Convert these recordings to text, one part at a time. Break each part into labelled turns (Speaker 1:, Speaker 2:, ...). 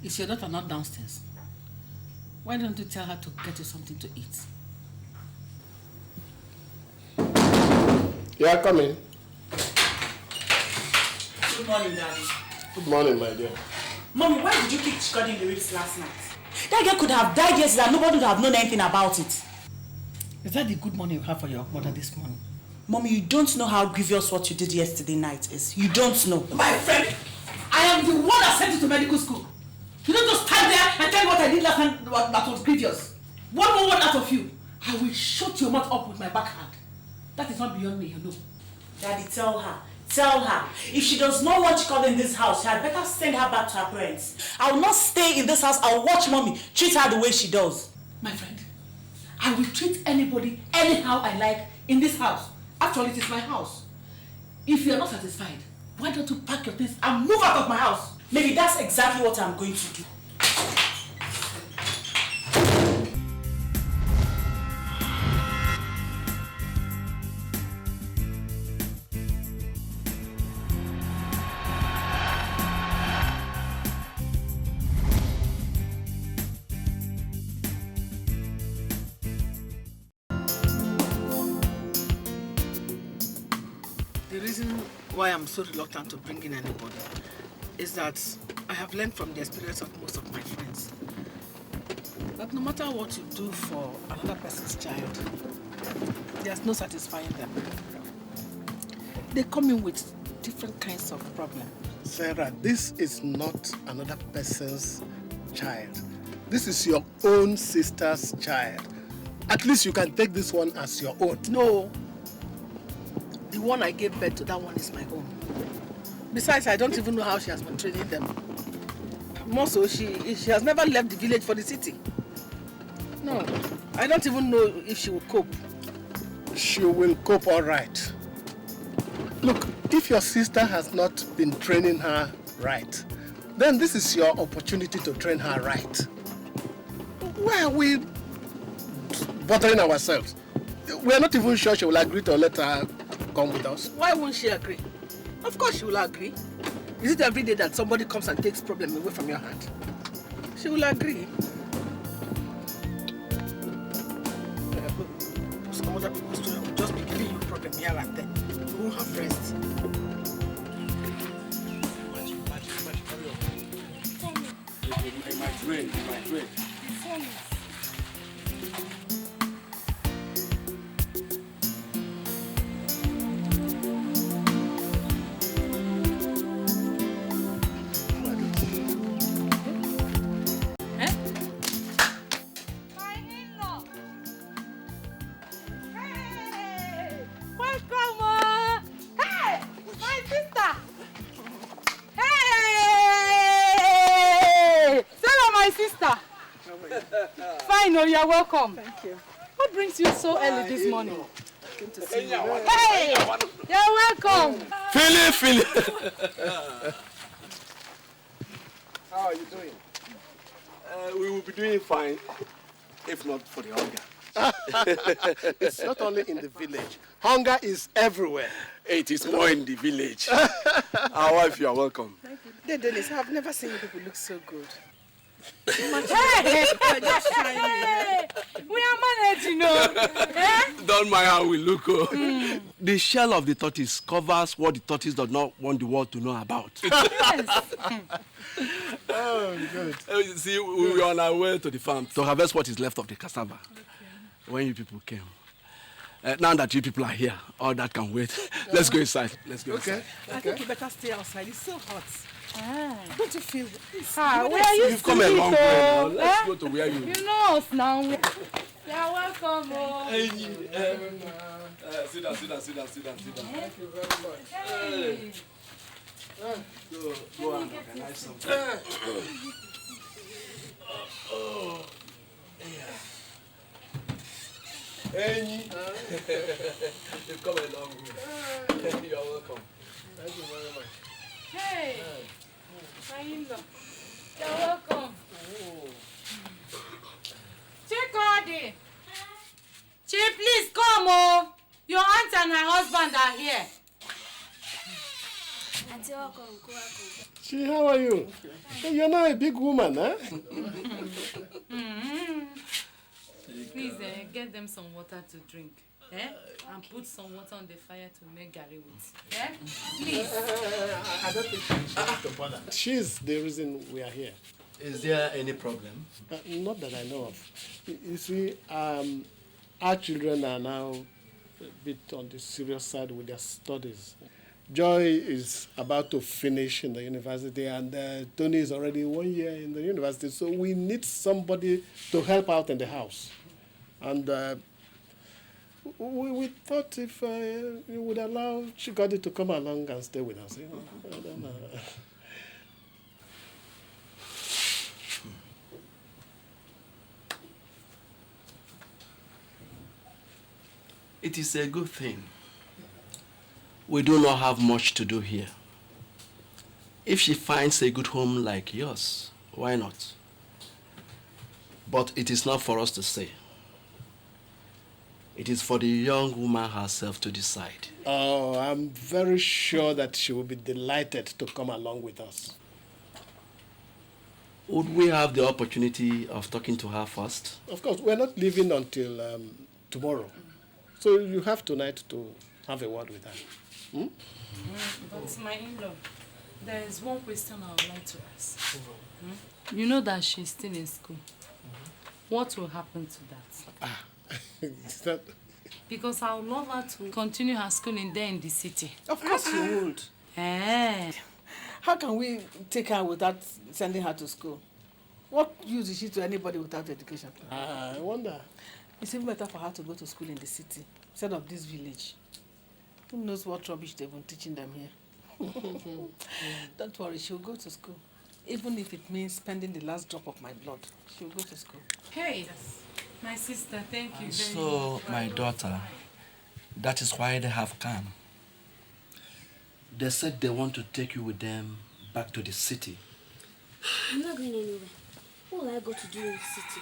Speaker 1: Is your daughter not downstairs? Why don't you tell her to get you something to eat?
Speaker 2: You are coming.
Speaker 3: Good morning, Daddy.
Speaker 2: Good morning, my dear.
Speaker 3: Mommy, why did you keep recording the ribs last night? That girl could have died yesterday and nobody would have known anything about it.
Speaker 1: Is that the good morning you have for your mother this morning?
Speaker 3: Mommy, you don't know how grievous what you did yesterday night is. You don't know.
Speaker 1: My friend, I am the one that sent you to medical school. You don't just stand there and tell me what I did last night that was grievous. One more word out of you, I will shut your mouth up with my backhand. That is not beyond me, you know.
Speaker 3: Daddy, tell her. Tell her. If she does not want to call in this house, she had better send her back to her parents. I will not stay in this house. I will watch Mommy treat her the way she does.
Speaker 1: My friend, I will treat anybody anyhow I like in this house. After all, it is my house. If you are not satisfied, why don't you pack your things and move out of my house?
Speaker 3: Maybe that's exactly what I'm going to do.
Speaker 1: The reason why I'm so reluctant to bring in anybody is that I have learned from the experience of most of my friends that no matter what you do for another person's child, there's no satisfying them. They come in with different kinds of problems.
Speaker 2: Sarah, this is not another person's child. This is your own sister's child. At least you can take this one as your own.
Speaker 1: No. The one I gave birth to, that one is my own. Besides, I don't even know how she has been training them. More so, she has never left the village for the city. No, I don't even know if she will cope.
Speaker 2: She will cope all right. Look, if your sister has not been training her right, then this is your opportunity to train her right. Why are we bothering ourselves? We're not even sure she will agree to let her come with us.
Speaker 1: Why won't she agree? Of course she will agree. Is it every day that somebody comes and takes problem away from your hand? She will agree. Some other people's children will just be giving you problem here and there. You won't have rest.
Speaker 4: It might rain, it might rain.
Speaker 5: You're welcome.
Speaker 1: Thank you.
Speaker 5: What brings you so early this morning?
Speaker 1: I came to see you.
Speaker 5: Hey! You're welcome.
Speaker 2: Philly.
Speaker 4: How are you doing? We will be doing fine, if not for the hunger.
Speaker 2: It's not only in the village. Hunger is everywhere.
Speaker 4: It is more in the village. Our wife, you are welcome.
Speaker 1: Thank you. Dennis, I've never seen you people look so good.
Speaker 5: Hey! Just hey! We are managed, you know.
Speaker 4: Don't mind how we look. The shell of the tortoise covers what the tortoise does not want the world to know about.
Speaker 5: Yes.
Speaker 2: Oh, good.
Speaker 4: You see, we were on our way to the farm to harvest what is left of the cassava. Okay. When you people came. Now that you people are here, all that can wait. Let's go inside. Let's go inside.
Speaker 1: I think you better stay outside. It's so hot. Don't you feel this?
Speaker 5: Where are you?
Speaker 4: You've come a long way now. Let's go to where you...
Speaker 5: You know us now. You're welcome.
Speaker 4: Hey, sit down.
Speaker 2: Thank you very much.
Speaker 5: Hey.
Speaker 4: Go and organize something. Hey, you've come a long way. You're welcome.
Speaker 2: Thank you very much.
Speaker 5: Hey. You're welcome. Chikodi. Chi, please come. Your aunt and her husband are here.
Speaker 6: Auntie
Speaker 2: Chi, how are you? Hey, you're not a big woman, huh?
Speaker 5: Please get them some water to drink. And put some water on the fire to make garri with. Please.
Speaker 2: I don't think she needs to bother. She's the reason we are here.
Speaker 6: Is there any problem?
Speaker 2: Not that I know of. You see, our children are now a bit on the serious side with their studies. Joy is about to finish in the university, and Tony is already 1 year in the university, so we need somebody to help out in the house. And we thought if you would allow Chikadi to come along and stay with us. You know? I don't know.
Speaker 4: It is a good thing. We do not have much to do here. If she finds a good home like yours, why not? But it is not for us to say. It is for the young woman herself to decide.
Speaker 2: Oh, I'm very sure that she will be delighted to come along with us.
Speaker 4: Would we have the opportunity of talking to her first?
Speaker 2: Of course, we're not leaving until tomorrow. So you have tonight to have a word with her. Hmm?
Speaker 5: But my in-law, there is one question I would like to ask. You know that she's still in school. What will happen to that?
Speaker 2: Is that...
Speaker 5: Because I would love her to continue her schooling there in the city.
Speaker 1: Of course you would. How can we take her without sending her to school? What use is she to anybody without education?
Speaker 2: I wonder.
Speaker 1: It's even better for her to go to school in the city instead of this village. Who knows what rubbish they've been teaching them here? Don't worry, she'll go to school. Even if it means spending the last drop of my blood, she'll go to school.
Speaker 5: Hey, my sister, thank you very much.
Speaker 4: So, my daughter, that is why they have come. They said they want to take you with them back to the city.
Speaker 7: I'm not going anywhere. What will I go to do in the city?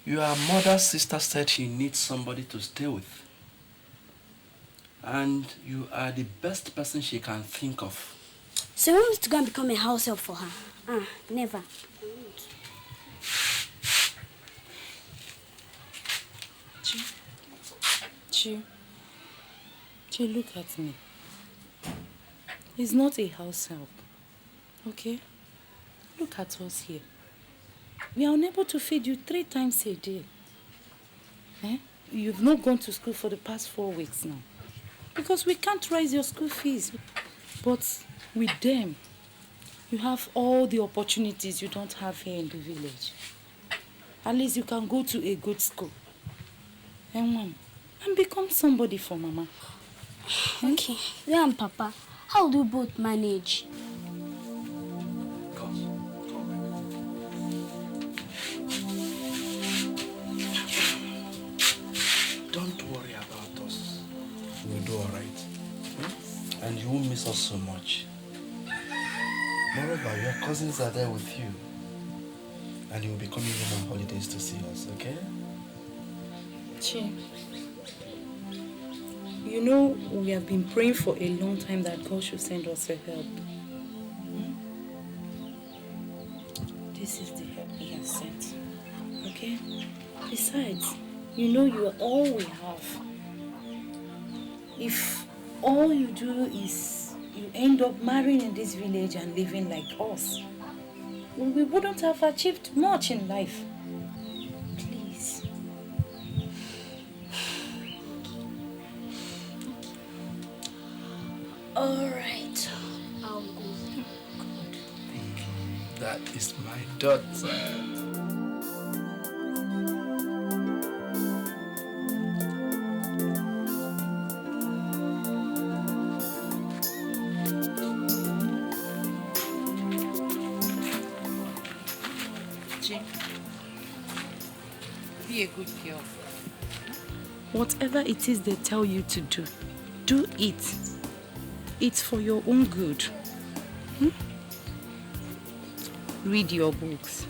Speaker 4: Your mother's sister said she needs somebody to stay with. And you are the best person she can think of.
Speaker 7: So you want me to go and become a house help for her? Never.
Speaker 5: Chi, look at me. It's not a house help, okay? Look at us here. We are unable to feed you 3 times a day. You've not gone to school for the past 4 weeks now. Because we can't raise your school fees. But with them, you have all the opportunities you don't have here in the village. At least you can go to a good school. And become somebody for Mama.
Speaker 7: Okay, you and Papa, how do you both manage?
Speaker 4: Don't worry about us. We'll do all right. And you won't miss us so much. Moreover, your cousins are there with you. And you will be coming home on holidays to see us, okay?
Speaker 5: Chi, you know we have been praying for a long time that God should send us a help. This is the help He has sent, okay? Besides, you know you are all we have. If all you do is you end up marrying in this village and living like us, we wouldn't have achieved much in life. Please.
Speaker 7: All right, I'll go.
Speaker 5: Good.
Speaker 4: That is my daughter.
Speaker 5: Be a good girl. Whatever it is they tell you to do, do it. It's for your own good. Read your books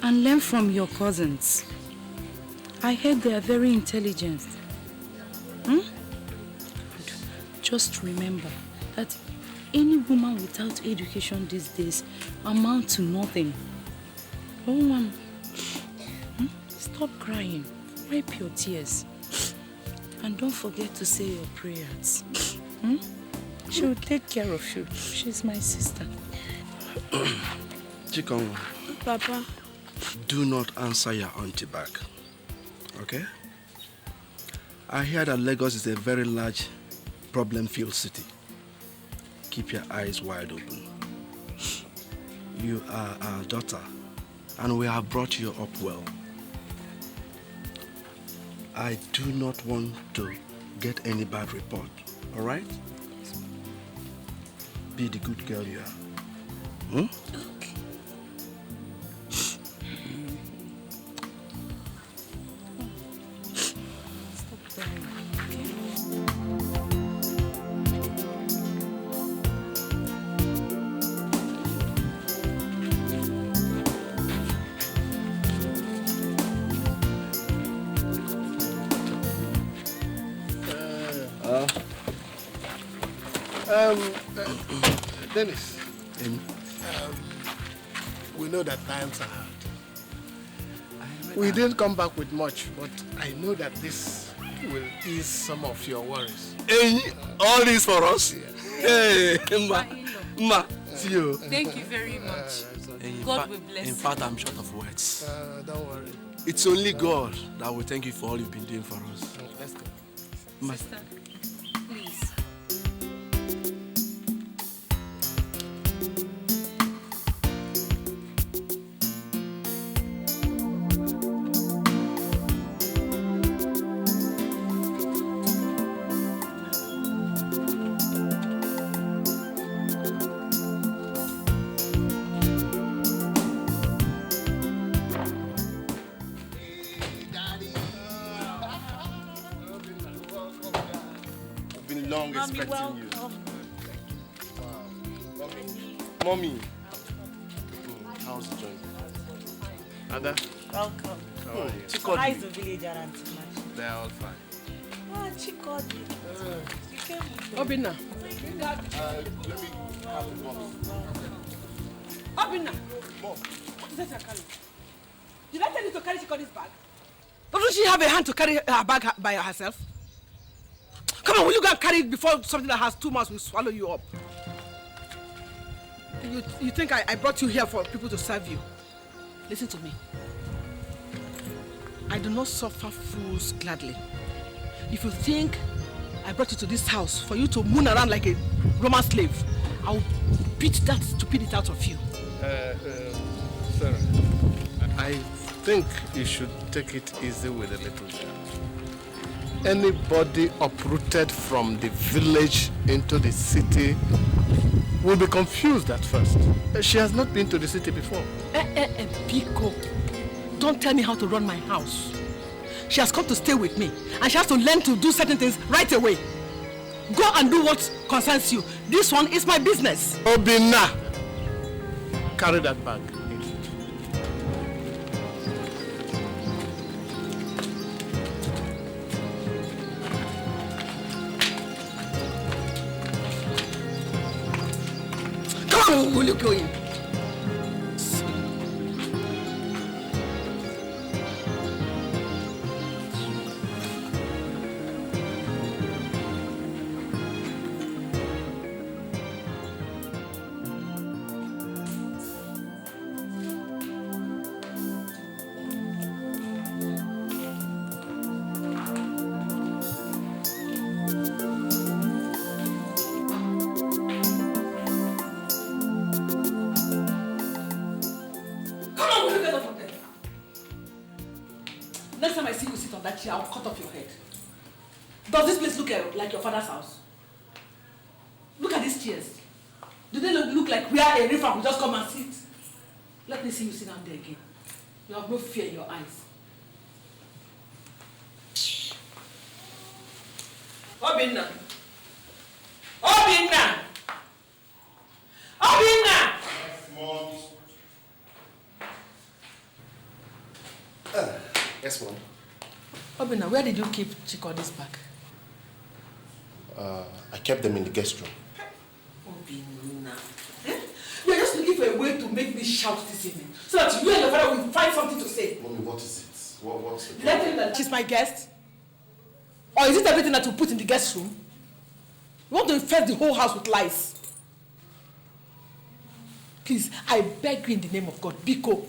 Speaker 5: and learn from your cousins. I heard they are very intelligent. Just remember that any woman without education these days amounts to nothing. Oh, Mom, stop crying. Wipe your tears. And don't forget to say your prayers. She will take care of you. She's my sister.
Speaker 4: Chikongo.
Speaker 7: Papa.
Speaker 4: Do not answer your auntie back. Okay? I hear that Lagos is a very large, problem-filled city. Keep your eyes wide open. You are our daughter, and we have brought you up well. I do not want to get any bad report, all right? Be the good girl you are. Okay.
Speaker 2: Dennis, we know that times are hard. We didn't come back with much, but I know that this will ease some of your worries.
Speaker 4: Hey, all this for us?
Speaker 2: Yeah.
Speaker 4: Hey, Ma, see you.
Speaker 5: Thank you very much. God will bless you.
Speaker 4: In fact, I'm short of words.
Speaker 2: Don't worry.
Speaker 4: It's only God that will thank you for all you've been doing for us.
Speaker 2: Let's go.
Speaker 5: Sister, please.
Speaker 6: Expecting you. Mommy. How's the joint? Ada?
Speaker 3: Welcome.
Speaker 6: How are you?
Speaker 3: How is the village around too much?
Speaker 6: They're all fine.
Speaker 3: Oh, Chikodi. You came with
Speaker 1: Obinna.
Speaker 6: Let me have the box.
Speaker 1: Obinna.
Speaker 6: Mom.
Speaker 1: What is that you're carrying? Did I tell you to carry Chiko's bag? Doesn't she have a hand to carry her bag by herself? Come on, will you go and carry it before something that has 2 mouths will swallow you up? You think I brought you here for people to serve you? Listen to me. I do not suffer fools gladly. If you think I brought you to this house for you to moon around like a Roman slave, I'll beat that stupidity out of you.
Speaker 2: Sarah, I think you should take it easy with the little girl. Anybody uprooted from the village into the city will be confused at first. She has not been to the city before.
Speaker 1: Pico, don't tell me how to run my house. She has come to stay with me, and she has to learn to do certain things right away. Go and do what concerns you. This one is my business.
Speaker 2: Obinna, carry that bag.
Speaker 1: Come on, will you go in? Next time I see you sit on that chair, I'll cut off your head. Does this place look like your father's house? Look at these chairs. Do they look like where a river will just come and sit? Let me see you sit down there again. You have no fear in your eyes. Obinna! Obinna! Obinna!
Speaker 6: Yes, Mom.
Speaker 1: Obinna, where did you keep Chiko's bag?
Speaker 6: I kept them in the guest room.
Speaker 1: You're just looking for a way to make me shout this evening, so that you and your father will find something to say.
Speaker 6: Mommy, what is it? What's the
Speaker 1: Let him that she's my guest? Or is it everything that you put in the guest room? You want to infest the whole house with lies? Please, I beg you in the name of God, Biko,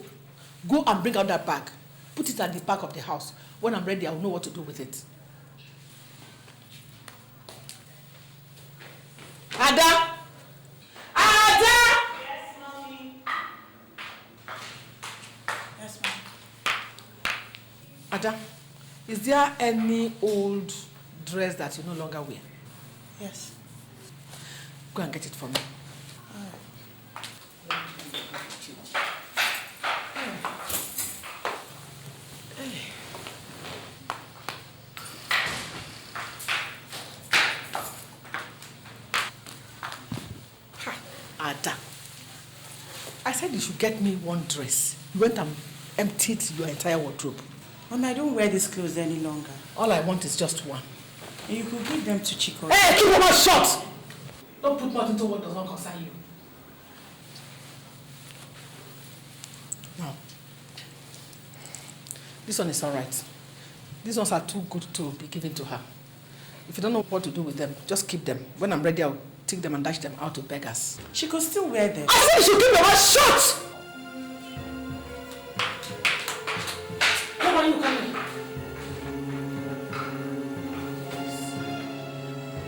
Speaker 1: go and bring out that bag. Put it at the back of the house. When I'm ready, I will know what to do with it. Ada! Ada!
Speaker 3: Yes, mommy. Yes, ma'am.
Speaker 1: Ada, is there any old dress that you no longer wear?
Speaker 3: Yes.
Speaker 1: Go and get it for me. Ada, I said you should get me one dress. You went and emptied your entire wardrobe.
Speaker 3: Mommy, I don't wear these clothes any longer.
Speaker 1: All I want is just one.
Speaker 3: And you could give them to Chico.
Speaker 1: Hey, keep your mouth shut! Don't put mouth into what does not concern you. Now, this one is all right. These ones are too good to be given to her. If you don't know what to do with them, just keep them. When I'm ready, I'll take them and dash them out to beggars.
Speaker 3: She could still wear them.
Speaker 1: I said you should keep your mouth shut! Come on, you come here.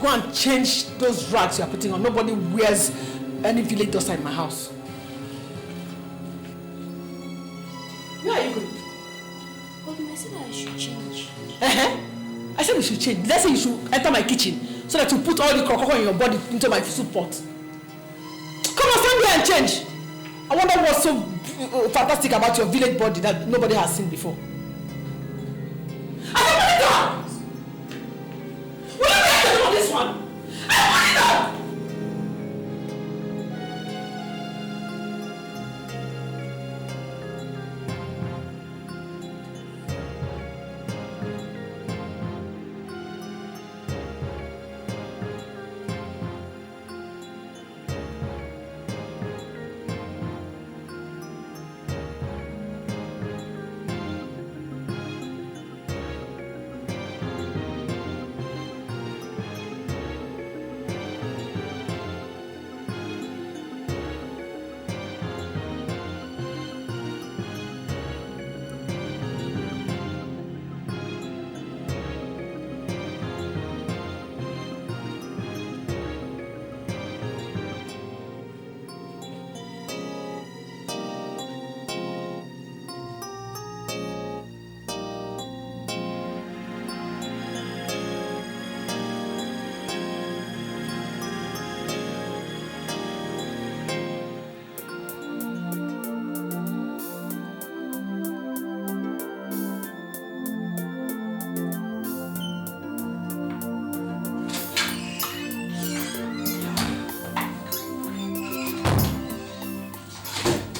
Speaker 1: Go and change those rags you are putting on. Nobody wears any village dust in my house. Where are you going?
Speaker 7: Mommy, I said I should change.
Speaker 1: I said you should change. Let's say you should enter my kitchen so that you put all the crocodile in your body into my soup pot. Come on, stand there and change. I wonder what's so fantastic about your village body that nobody has seen before. I said, put it down! Will you be able to do this one? I want it down!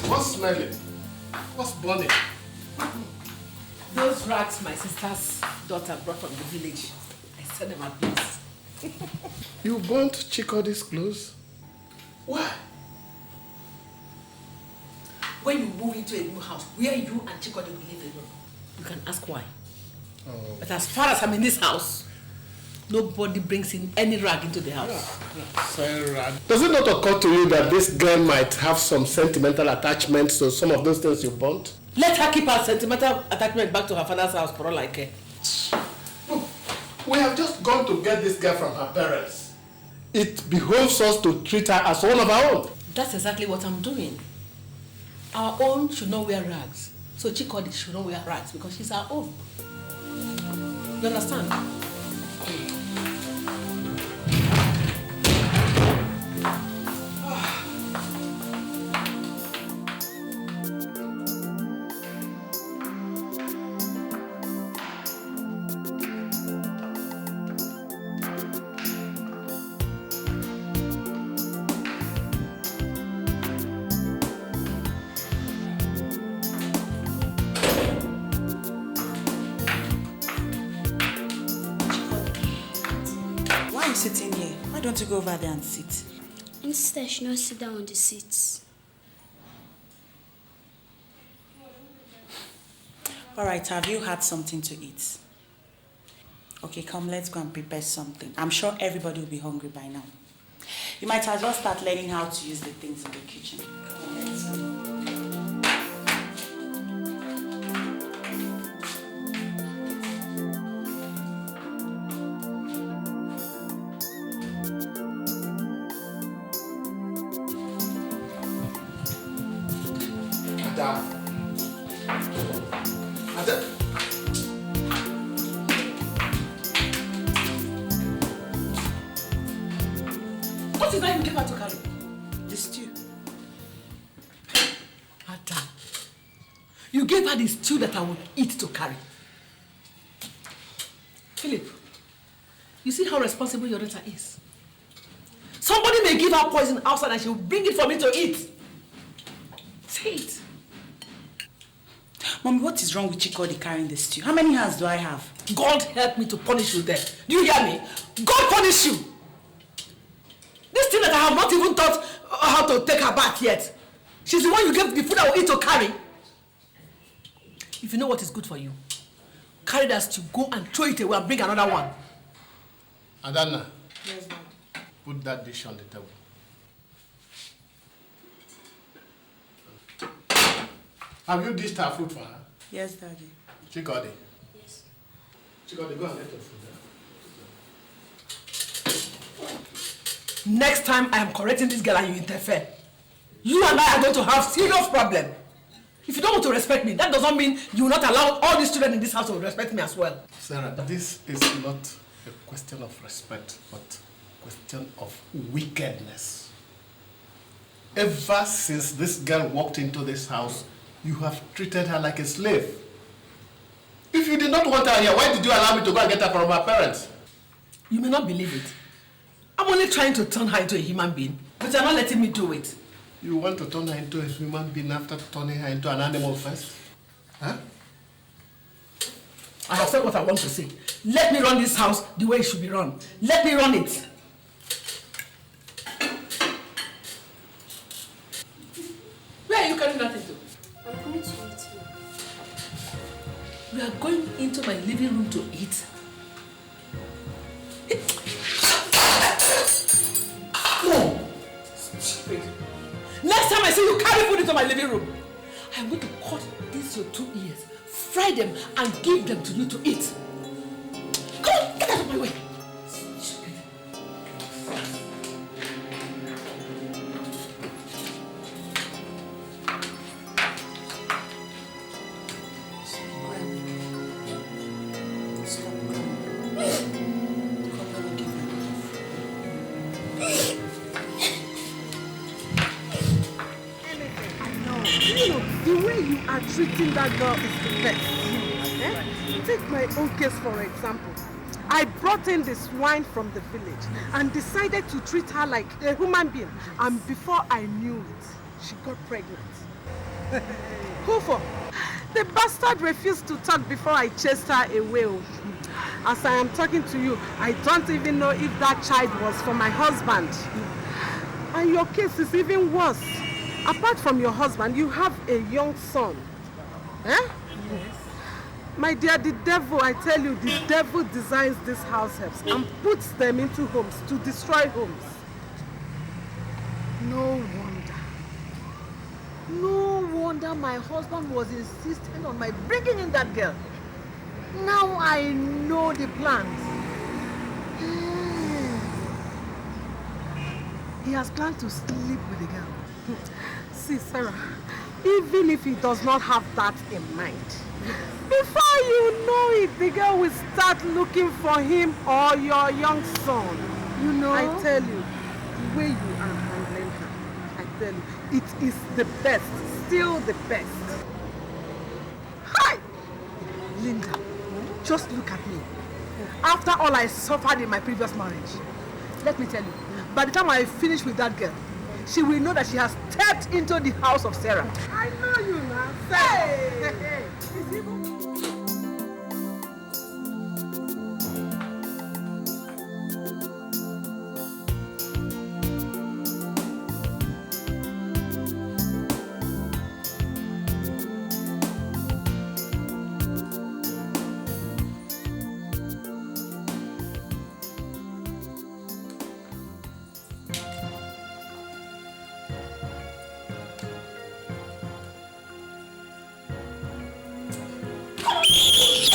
Speaker 2: What's smelling? What's burning?
Speaker 1: Those rags my sister's daughter brought from the village. I sent them at once.
Speaker 2: You burnt Chikody's clothes? Why?
Speaker 1: When you move into a new house, where you and Chikodi will live alone, you can ask why.
Speaker 2: Oh.
Speaker 1: But as far as I'm in this house, nobody brings in any rag into the house.
Speaker 2: Sarah, does it not occur to you that this girl might have some sentimental attachment to some of those things you burnt?
Speaker 1: Let her keep her sentimental attachment back to her father's house for all I care.
Speaker 2: Look, we have just gone to get this girl from her parents. It behoves us to treat her as one of our own.
Speaker 1: That's exactly what I'm doing. Our own should not wear rags. So Chikodi should not wear rags because she's our own. You understand?
Speaker 3: to go over there and sit?
Speaker 7: Instead, she not sit down on the seats.
Speaker 3: Alright, have you had something to eat? Okay, come, let's go and prepare something. I'm sure everybody will be hungry by now. You might as well start learning how to use the things in the kitchen. Come on, let's go.
Speaker 1: What is that you gave her to carry?
Speaker 3: The stew.
Speaker 1: Ada, you gave her the stew that I would eat to carry. Philip, you see how responsible your daughter is? Somebody may give her poison outside and she will bring it for me to eat. Say it.
Speaker 3: Mommy, what is wrong with Chikodi carrying the stew? How many hands do I have?
Speaker 1: God help me to punish you there. Do you hear me? God punish you. This thing that I have not even taught how to take her back yet. She's the one you gave the food I will eat to carry. If you know what is good for you, carry that stew, go and throw it away and bring another one.
Speaker 2: Adana.
Speaker 1: Yes, ma'am.
Speaker 2: Put that dish on the table. Have you dished her food for her?
Speaker 3: Yes, Daddy.
Speaker 2: Chikodi. Yes. Chikodi, go and get your food there.
Speaker 1: Next time I am correcting this girl and you interfere, you and I are going to have serious problem. If you don't want to respect me, that doesn't mean you will not allow all these children in this house to respect me as well.
Speaker 2: Sarah, this is not a question of respect, but a question of wickedness. Ever since this girl walked into this house, you have treated her like a slave. If you did not want her here, why did you allow me to go and get her from her parents?
Speaker 1: You may not believe it. I'm only trying to turn her into a human being, but you're not letting me do it.
Speaker 2: You want to turn her into a human being after turning her into an animal first? Huh?
Speaker 1: I have said what I want to say. Let me run this house the way it should be run. Let me run it. Where are you carrying that into?
Speaker 7: I'm going to eat.
Speaker 1: We are going into my living room to eat. No! Stupid. Next time I see you carry food into my living room, I'm going to cut these your 2 ears, fry them, and give them to you to eat. Come on, get out of my way. Stupid.
Speaker 8: Treating that girl is the best. Take my own case for example. I brought in the swine from the village and decided to treat her like a human being. And before I knew it, she got pregnant. Who for? The bastard refused to talk before I chased her away. As I am talking to you, I don't even know if that child was for my husband. And your case is even worse. Apart from your husband, you have a young son. Eh? Yes. My dear, the devil, I tell you, the devil designs these house helps and puts them into homes to destroy homes. No wonder my husband was insisting on my bringing in that girl. Now I know the plans. He has planned to sleep with the girl. See, Sarah, even if he does not have that in mind, before you know it, the girl will start looking for him or your young son. You know? I tell you, the way you are handling her, I tell you, it is the best, still the best. Hi! Linda, just look at me. After all I suffered in my previous marriage, let me tell you, by the time I finish with that girl, she will know that she has stepped into the house of Sarah. I know you now. Hey!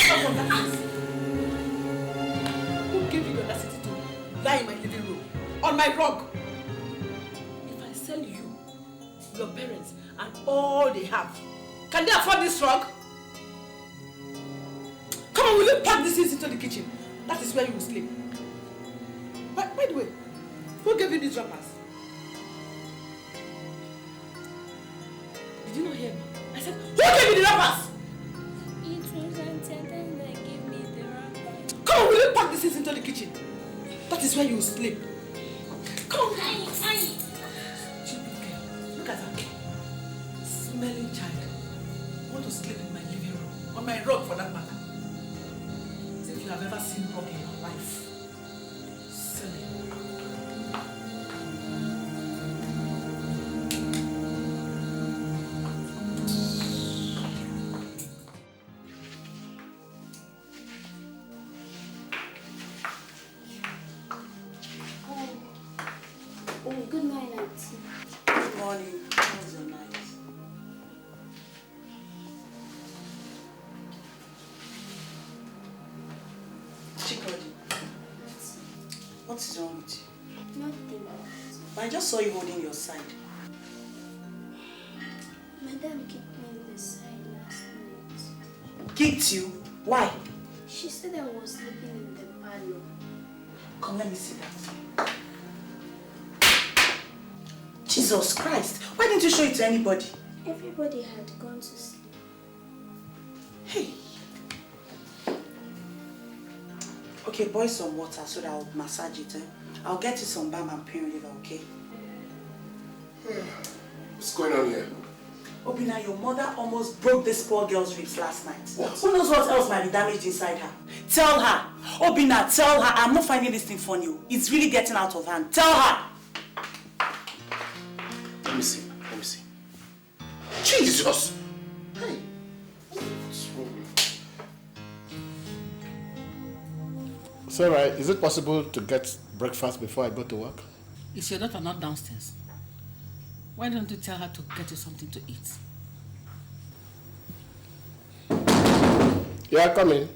Speaker 1: Get up from that place. Who gave you the audacity to lie in my living room? On my rug? If I sell you, your parents, and all they have, can they afford this rug? Come on, will you pack these things into the kitchen? That is where you will sleep. By the way, who gave you these wrappers? Did you not hear me? I said, who gave you the wrappers?
Speaker 7: It was Auntie Eden that gave me the wrappers.
Speaker 1: Come on, will you pack these things into the kitchen? That is where you will sleep. Come on. Stupid girl. Look at her. Smelling child. Want to sleep in my living room. On my rug for that matter. As if you have ever seen rug in your life. Silly.
Speaker 7: Good morning, Auntie.
Speaker 3: Good morning. How was your night? Chikodi, what is wrong with you?
Speaker 7: Nothing.
Speaker 3: I just saw you holding your side.
Speaker 7: Madam kicked me in the side last night.
Speaker 3: Kicked you? Why?
Speaker 7: She said I was sleeping in the parlor.
Speaker 3: Come, let me see that. Jesus Christ, why didn't you show it to anybody?
Speaker 7: Everybody had gone to sleep.
Speaker 3: Hey. Okay, boil some water so that I'll massage it. I'll get you some balm and pain reliever, okay?
Speaker 6: What's going on here?
Speaker 3: Obina, your mother almost broke this poor girl's ribs last night.
Speaker 6: What?
Speaker 3: Who knows what else might be damaged inside her? Tell her. Obina, tell her. I'm not finding this thing funny. It's really getting out of hand. Tell her.
Speaker 6: Let me see. Jesus! Hey! What's wrong?
Speaker 2: Sarah, is it possible to get breakfast before I go to work?
Speaker 1: Is your daughter not downstairs? Why don't you tell her to get you something to eat?
Speaker 2: Yeah, come in.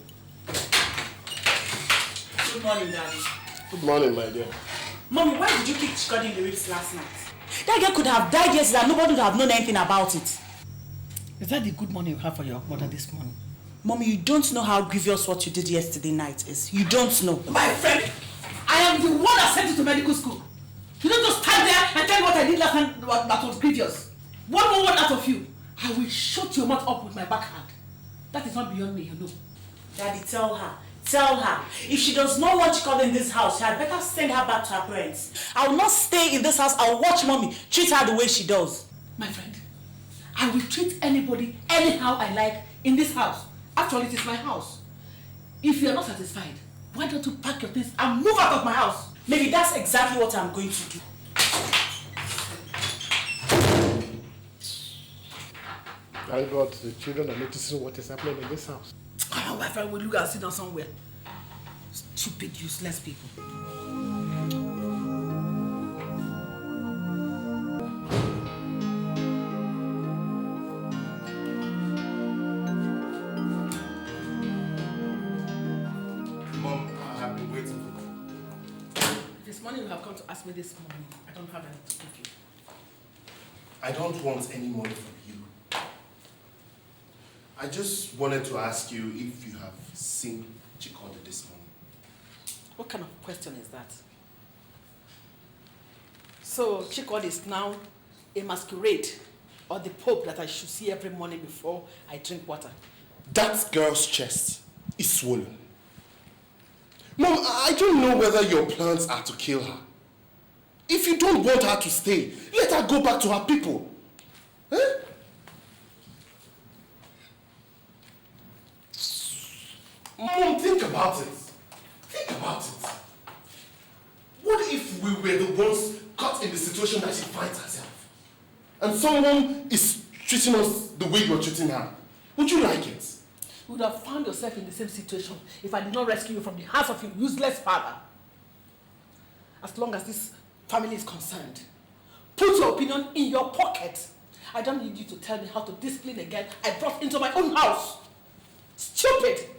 Speaker 3: Good morning, Daddy.
Speaker 2: Good morning, my dear.
Speaker 3: Mommy, why did you kick Chikodi in the ribs last night? That girl could have died yesterday and nobody would have known anything about it.
Speaker 1: Is that the good morning you have for your mother this morning?
Speaker 3: Mommy, you don't know how grievous what you did yesterday night is. You don't know.
Speaker 1: My friend, I am the one that sent you to medical school. You don't just stand there and tell me what I did last night that was grievous. One more word out of you, I will shut your mouth up with my backhand. That is not beyond me, you know.
Speaker 3: Daddy, tell her. Tell her. If she does not want Chikodi in this house, she had better send her back to her parents. I will not stay in this house. I will watch Mommy treat her the way she does.
Speaker 1: My friend, I will treat anybody anyhow I like in this house. After all, it is my house. If you are not satisfied, why don't you pack your things and move out of my house?
Speaker 3: Maybe that's exactly what I'm going to do.
Speaker 2: Thank God the children are noticing what is happening in this house.
Speaker 1: Oh, my friend will look and sit down somewhere. Stupid, useless people.
Speaker 6: Mom, I have been waiting for you.
Speaker 1: This morning you have come to ask me this morning. I don't have anything to give you.
Speaker 6: I don't want any money from you. I just wanted to ask you if you have seen Chikodi this morning.
Speaker 1: What kind of question is that? So Chikodi is now a masquerade or the Pope that I should see every morning before I drink water?
Speaker 6: That girl's chest is swollen. Mom, I don't know whether your plans are to kill her. If you don't want her to stay, let her go back to her people. Eh? Mom, think about it. Think about it. What if we were the ones caught in the situation that she finds herself? And someone is treating us the way you're treating her? Would you like it?
Speaker 1: You would have found yourself in the same situation if I did not rescue you from the hands of your useless father. As long as this family is concerned, put your opinion in your pocket. I don't need you to tell me how to discipline a girl I brought into my own house. Stupid!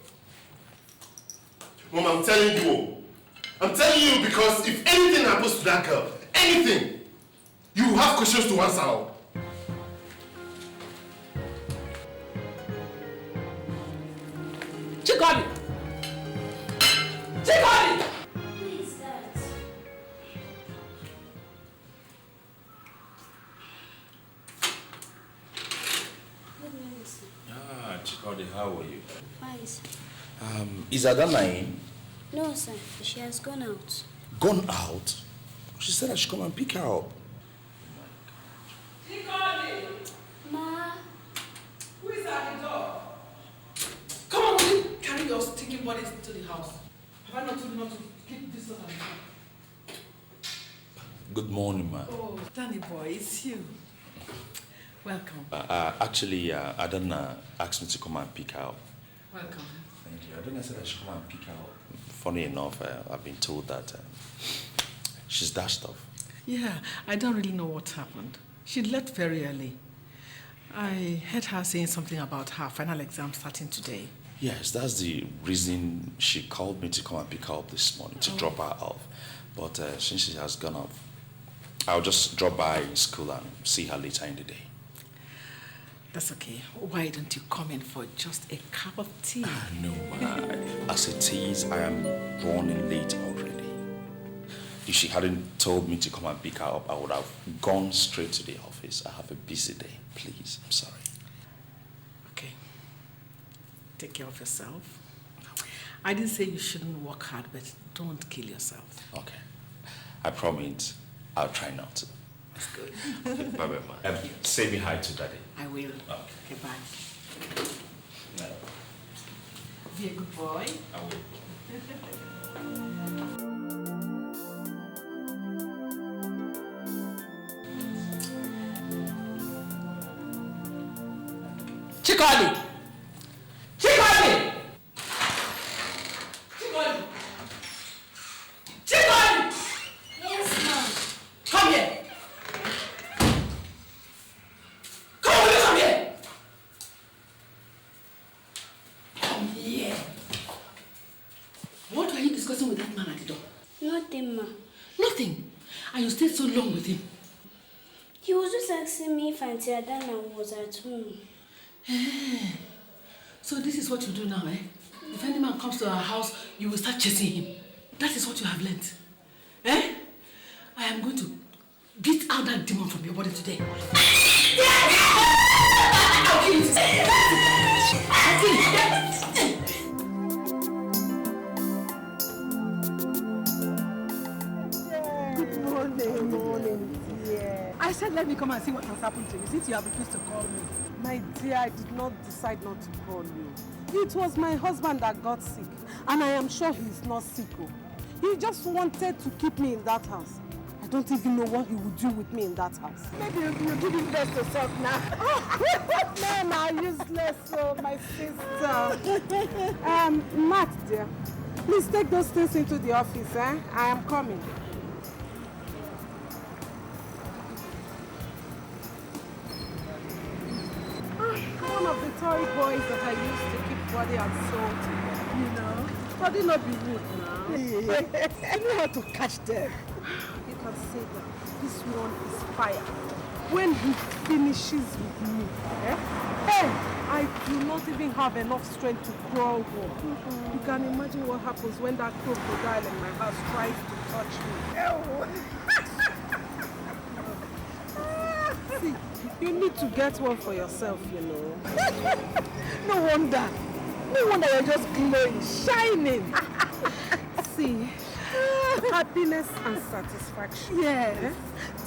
Speaker 6: Mom, I'm telling you. I'm telling you because if anything happens to that girl, anything, you will have questions to answer.
Speaker 1: Chikodi! Chikodi!
Speaker 7: Who is that? Good morning, sir.
Speaker 9: Chikodi, how are you?
Speaker 7: Fine, sir.
Speaker 9: Is Adana in?
Speaker 7: No, sir. She has gone out.
Speaker 9: Gone out? She said I should come and pick her up.
Speaker 7: Ma.
Speaker 1: Who is at the door? Come on, will you carry your stinking bodies into the house? Have I not told you not to keep this on the door?
Speaker 9: Good morning, ma.
Speaker 1: Oh, Danny boy, it's you. Welcome.
Speaker 9: Actually, Adana asked me to come and pick her up.
Speaker 1: Welcome.
Speaker 9: Thank you. Adana said I should come and pick her up. Funny enough, I've been told that she's dashed off.
Speaker 1: Yeah, I don't really know what happened. She left very early. I heard her saying something about her final exam starting today.
Speaker 9: Yes, that's the reason she called me to come and pick her up this morning, to drop her off. But since she has gone off, I'll just drop by school and see her later in the day.
Speaker 1: That's okay. Why don't you come in for just a cup of tea?
Speaker 9: No, as it is, I am running late already. If she hadn't told me to come and pick her up, I would have gone straight to the office. I have a busy day. Please, I'm sorry.
Speaker 1: Okay. Take care of yourself. I didn't say you shouldn't work hard, but don't kill yourself.
Speaker 9: Okay. I promise I'll try not to.
Speaker 1: That's good.
Speaker 9: Okay, bye-bye, ma. Say me hi to Daddy.
Speaker 1: I will.
Speaker 9: Okay,
Speaker 1: bye.
Speaker 9: No,
Speaker 1: Be a good boy.
Speaker 9: I will.
Speaker 1: Chikodi! Chikodi! Chikodi! Chikodi!
Speaker 7: Yes, ma'am.
Speaker 1: Come here! Come here! Come here! What were you discussing with that man at the door?
Speaker 7: Nothing, ma.
Speaker 1: Nothing. And you stayed so long with him.
Speaker 7: He was just asking me if Auntie Adana was at home.
Speaker 1: So this is what you do now, eh? If any man comes to our house, you will start chasing him. That is what you have learnt. Eh? I am going to beat out that demon from your body today. I'll kill it. I'll kill it.
Speaker 8: Good morning. Yeah. I said let me come and see what has happened to you since you have refused to call me. My dear, I did not decide not to call you. It was my husband that got sick, and I am sure he is not sick. He just wanted to keep me in that house. I don't even know what he would do with me in that house. Maybe you give him best to talk now. Men are useless, so my sister. Matt, dear, please take those things into the office, eh? I am coming. One of the toy boys that I used to keep body and soul to, you know. Body not be rude now. You know how to catch them. You can say that this one is fire. When he finishes with me, hey, I do not even have enough strength to crawl home. You can imagine what happens when that crocodile in my house tries to touch me. See, you need to get one for yourself, you know. No wonder you're just glowing, shining. See, happiness and satisfaction. Yes.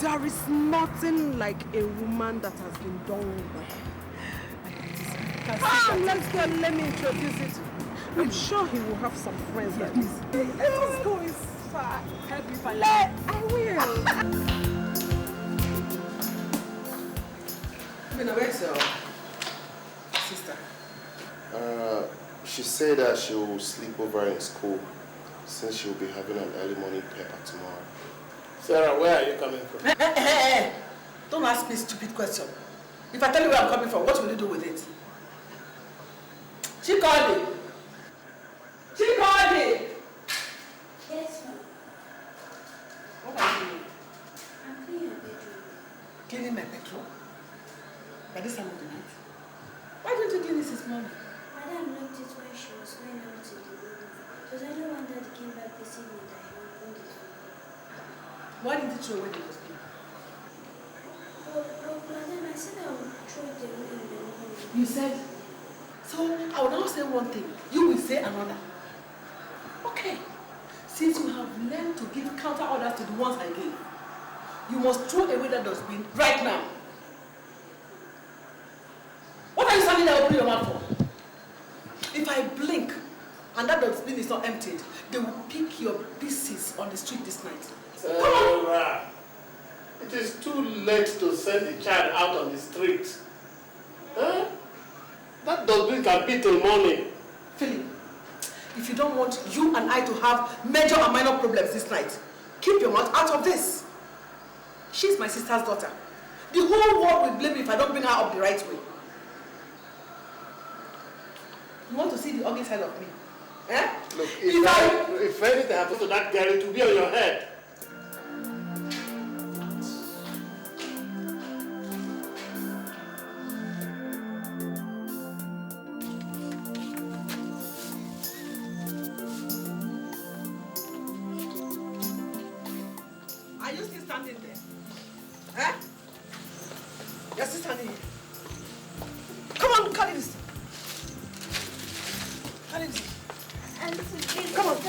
Speaker 8: There is nothing like a woman that has been done well. Let's go. Let me introduce it. I'm sure he will have some friends like this. Let's go inside. Help me find I will.
Speaker 1: Where's your sister?
Speaker 6: She said that she will sleep over in school since she will be having an early morning paper tomorrow.
Speaker 2: Sarah, where are you coming from?
Speaker 1: Hey. Don't ask me a stupid question. If I tell you where I'm coming from, what will you do with it? Chikodi! Chikodi! What are you doing?
Speaker 7: I'm cleaning your bedroom.
Speaker 1: Cleaning my bedroom? By this time of the night? Why don't you clean it this morning?
Speaker 7: Madam locked it when she was going out to the room. It was only one that came back this evening that he opened it for me.
Speaker 1: Why did you throw away the dustbin?
Speaker 7: But Madam, I said I would throw it away in the morning.
Speaker 1: You said? So I will now say one thing, you will say another. Okay. Since you have learned to give counter orders to the ones I gave, you must throw away that dustbin right now. What are you standing there opening your mouth for? If I blink and that dustbin is not emptied, they will pick your pieces on the street this night.
Speaker 2: Sarah, it is too late to send the child out on the street. Huh? That dustbin can be till morning.
Speaker 1: Philip, if you don't want you and I to have major and minor problems this night, keep your mouth out of this. She's my sister's daughter. The whole world will blame me if I don't bring her up the right way. You want to see the ugly side of me? Eh?
Speaker 2: Look, if anything happens to that girl, it will be on your head.
Speaker 1: Are you still standing there? Eh? You're still standing here. Come on, carry this. Carry this. Come on.
Speaker 7: I'm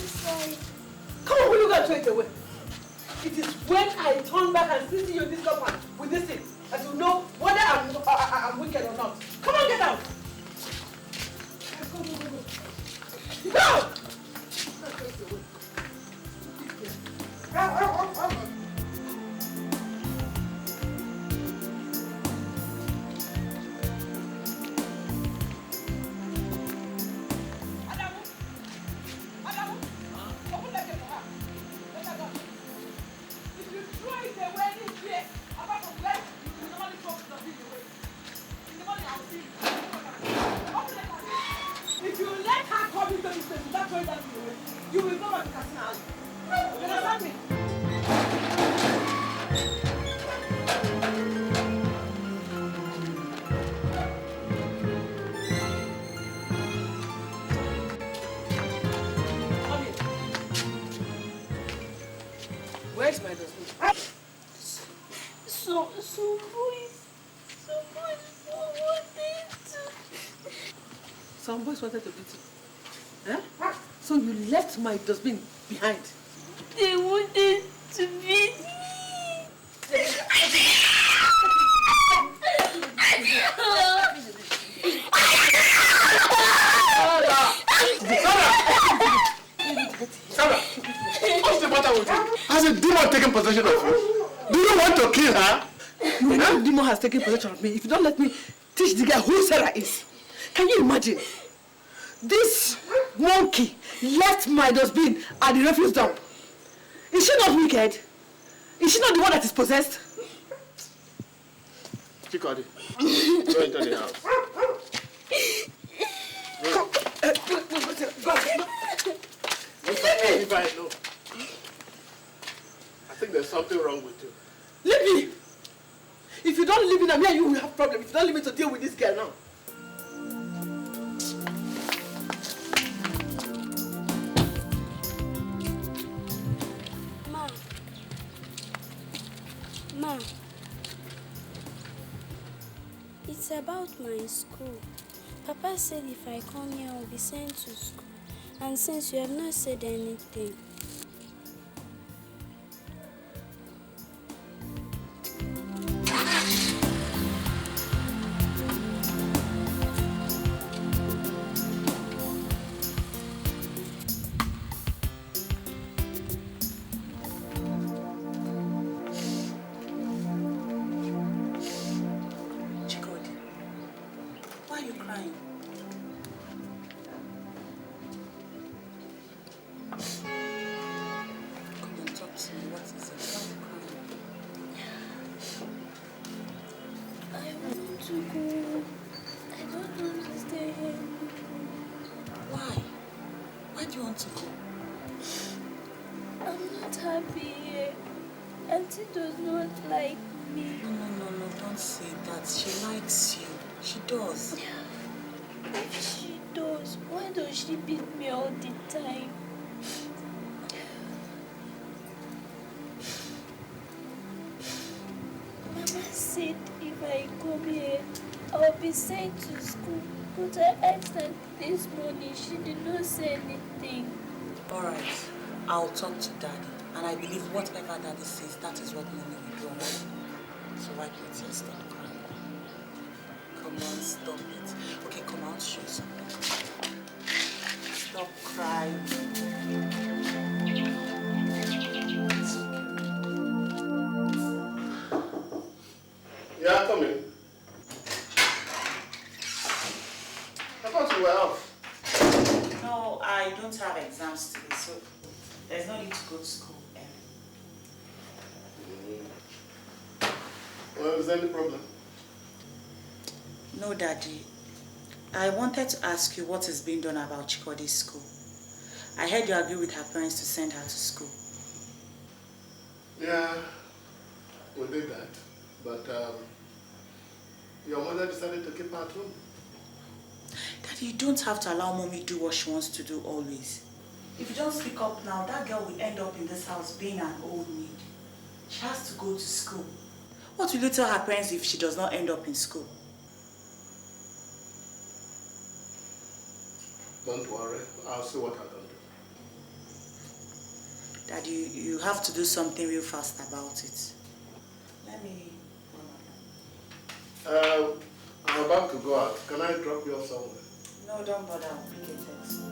Speaker 7: sorry.
Speaker 1: Come on, will you go and throw it away? It is when I turn back and see you in this compound with this thing that you know whether I'm wicked or not. Come on, get out. Go! Go! If you let her come into this place without throwing that thing away, you will go back to Casino. You understand me? Come here. Where's my dustbin? Some boys wanted to beat you. Eh? So you left my dustbin behind.
Speaker 7: They wanted to beat me.
Speaker 2: Sarah, what's the matter with you? Has a demon taken possession of you? Do you want to kill her?
Speaker 1: You know the demon has taken possession of me. If you don't let me teach the girl who Sarah is. Can you imagine? This monkey left my dustbin at the refuse dump. Is she not wicked? Is she not the one that is possessed?
Speaker 2: Chikodi, go into the house.
Speaker 1: Go.
Speaker 2: If I know. I think there's something wrong with you.
Speaker 1: Leave me! If you don't leave me now, me and you will have problems. If you don't leave me to deal with this girl now.
Speaker 7: Ma, it's about my school. Papa said if I come here, I'll be sent to school. And since you have not said anything,
Speaker 3: Why? Why do you want to go?
Speaker 7: I'm not not happy here. Auntie does not like me.
Speaker 3: No, don't say that. She likes you. She does.
Speaker 7: If she does, why does she beat me all the time? Mama said if I come here, I'll be sent to school. But I asked her this morning, she did not say anything.
Speaker 3: Alright, I'll talk to Daddy. And I believe whatever Daddy says, that is what Mommy will do. Right? So wipe your tears, stop crying. Come on, stop it. Okay, come on, show you something. Stop crying.
Speaker 2: Yeah, come in. I thought you were off.
Speaker 3: No, I don't have exams today, so there's no need to go to school.
Speaker 2: Well, is there any problem?
Speaker 3: No, Daddy. I wanted to ask you what is being done about Chikode's school. I heard you agree with her parents to send her to school.
Speaker 2: Yeah, we did that. But your mother decided to keep her at home.
Speaker 3: Daddy, you don't have to allow Mommy do what she wants to do always. If you don't speak up now, that girl will end up in this house being an old maid. She has to go to school. What will you tell her parents if she does not end up in school?
Speaker 2: Don't worry, I'll see what I can do.
Speaker 3: Daddy, you have to do something real fast about it. Let me...
Speaker 2: I'm about to go out. Can I drop you off somewhere?
Speaker 3: No, don't bother. I'll pick a text.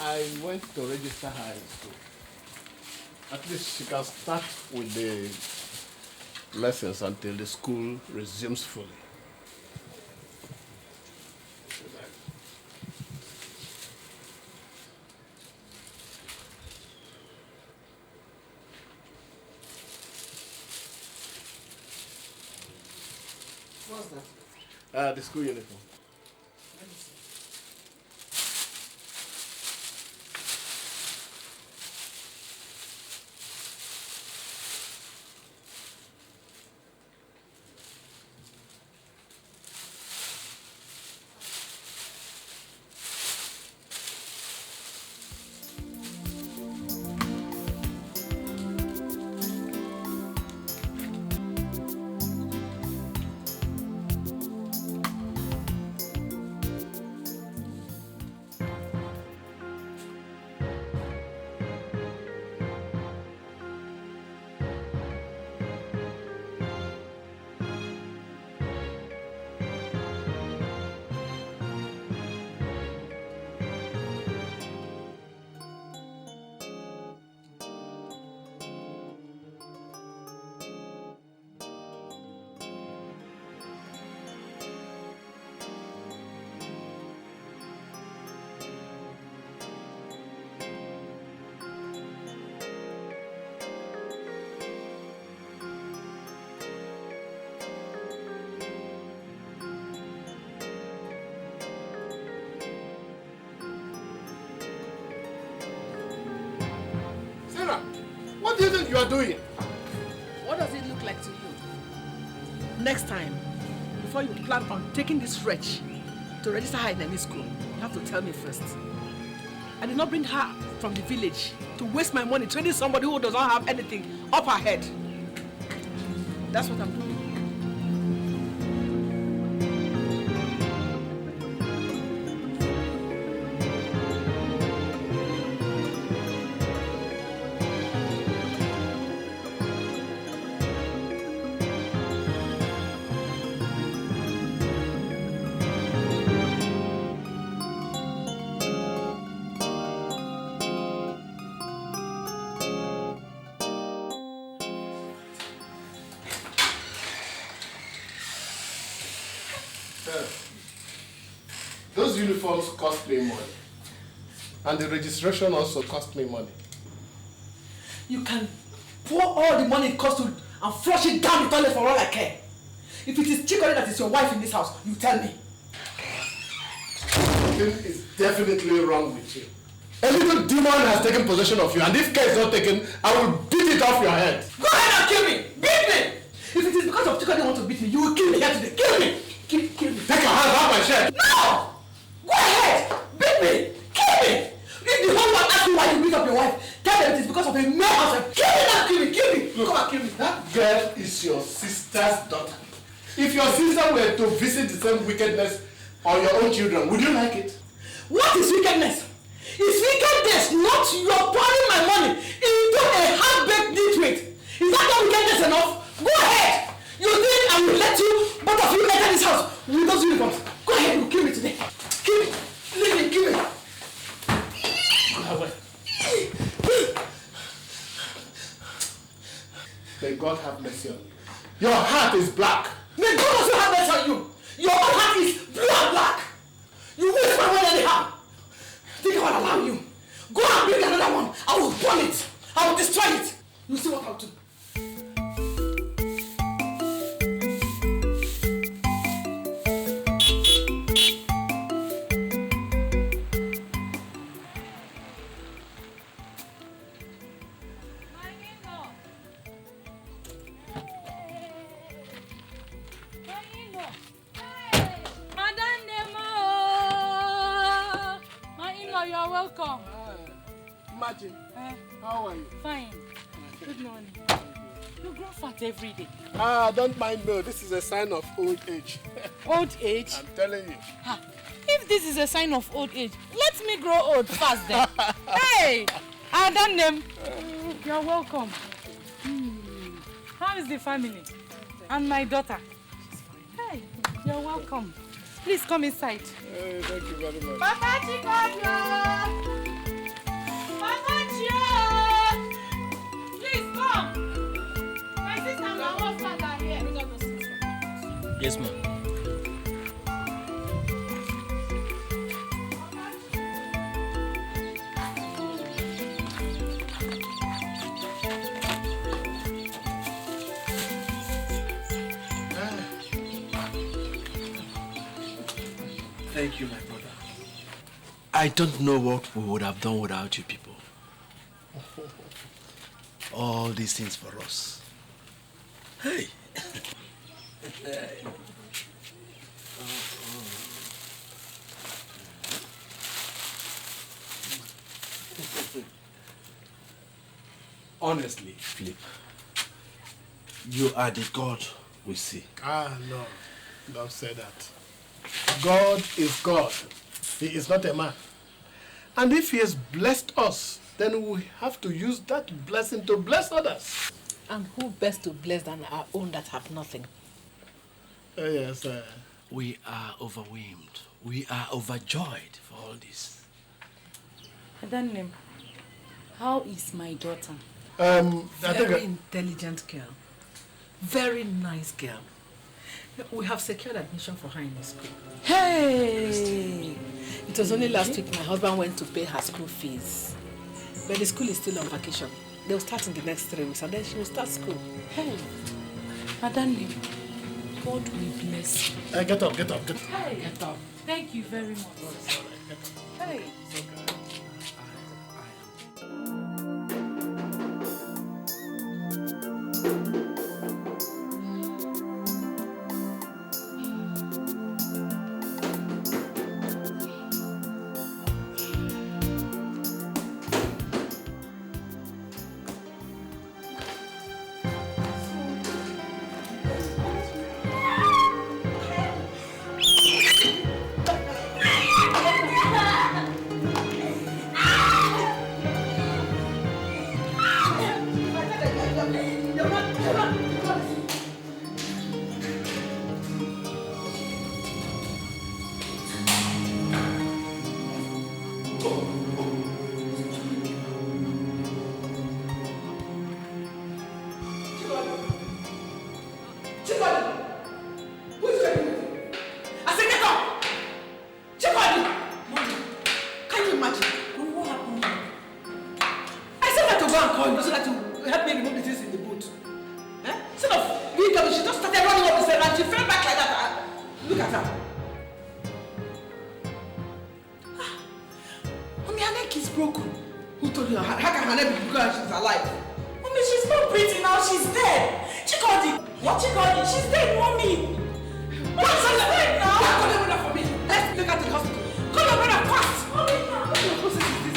Speaker 2: I went to register her in school. At least she can start with the lessons until the school resumes fully.
Speaker 1: What's that?
Speaker 2: The school uniform.
Speaker 1: Let me see.
Speaker 2: What do you think you are doing?
Speaker 1: What does it look like to you? Next time, before you plan on taking this wretch to register her in any school, you have to tell me first. I did not bring her from the village to waste my money training somebody who does not have anything up her head. That's what I'm doing.
Speaker 2: Those uniforms cost me money. And the registration also cost me money.
Speaker 1: You can pour all the money it costs to and flush it down the toilet for all I care. If it is Chikori that is your wife in this house, you tell me.
Speaker 2: Something is definitely wrong with you. A little demon has taken possession of you, and if care is not taken, I will beat it off your head.
Speaker 1: Go ahead and kill me! Beat me! If it is because of Chikori you want to beat me, you will kill me here today. Kill me! Kill me!
Speaker 2: Take your hands off my shirt!
Speaker 1: No! Go ahead! Beat me! Kill me! If the whole world asks you why you beat up your wife, tell them it is because of a male husband. Kill me now! Kill me! Kill me!
Speaker 2: Look,
Speaker 1: come and kill me!
Speaker 2: That girl is your sister's daughter. If your sister were to visit the same wickedness on your own children, would you like it?
Speaker 1: What is wickedness? It's wickedness, not your pouring my money into a half-baked nitwit. Is that not wickedness enough? Go ahead! You think I will let you, both of you, enter this house with those uniforms? Go ahead, you kill me today. Kill me. Leave me, kill me.
Speaker 2: May God have mercy on you. Your heart is black.
Speaker 1: May God also have mercy on you. Your own heart is blue and black. You waste my money anyhow. Think I will allow you. Go and bring another one. I will burn it. I will destroy it. You see what I'll do.
Speaker 5: Welcome.
Speaker 2: Imagine. How are you?
Speaker 5: Fine. Good morning. You grow fat every day.
Speaker 2: Don't mind me. This is a sign of old age.
Speaker 5: Old age?
Speaker 2: I'm telling you.
Speaker 5: If this is a sign of old age, let me grow old fast then. Hey! Adam, you're welcome. How is the family? And my daughter? Hey, you're welcome. Please come inside.
Speaker 2: Hey, thank you very much.
Speaker 5: Papa Chikodio! Papa Chio! Please come! My sister and my husband are here.
Speaker 10: Yes, ma'am.
Speaker 4: Thank you, my brother. I don't know what we would have done without you people. All these things for us. Hey. Honestly, Philip, you are the God we see.
Speaker 2: No. Don't say that. God is God. He is not a man. And if he has blessed us, then we have to use that blessing to bless others.
Speaker 1: And who best to bless than our own that have nothing?
Speaker 2: Yes.
Speaker 4: We are overwhelmed. We are overjoyed for all this.
Speaker 5: Adanem, how is my daughter?
Speaker 1: Very intelligent girl. Very nice girl. We have secured admission for her in the school.
Speaker 5: Hey!
Speaker 1: It was only last week my husband went to pay her school fees. But the school is still on vacation. They'll start in the next 3 weeks and then she will start school.
Speaker 5: Hey! Adanem, God will bless you.
Speaker 2: Get up.
Speaker 5: Hey! Get up. Thank you very much. Hey!
Speaker 2: It's okay.
Speaker 10: at her. Mommy, her neck is broken. Who told you? How can her neck be broken and she's alive?
Speaker 3: Mommy, she's not breathing now. She's dead. She called it. What she called it? She's dead, Mommy. What's she's dead now?
Speaker 10: Call your brother for me. Let's take her to the hospital. Call your brother fast.
Speaker 3: Mommy,
Speaker 10: what kind of process is this?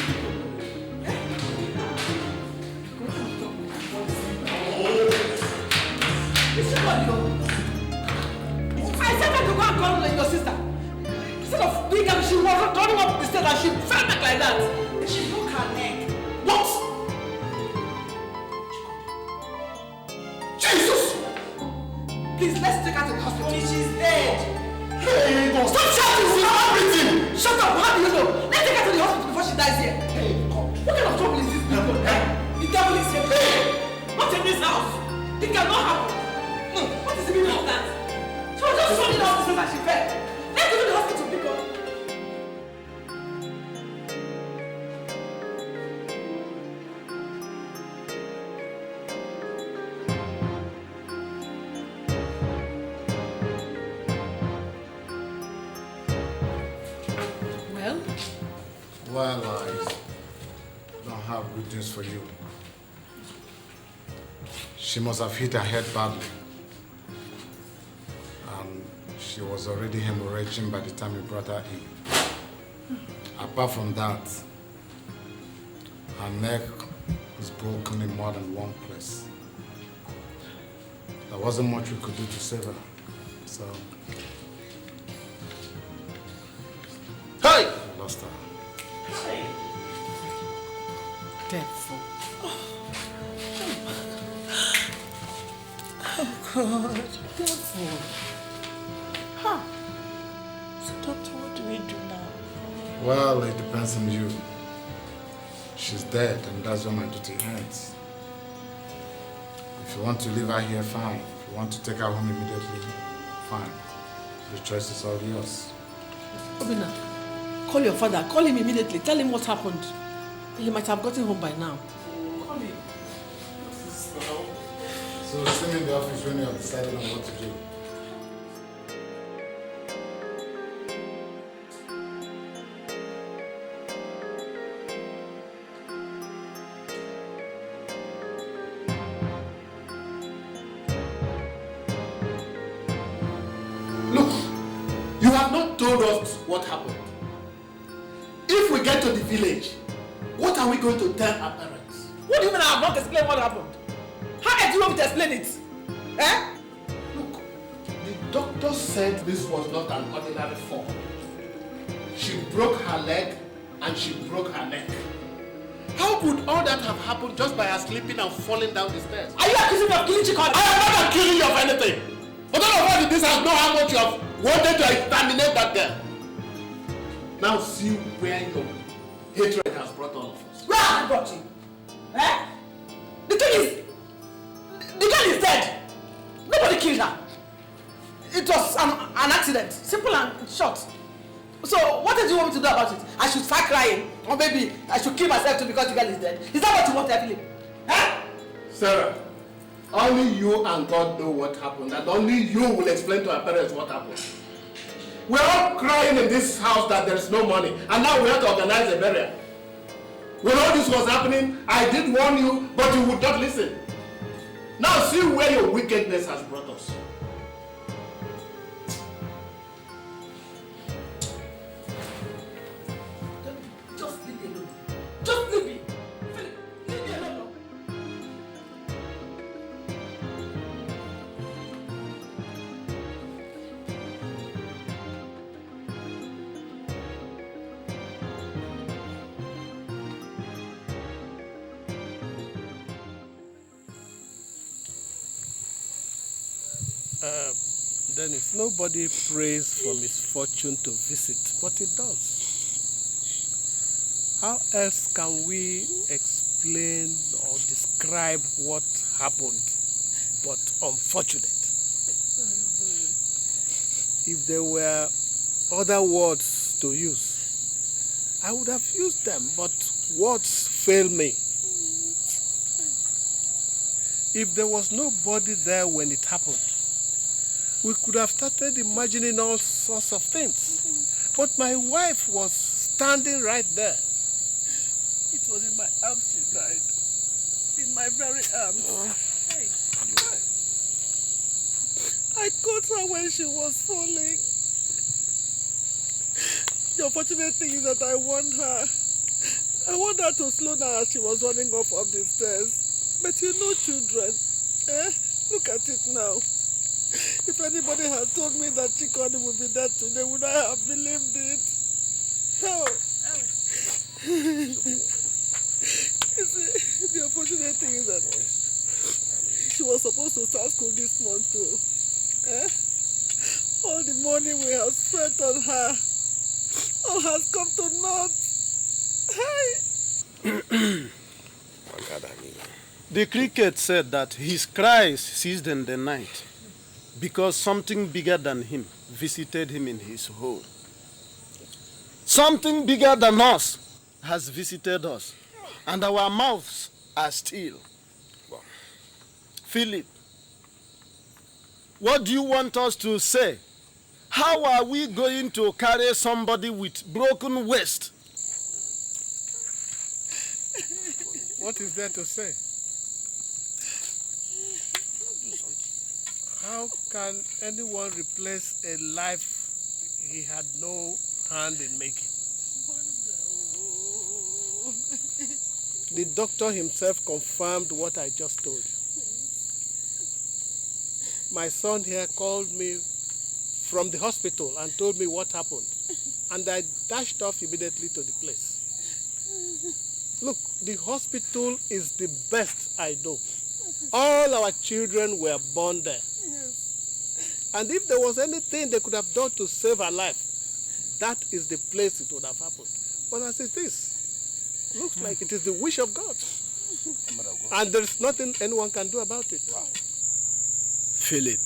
Speaker 10: It's your body. I said her to go and call your sister. Instead of doing that, she was running up the stairs and she fell back like that.
Speaker 3: She broke her neck.
Speaker 10: What? Jesus! Please, let's take her to the hospital.
Speaker 3: She's dead.
Speaker 10: Hey, God. Stop shouting! She's not breathing! Shut up! How do you know? Let's take her to the hospital before she dies here. Hey, God. What kind of trouble is this people? Eh? The devil is here. Hey! Not in this house. It cannot happen. No. What is the meaning of that? She was just running down the stairs and she fell. Let's go to the hospital, people.
Speaker 11: Well, I don't have good news for you. She must have hit her head badly. And she was already hemorrhaging by the time we brought her in. Apart from that, her neck is broken in more than one place. There wasn't much we could do to save her. So,
Speaker 10: hey!
Speaker 11: we lost her.
Speaker 10: Devil.
Speaker 3: Oh, God.
Speaker 10: Devil.
Speaker 3: Huh. So, doctor, what do we do now?
Speaker 11: Well, it depends on you. She's dead, and that's where my duty ends. If you want to leave her here, fine. If you want to take her home immediately, fine. The choice is all yours.
Speaker 10: Obina, call your father. Call him immediately. Tell him what happened. He might have gotten home by now. Call him.
Speaker 11: So see me in the office when you have decided on what to do.
Speaker 2: Look, you have not told us what happened. If we get to the village, what are we going to tell our parents?
Speaker 10: What do you mean I have not explained what happened? How do you want me to explain it? Eh?
Speaker 2: Look, the doctor said this was not an ordinary fall. She broke her leg and she broke her neck. How could all that have happened just by her slipping and falling down the stairs?
Speaker 10: Are you accusing me of killing Chikon?
Speaker 2: I am not accusing you of anything. But all of us in this house know how much you have wanted to exterminate that girl. Now see where your hatred has brought all of us.
Speaker 10: Where have you brought you? Eh? The girl is dead. Nobody killed her. It was an accident. Simple and short. So what did you want me to do about it? I should start crying? Or maybe I should kill myself too because the girl is dead? Is that what you want, Evelyn? Eh?
Speaker 2: Sarah, only you and God know what happened, and only you will explain to our parents what happened. We're all crying in this house that there is no money, and now we have to organize a burial. When all this was happening, I did warn you, but you would not listen. Now see where your wickedness has brought us.
Speaker 10: Just leave me alone. Just leave me. Leave me alone.
Speaker 2: Dennis, nobody prays for misfortune to visit, but it does. How else can we explain or describe what happened, but unfortunate? If there were other words to use, I would have used them, but words fail me. If there was nobody there when it happened, we could have started imagining all sorts of things. But my wife was standing right there.
Speaker 1: It was in my arms she died. In my very arms. Hey. I caught her when she was falling. The unfortunate thing is that I warned her. I warned her to slow down as she was running up the stairs. But you know children. Look at it now. If anybody had told me that Chikoni would be dead today, would I have believed it? How? You see, the unfortunate thing is that she was supposed to start school this month too. All the money we have spent on her, all has come to naught. Hey!
Speaker 12: The cricket said that his cries ceased in the night because something bigger than him visited him in his home. Something bigger than us has visited us, and our mouths are still. Philip, what do you want us to say? How are we going to carry somebody with broken waist?
Speaker 2: What is there to say? How can anyone replace a life he had no hand in making? The doctor himself confirmed what I just told you. My son here called me from the hospital and told me what happened. And I dashed off immediately to the place. Look, the hospital is the best I know. All our children were born there. And if there was anything they could have done to save her life, that is the place it would have happened. But as it is, looks like it is the wish of God. And there's nothing anyone can do about it.
Speaker 12: Philip,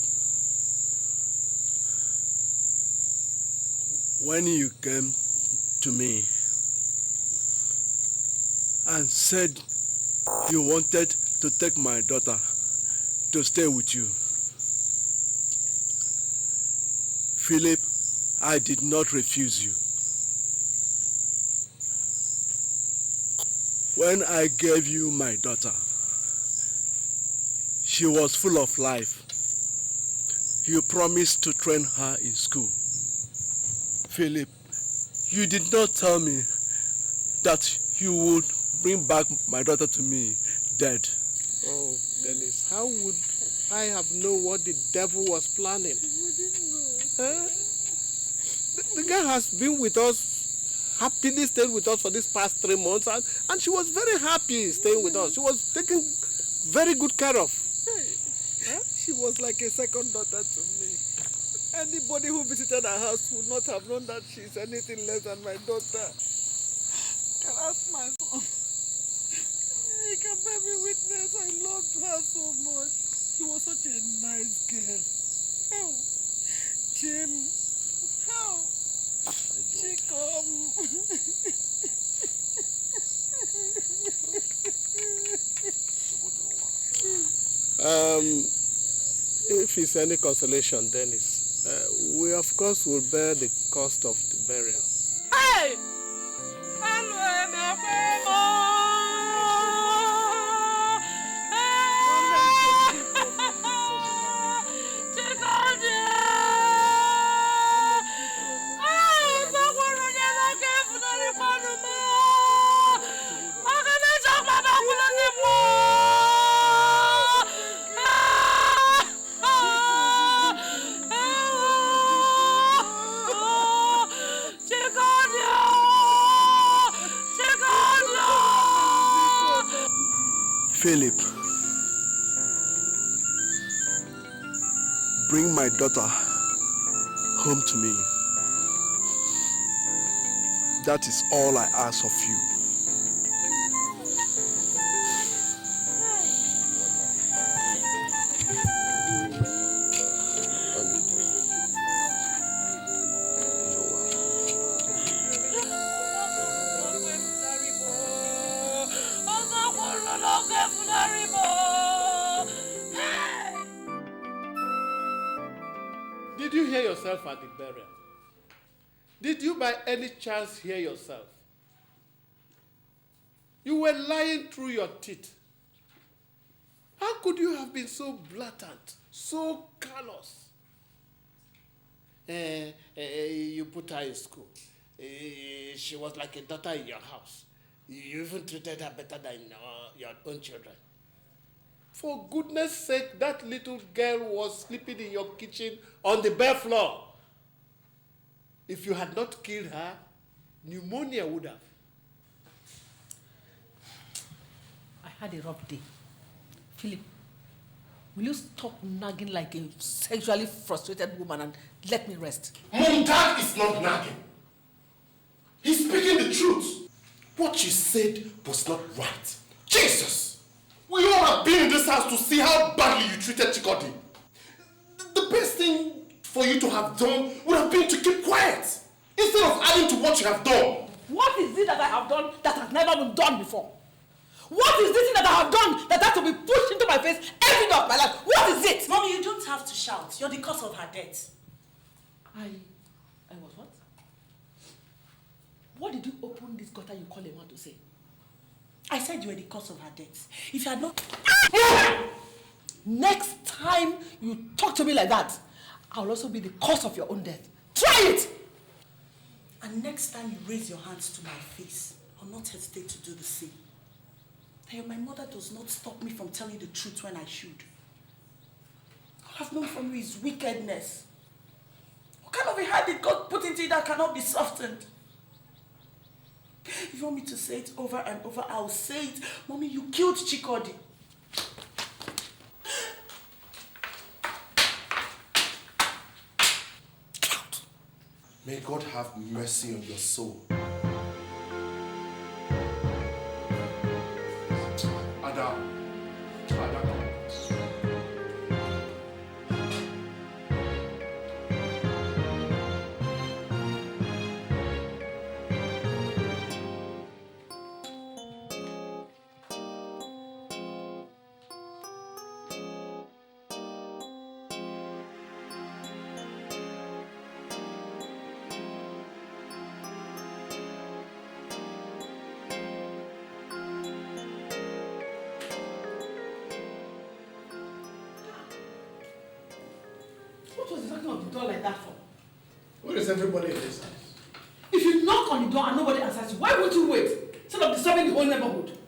Speaker 12: when you came to me and said you wanted to take my daughter to stay with you, Philip, I did not refuse you. When I gave you my daughter, she was full of life. You promised to train her in school. Philip, you did not tell me that you would bring back my daughter to me dead.
Speaker 2: Oh, Dennis, how would I have known what the devil was planning? The girl has been with us, happily stayed with us for these past 3 months, and she was very happy staying with us. She was taken very good care of.
Speaker 1: She was like a second daughter to me. Anybody who visited our house would not have known that she's anything less than my daughter. Can ask my son. He can bear me witness. I loved her so much. She was such a nice girl. How? Jim. How? She come.
Speaker 2: If it's any consolation, Dennis, we of course will bear the cost of the burial.
Speaker 10: Hey!
Speaker 12: Philip, bring my daughter home to me. That is all I ask of you.
Speaker 2: Did you hear yourself at the burial? Did you by any chance hear yourself? You were lying through your teeth. How could you have been so blatant, so callous? You put her in school. She was like a daughter in your house. You even treated her better than your own children. For goodness sake, that little girl was sleeping in your kitchen on the bare floor. If you had not killed her, pneumonia would have.
Speaker 10: I had a rough day. Philip, will you stop nagging like a sexually frustrated woman and let me rest?
Speaker 6: Mom, Dad is not nagging. He's speaking the truth. What you said was not right. Jesus! We all have been in this house to see how badly you treated Chikodi. The best thing for you to have done would have been to keep quiet instead of adding to what you have done.
Speaker 10: What is it that I have done that has never been done before? What is this thing that I have done that has to be pushed into my face every day of my life? What is it?
Speaker 3: Mommy, you don't have to shout. You're the cause of her death.
Speaker 10: I was what? What did you open this gutter you call a man to say?
Speaker 3: I said you were the cause of her death. If you had not...
Speaker 10: Next time you talk to me like that, I'll also be the cause of your own death. Try it!
Speaker 3: And next time you raise your hands to my face, I'll not hesitate to do the same. My mother does not stop me from telling the truth when I should. All I've known from you is wickedness. What kind of a heart did God put into it that cannot be softened? If you want me to say it over and over, I'll say it. Mommy, you killed Chikodi.
Speaker 6: May God have mercy on your soul. Ada.
Speaker 10: What was the knocking on the door like that for?
Speaker 2: Where is everybody in this house?
Speaker 10: If you knock on the door and nobody answers you, why won't you wait? Instead of disturbing the whole neighborhood.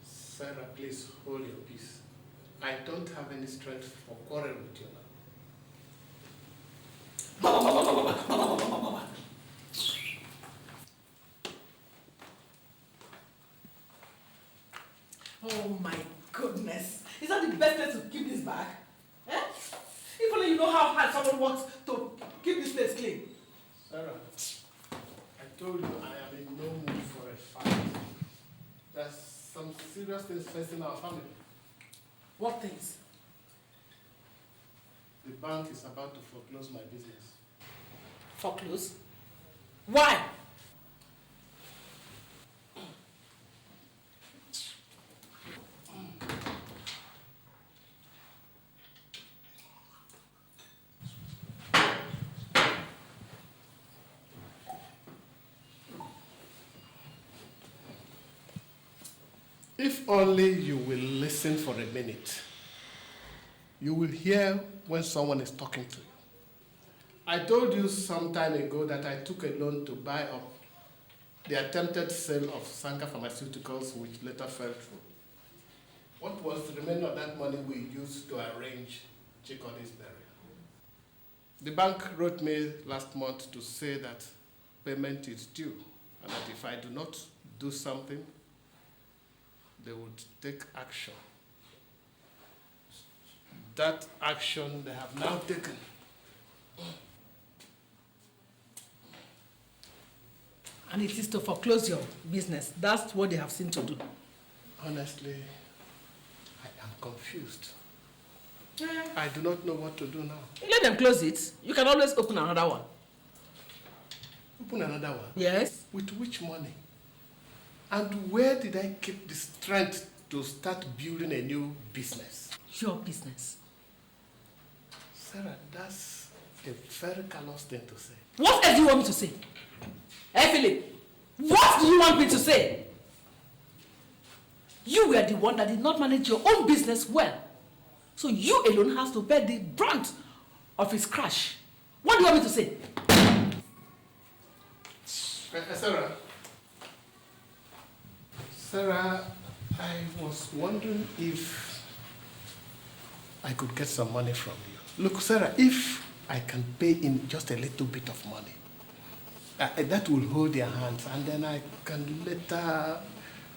Speaker 2: Sarah, please hold your peace. I don't have any strength for quarrel with you now.
Speaker 10: Oh my goodness. Is that the best place to keep this bag? Eh? If only you know how hard someone works to keep this place clean.
Speaker 2: Sarah, I told you I am in no mood for a fight. There's some serious things facing our family.
Speaker 10: What things?
Speaker 2: The bank is about to foreclose my business.
Speaker 10: Foreclose? Why?
Speaker 2: If only you will listen for a minute, you will hear when someone is talking to you. I told you some time ago that I took a loan to buy up the attempted sale of Sanka Pharmaceuticals, which later fell through. What was the remainder of that money we used to arrange Chikodi's burial? The bank wrote me last month to say that payment is due, and that if I do not do something, they would take action. That action they have now taken.
Speaker 10: And it is to foreclose your business. That's what they have seen to do.
Speaker 2: Honestly, I am confused. I do not know what to do now.
Speaker 10: Let them close it. You can always open another one.
Speaker 2: Open another one?
Speaker 10: Yes.
Speaker 2: With which money? And where did I keep the strength to start building a new business?
Speaker 10: Your business.
Speaker 2: Sarah, that's a very callous thing to say.
Speaker 10: What else do you want me to say? Hey, Philip, what do you want me to say? You were the one that did not manage your own business well. So you alone have to bear the brunt of his crash. What do you want me to say?
Speaker 2: Sarah, I was wondering if I could get some money from you. Look, Sarah, if I can pay in just a little bit of money, that will hold your hands, and then I can later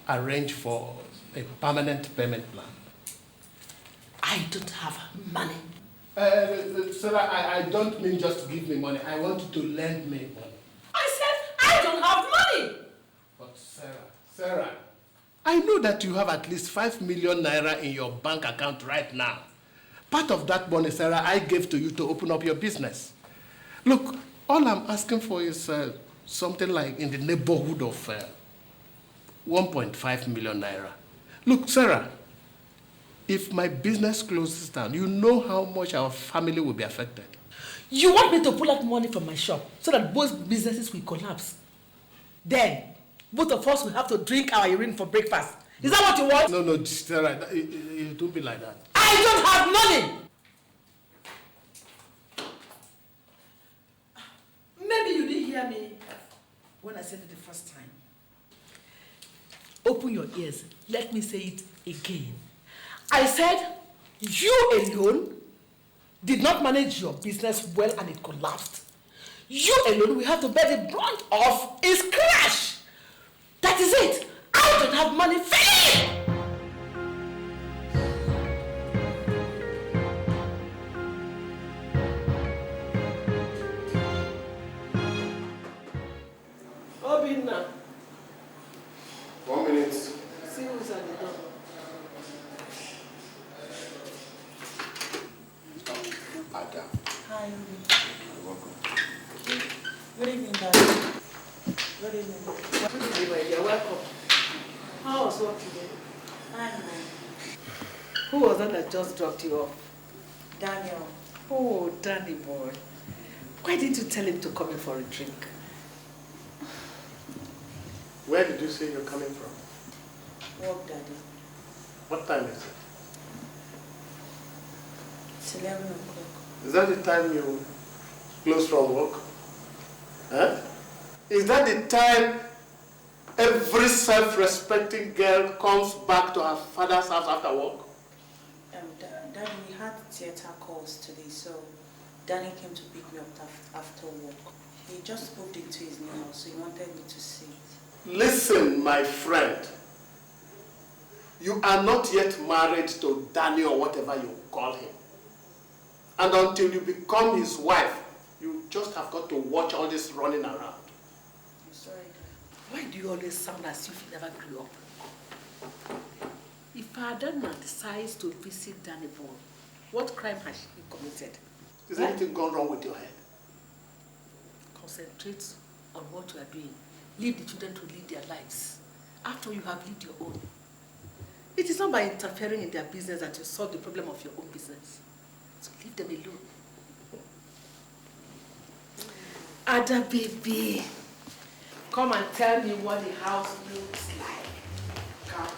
Speaker 2: arrange for a permanent payment plan.
Speaker 10: I don't have money.
Speaker 2: Sarah, I don't mean just to give me money. I want you to lend me money.
Speaker 10: I said I don't have money.
Speaker 2: But Sarah, I know that you have at least 5 million naira in your bank account right now. Part of that money, Sarah, I gave to you to open up your business. Look, all I'm asking for is something like in the neighborhood of 1.5 million naira. Look, Sarah, if my business closes down, you know how much our family will be affected.
Speaker 10: You want me to pull out money from my shop so that both businesses will collapse? Then, both of us will have to drink our urine for breakfast. Is that what you want?
Speaker 2: No, Sarah, it won't be like that.
Speaker 10: I don't have money! Maybe you didn't hear me when I said it the first time. Open your ears. Let me say it again. I said, you alone did not manage your business well and it collapsed. You alone will have to bear the brunt of its crash. That is it. I don't have money. Philip! Obinna.
Speaker 2: 1 minute.
Speaker 10: See who's at the door.
Speaker 2: Ada.
Speaker 3: Hi.
Speaker 2: You're welcome.
Speaker 3: Good evening, Daddy. Good evening.
Speaker 10: Good evening, you're welcome. How was work today?
Speaker 3: Fine.
Speaker 10: Who was that just dropped you off?
Speaker 3: Daniel.
Speaker 10: Oh, Danny boy. Why didn't you tell him to come in for a drink?
Speaker 2: Where did you say you're coming from?
Speaker 3: Work, Daddy.
Speaker 2: What time is it?
Speaker 3: It's 11 o'clock.
Speaker 2: Is that the time you close from work? Huh? Is that the time every self-respecting girl comes back to her father's house after work?
Speaker 3: Daddy, we had theater calls today, so Danny came to pick me up after work. He just moved into his new house, so he wanted me to see it.
Speaker 2: Listen, my friend. You are not yet married to Danny or whatever you call him. And until you become his wife, you just have got to watch all this running around.
Speaker 3: I'm sorry, Dad.
Speaker 10: Why do you always sound as if you never grew up? If Adana decides to visit Danny Boy, what crime has she committed?
Speaker 2: Is anything gone wrong with your head?
Speaker 10: Concentrate on what you are doing. Leave the children to lead their lives after you have lived your own. It is not by interfering in their business that you solve the problem of your own business. So leave them alone. Ada baby, come and tell me what the house looks like. Come.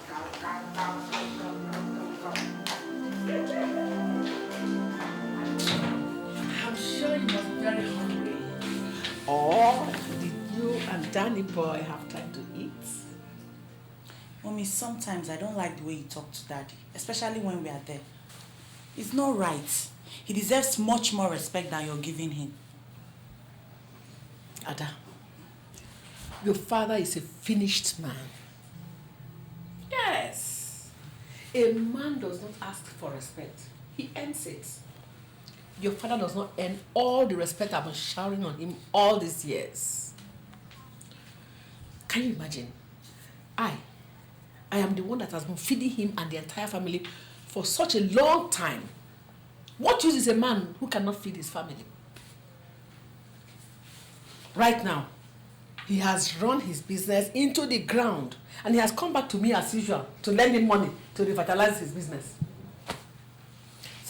Speaker 10: I'm sure you must be very hungry. Or did you and Danny boy have time to eat?
Speaker 3: Mommy, sometimes I don't like the way you talk to Daddy, especially when we are there. It's not right. He deserves much more respect than you're giving him.
Speaker 10: Ada, your father is a finished man. Yes. A man does not ask for respect. He earns it. Your father does not earn all the respect I've been showering on him all these years. Can you imagine? I am the one that has been feeding him and the entire family for such a long time. What use is a man who cannot feed his family? Right now, he has run his business into the ground and he has come back to me as usual to lend me money to revitalize his business.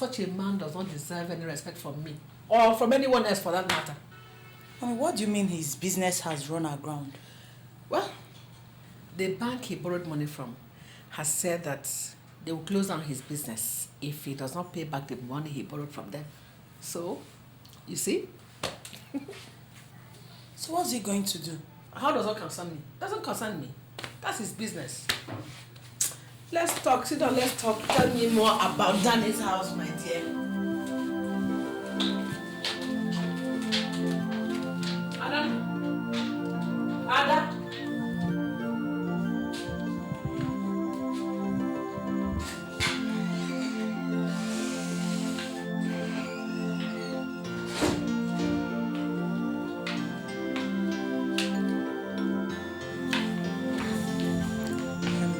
Speaker 1: such a man does not deserve any respect from me, or from anyone else for that matter.
Speaker 3: I mean, what do you mean his business has run aground?
Speaker 1: Well, the bank he borrowed money from has said that they will close down his business if he does not pay back the money he borrowed from them. So, you see?
Speaker 3: So what's he going to do?
Speaker 1: How does that concern me? Doesn't concern me. That's his business. Let's talk. Sit down, let's talk. Tell me more about Danny's house, my dear. Ada?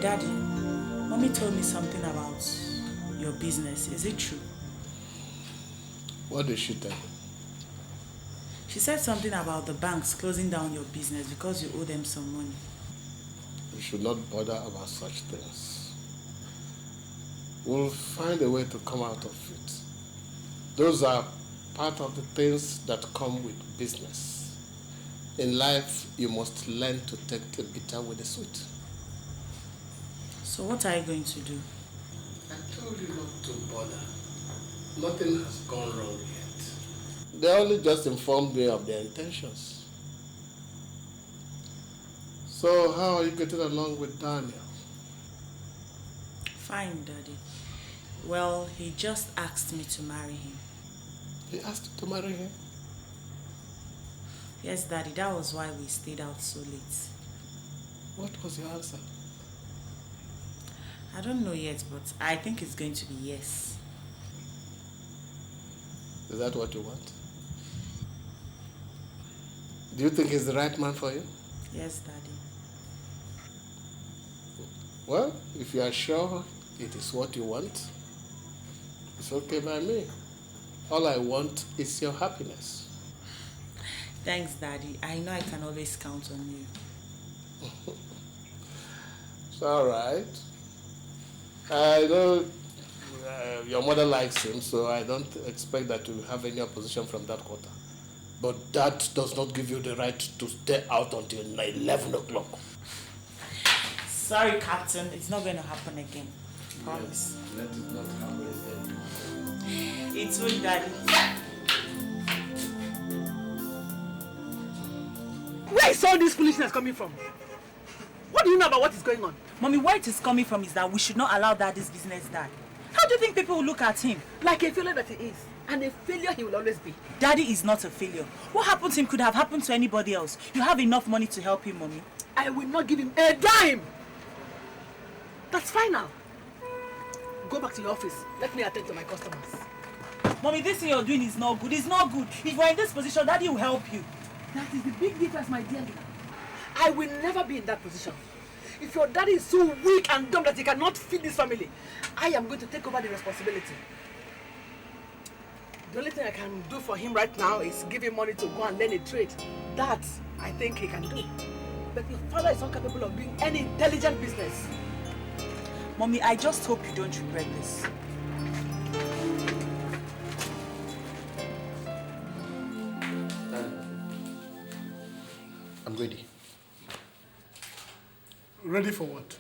Speaker 3: Daddy, Mommy told me something about your business. Is it true?
Speaker 2: What did she tell you?
Speaker 3: She said something about the banks closing down your business because you owe them some money.
Speaker 2: You should not bother about such things. We'll find a way to come out of it. Those are part of the things that come with business. In life, you must learn to take the bitter with the sweet.
Speaker 3: So what are you going to do?
Speaker 2: I told you not to bother. Nothing has gone wrong yet. They only just informed me of their intentions. So how are you getting along with Daniel?
Speaker 3: Fine, Daddy. Well, he just asked me to marry him.
Speaker 2: He asked you to marry him?
Speaker 3: Yes, Daddy. That was why we stayed out so late.
Speaker 2: What was your answer?
Speaker 3: I don't know yet, but I think it's going to be yes.
Speaker 2: Is that what you want? Do you think he's the right man for you?
Speaker 3: Yes, Daddy.
Speaker 2: Well, if you are sure it is what you want, it's okay by me. All I want is your happiness.
Speaker 3: Thanks, Daddy. I know I can always count on you.
Speaker 2: It's all right. I know your mother likes him, so I don't expect that you have any opposition from that quarter. But that does not give you the right to stay out until 11 o'clock.
Speaker 3: Sorry, Captain. It's not going to happen again. Promise.
Speaker 2: Yes, let it not happen again.
Speaker 3: It's good, Daddy.
Speaker 10: Where is all this foolishness coming from? What do you know about what is going on?
Speaker 3: Mommy, where it is coming from is that we should not allow Daddy's business die. How do you think people will look at him?
Speaker 10: Like a failure that he is. And a failure he will always be.
Speaker 3: Daddy is not a failure. What happened to him could have happened to anybody else. You have enough money to help him, Mommy.
Speaker 10: I will not give him a dime. That's fine now. Go back to your office. Let me attend to my customers.
Speaker 3: Mommy, this thing you're doing is not good. It's not good. If you're in this position, Daddy will help you.
Speaker 10: That is the big difference, my dear. I will never be in that position. If your daddy is so weak and dumb that he cannot feed this family, I am going to take over the responsibility. The only thing I can do for him right now is give him money to go and learn a trade. That, I think he can do. But your father is not capable of doing any intelligent business.
Speaker 3: Mommy, I just hope you don't regret this.
Speaker 2: I'm ready. Ready for what?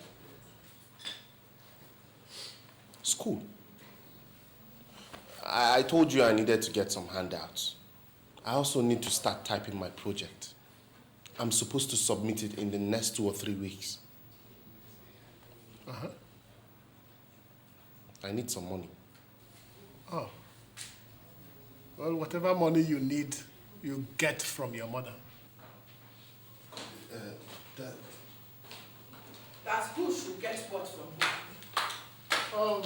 Speaker 6: School. I told you I needed to get some handouts. I also need to start typing my project. I'm supposed to submit it in the next 2 or 3 weeks.
Speaker 2: Uh-huh.
Speaker 6: I need some money.
Speaker 2: Oh. Well, whatever money you need, you get from your mother.
Speaker 1: That's who should get what from who.
Speaker 2: Oh,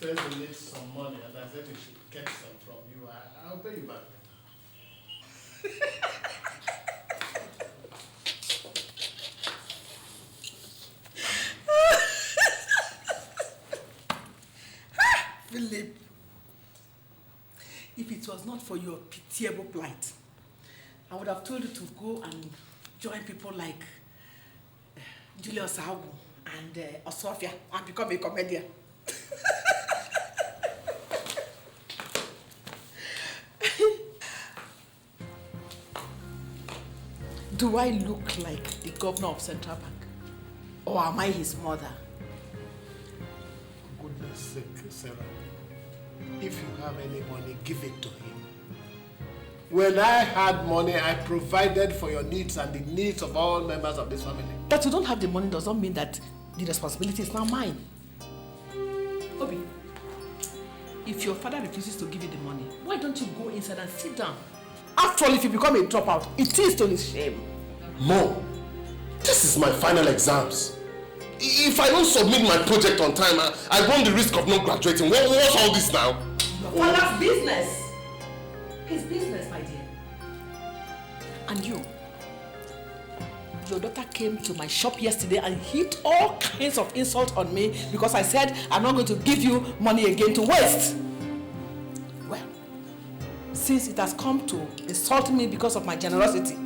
Speaker 2: says he needs some money, and I said he should get some from you. I'll pay you back.
Speaker 1: Philip, if it was not for your pitiable plight, I would have told you to go and join people like Julius Agu and Osuofia and become a comedian.
Speaker 10: Do I look like the governor of Central Bank? Or am I his mother?
Speaker 2: For goodness sake, Sarah. If you have any money, give it to him. When I had money, I provided for your needs and the needs of all members of this family.
Speaker 10: That you don't have the money does not mean that the responsibility is now mine. Obi, if your father refuses to give you the money, why don't you go inside and sit down? After all, if you become a dropout, it is to his shame.
Speaker 6: Mom, this is my final exams. If I don't submit my project on time, I run the risk of not graduating. What's all this now?
Speaker 10: Your father's business. His business, my dear. And you, your daughter came to my shop yesterday and heaped all kinds of insults on me because I said I'm not going to give you money again to waste. Well, since it has come to insult me because of my generosity,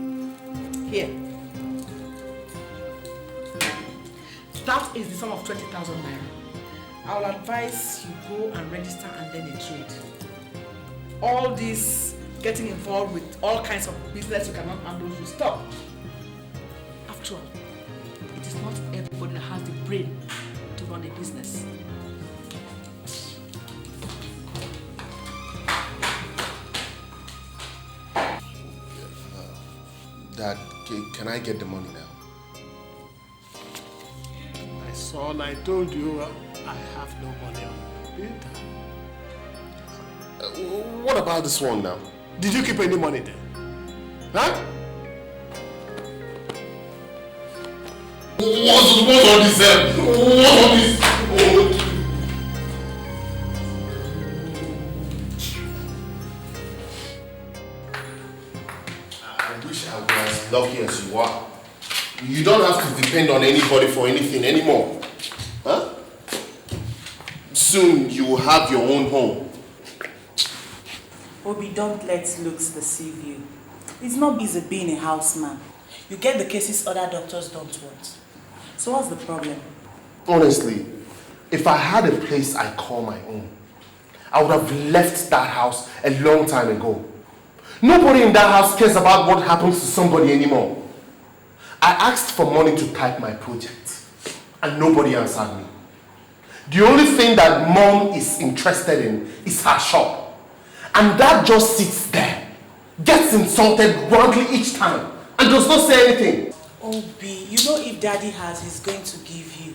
Speaker 10: here. That is the sum of 20,000 naira. I will advise you go and register and then a trade. All this getting involved with all kinds of business you cannot handle, you stop. After all, it is not everybody that has the brain to run a business.
Speaker 6: Dad, can I get the money now?
Speaker 2: My son, I told you I have no money on me.
Speaker 6: What about this one now?
Speaker 2: Did you keep any money there? Huh?
Speaker 6: What's all this? What's all this? Oh. I wish I was as lucky as you are. You don't have to depend on anybody for anything anymore. Huh? Soon you will have your own home.
Speaker 3: Obi, don't let looks deceive you. It's not easy being a houseman. You get the cases other doctors don't want. So what's the problem?
Speaker 6: Honestly, if I had a place I call my own, I would have left that house a long time ago. Nobody in that house cares about what happens to somebody anymore. I asked for money to type my project, and nobody answered me. The only thing that Mom is interested in is her shop. And that just sits there, gets insulted roundly each time, and does not say anything.
Speaker 3: Obi, you know if Daddy has, he's going to give you.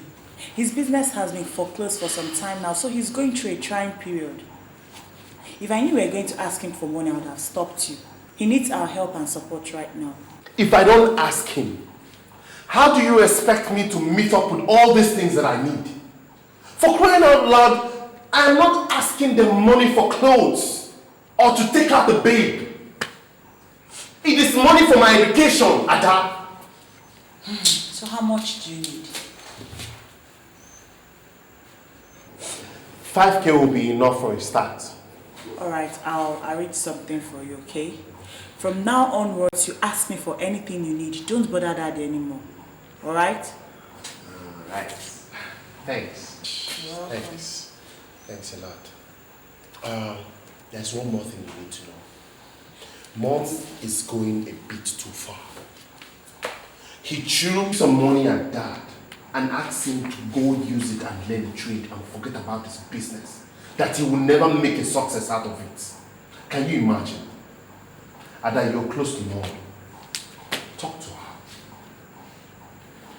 Speaker 3: His business has been foreclosed for some time now, so he's going through a trying period. If I knew you were going to ask him for money, I would have stopped you. He needs our help and support right now.
Speaker 6: If I don't ask him, how do you expect me to meet up with all these things that I need? For crying out loud, I am not asking them money for clothes or to take out the babe. It is money for my education, Ada.
Speaker 3: So how much do you need?
Speaker 6: 5K will be enough for a start.
Speaker 3: Alright, I'll arrange something for you, okay? From now onwards, you ask me for anything you need. Don't bother Daddy anymore. Alright?
Speaker 6: Alright. Thanks. Thanks. Thanks a lot. There's one more thing you need to know. Mom is going a bit too far. He threw some money at Dad and asked him to go use it and learn trade and forget about his business. That he will never make a success out of it. Can you imagine? Ada, you're close to Mom. Talk to her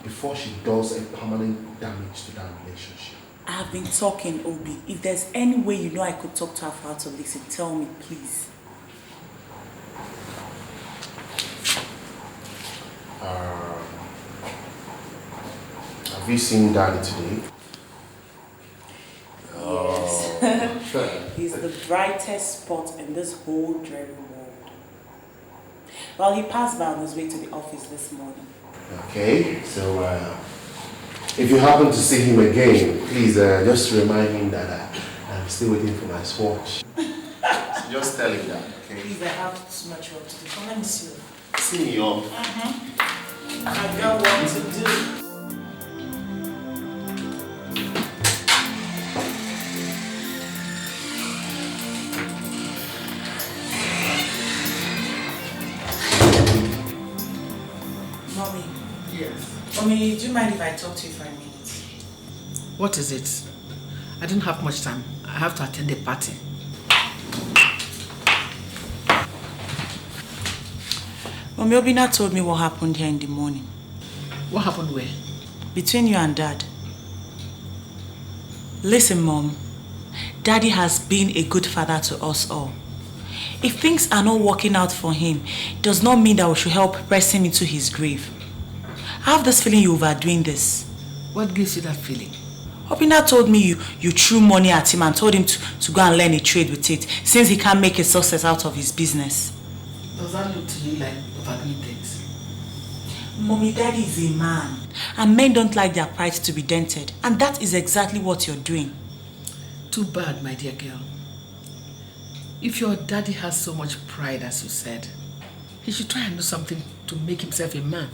Speaker 6: before she does a permanent damage to that relationship.
Speaker 3: I have been talking, Obi. If there's any way you know I could talk to her for her to listen, tell me, please.
Speaker 6: Have you seen Daddy today?
Speaker 3: Yes. He's the brightest spot in this whole dreary world. Well, he passed by on his way to the office this morning.
Speaker 6: Okay, so if you happen to see him again, please just remind him that I'm still waiting for my swatch. So just tell him that, okay?
Speaker 3: Please, I have too much work to do. Come, let me see you.
Speaker 6: See me off.
Speaker 3: I got work to do. Mommy, do you mind if I talk to you for a minute?
Speaker 1: What is it? I don't have much time. I have to attend a party.
Speaker 3: Mommy, Obina told me what happened here in the morning.
Speaker 1: What happened where?
Speaker 3: Between you and Dad. Listen, Mom. Daddy has been a good father to us all. If things are not working out for him, it does not mean that we should help press him into his grave. I have this feeling you're overdoing this.
Speaker 1: What gives you that feeling?
Speaker 3: Obina told me you threw money at him and told him to go and learn a trade with it, since he can't make a success out of his business.
Speaker 1: Does that look to you like overdoing things?
Speaker 3: Mommy, Daddy is a man. And men don't like their pride to be dented. And that is exactly what you're doing.
Speaker 1: Too bad, my dear girl. If your daddy has so much pride, as you said, he should try and do something to make himself a man.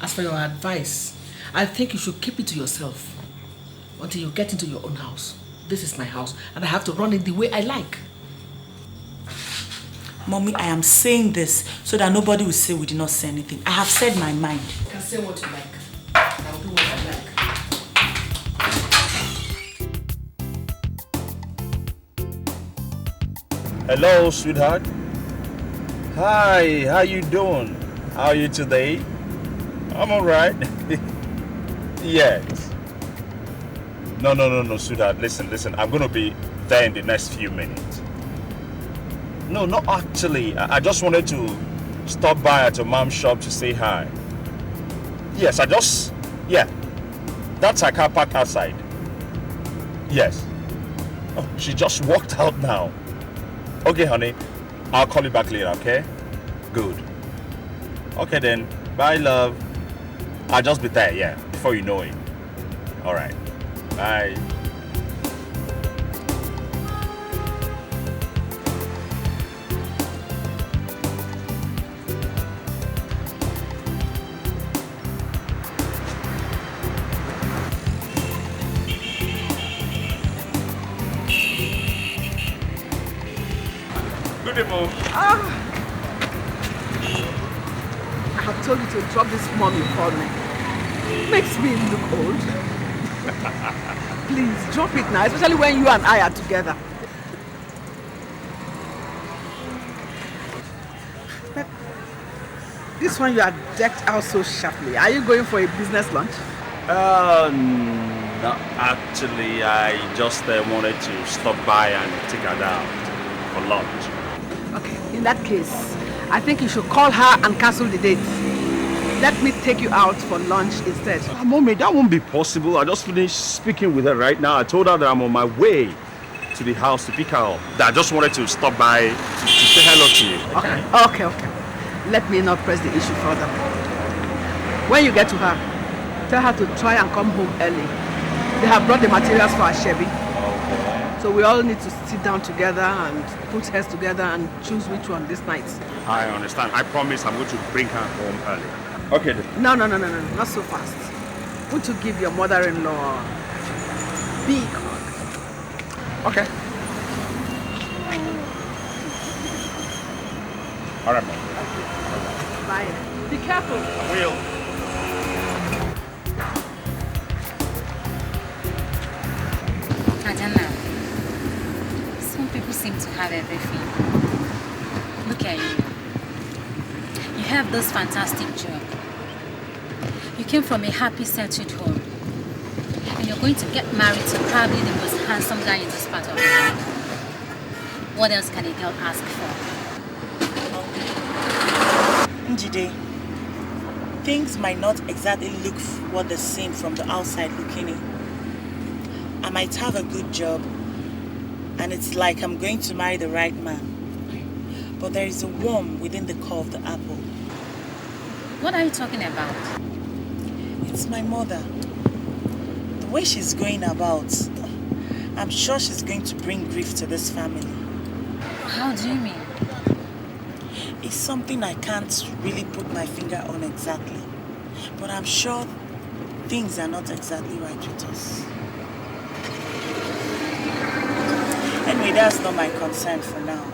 Speaker 1: As for your advice, I think you should keep it to yourself until you get into your own house. This is my house, and I have to run it the way I like.
Speaker 3: Mommy, I am saying this so that nobody will say we did not say anything. I have said my mind.
Speaker 1: You can say what you like, and I'll do what I like.
Speaker 9: Hello, sweetheart. Hi, how you doing? How are you today? I'm alright. Yes. No, sweetheart. Listen. I'm gonna be there in the next few minutes. No, not actually. I just wanted to stop by at your mom's shop to say hi. Yes, yeah. That's her car parked outside. Yes. Oh, she just walked out now. Okay, honey. I'll call you back later, okay? Good. Okay then. Bye, love. I'll just be there, yeah, before you know it. Alright. Bye. Good morning.
Speaker 8: I have told you to drop this mom you called me. Makes me look old. Please, drop it now, especially when you and I are together. This one you are decked out so sharply. Are you going for a business lunch?
Speaker 9: No, actually, I just wanted to stop by and take her down for lunch.
Speaker 8: Okay, in that case, I think you should call her and cancel the date. Let me take you out for lunch instead.
Speaker 9: Mommy, that won't be possible. I just finished speaking with her right now. I told her that I'm on my way to the house to pick her up. That I just wanted to stop by to say hello to you.
Speaker 8: Okay. Let me not press the issue further. When you get to her, tell her to try and come home early. They have brought the materials for our Chevy.
Speaker 9: Okay.
Speaker 8: So we all need to sit down together and put heads together and choose which one this night.
Speaker 9: I understand. I promise I'm going to bring her home early. Okay then.
Speaker 8: No, not so fast. Want to give your mother-in-law a big hug.
Speaker 9: Okay. All right, Mom.
Speaker 8: Bye. Be careful.
Speaker 9: I will.
Speaker 13: I don't know. Some people seem to have everything. Look at you. You have this fantastic job. You came from a happy, settled home. And you're going to get married to probably the most handsome guy in this part of the world. What else can a girl ask for?
Speaker 3: Njide, things might not exactly look what they seem from the outside looking in. I might have a good job, and it's like I'm going to marry the right man. But there is a worm within the core of the apple.
Speaker 13: What are you talking about?
Speaker 3: It's my mother. The way she's going about, I'm sure she's going to bring grief to this family.
Speaker 13: How do you mean?
Speaker 3: It's something I can't really put my finger on exactly. But I'm sure things are not exactly right with us. Anyway, that's not my concern for now.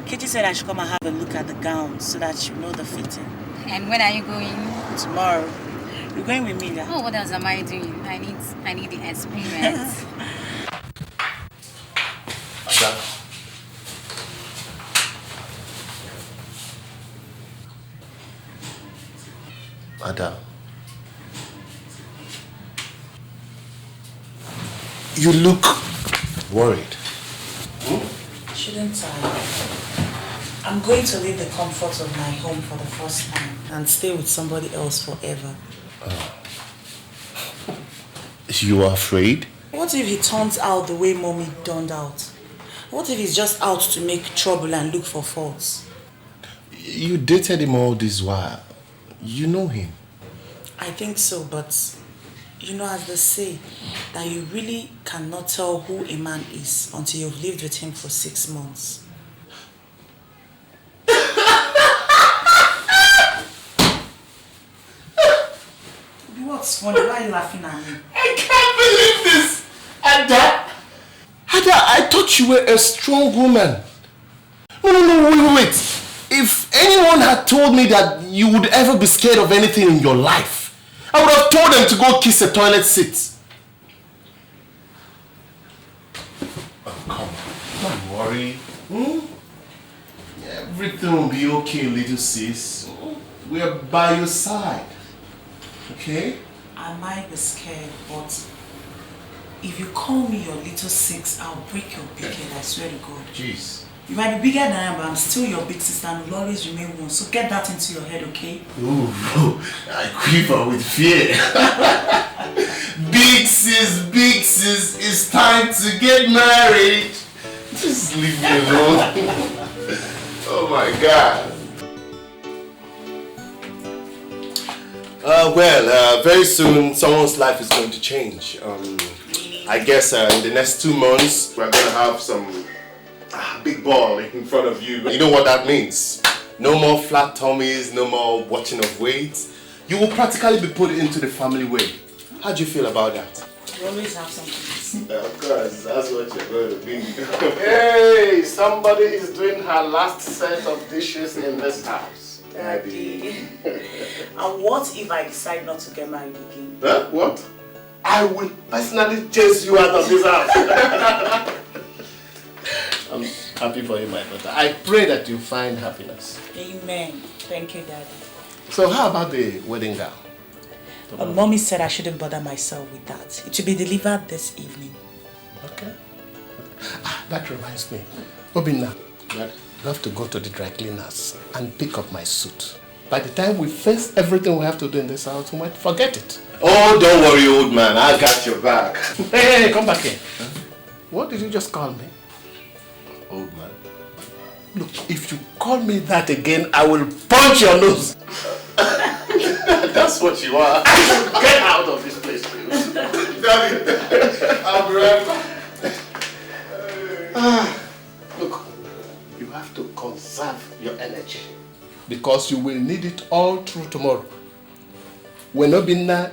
Speaker 3: Katie said I should come and have a look at the gowns so that you know the fitting.
Speaker 13: And when are you going?
Speaker 3: Tomorrow. You're going with me, yeah?
Speaker 13: Oh, what else am I doing? I need the experience.
Speaker 6: Ada. Ada. You look worried.
Speaker 3: Shouldn't I? I'm going to leave the comfort of my home for the first time and stay with somebody else forever.
Speaker 6: You are afraid?
Speaker 3: What if he turns out the way mommy turned out? What if he's just out to make trouble and look for faults?
Speaker 6: You dated him all this while. You know him.
Speaker 3: I think so, but you know, as they say, that you really cannot tell who a man is until you've lived with him for 6 months. What's funny? Why are you laughing at me?
Speaker 6: I can't believe this! Ada! Ada, I thought you were a strong woman. No, wait. If anyone had told me that you would ever be scared of anything in your life, I would have told them to go kiss a toilet seat. Oh, come on. Don't worry. Everything will be okay, little sis. We are by your side. Okay?
Speaker 3: I might be scared, but if you call me your little six, I'll break your big head, I swear to God.
Speaker 6: Jeez.
Speaker 3: You might be bigger than I am, but I'm still your big sister and will always remain one. So get that into your head, okay?
Speaker 6: Ooh, I quiver with fear. Big sis, it's time to get married. Just leave me alone. Oh my God. Very soon someone's life is going to change. I guess in the next 2 months we're going to have some big ball in front of you. You know what that means? No more flat tummies, no more watching of weight. You will practically be put into the family way. How do you feel about that?
Speaker 3: You always have something to say.
Speaker 6: Of course, that's what you're going to be. Hey, somebody is doing her last set of dishes in this house.
Speaker 3: Daddy. And what if I decide not to get married again?
Speaker 6: Huh? What? I will personally chase you out of this house. I'm happy for you, my daughter. I pray that you find happiness.
Speaker 3: Amen. Thank you, Daddy.
Speaker 6: So how about the wedding gown?
Speaker 3: Mommy said I shouldn't bother myself with that. It should be delivered this evening.
Speaker 6: Okay. That reminds me. Obinna, you have to go to the dry cleaners and pick up my suit. By the time we face everything we have to do in this house, we might forget it. Oh, don't worry, old man. I got your back. Hey, come back here. Huh? What did you just call me? Old man. Look, if you call me that again, I will punch your nose. That's what you are. Get out of this place, please. Daddy, I'll be right back. Look, you have to conserve your energy. Because you will need it all through tomorrow. When Obinna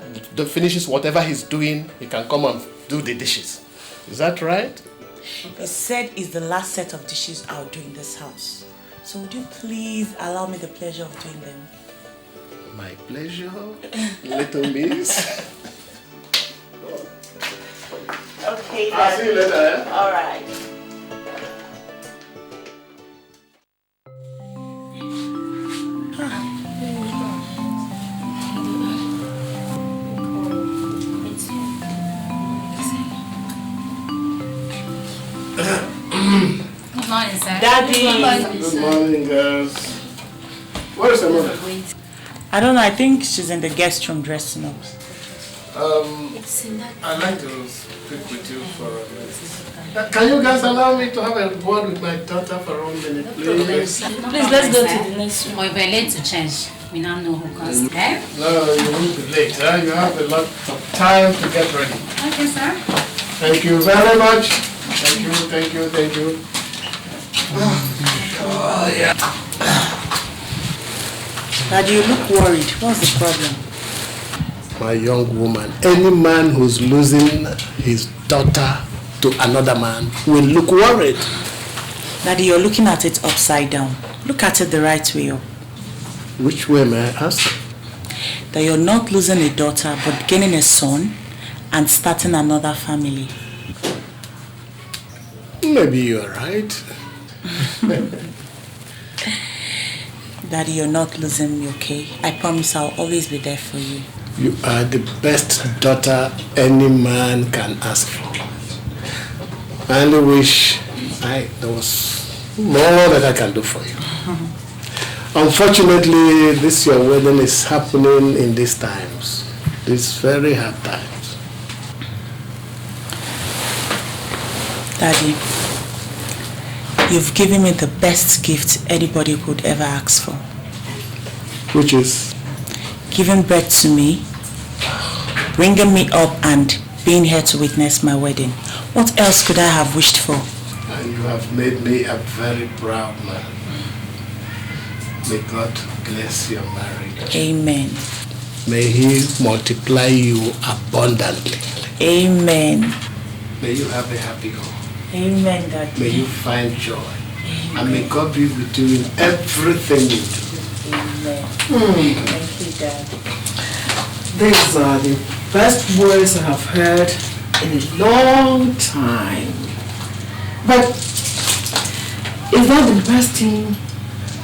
Speaker 6: finishes whatever he's doing, he can come and do the dishes. Is that right?
Speaker 3: He said it's the last set of dishes I'll do in this house. So would you please allow me the pleasure of doing them?
Speaker 6: My pleasure, little miss.
Speaker 3: Okay, Daddy.
Speaker 6: I'll see you later, eh?
Speaker 3: All right.
Speaker 13: Good morning, sir.
Speaker 3: Daddy.
Speaker 6: Good morning, girls. Where's the mother?
Speaker 3: I don't know. I think she's in the guest room dressing up.
Speaker 2: I'd like to speak with you for a minute. Can you guys allow me to have a word with my daughter for 1 minute, please?
Speaker 13: Please, let's go to the next room. We're late to change. We now know who comes. Okay?
Speaker 2: No, you won't be late. Huh? You have a lot of time to get ready.
Speaker 13: Okay, sir.
Speaker 2: Thank you very much. Thank you.
Speaker 6: Oh, yeah.
Speaker 3: Daddy, you look worried. What's the problem?
Speaker 2: My young woman, any man who's losing his daughter to another man will look worried.
Speaker 3: Daddy, you're looking at it upside down. Look at it the right way up.
Speaker 2: Which way may I ask?
Speaker 3: that you're not losing a daughter but gaining a son and starting another family.
Speaker 2: Maybe you're right.
Speaker 3: Daddy, you're not losing me, okay? I promise I'll always be there for you.
Speaker 2: You are the best daughter any man can ask for. I only wish there was more that I can do for you. Unfortunately, this your wedding is happening in these times. These very hard times.
Speaker 3: Daddy, you've given me the best gift anybody could ever ask for.
Speaker 2: Which is?
Speaker 3: Giving birth to me, bringing me up and being here to witness my wedding. What else could I have wished for?
Speaker 2: And you have made me a very proud man. May God bless your marriage.
Speaker 3: Amen.
Speaker 2: May He multiply you abundantly.
Speaker 3: Amen.
Speaker 2: May you have a happy home.
Speaker 3: Amen, Daddy.
Speaker 2: May you find joy.
Speaker 3: Amen.
Speaker 2: And may God be with you in everything you do.
Speaker 3: Amen. Thank you, Daddy.
Speaker 1: These are the best words I have heard in a long time. But is that the best thing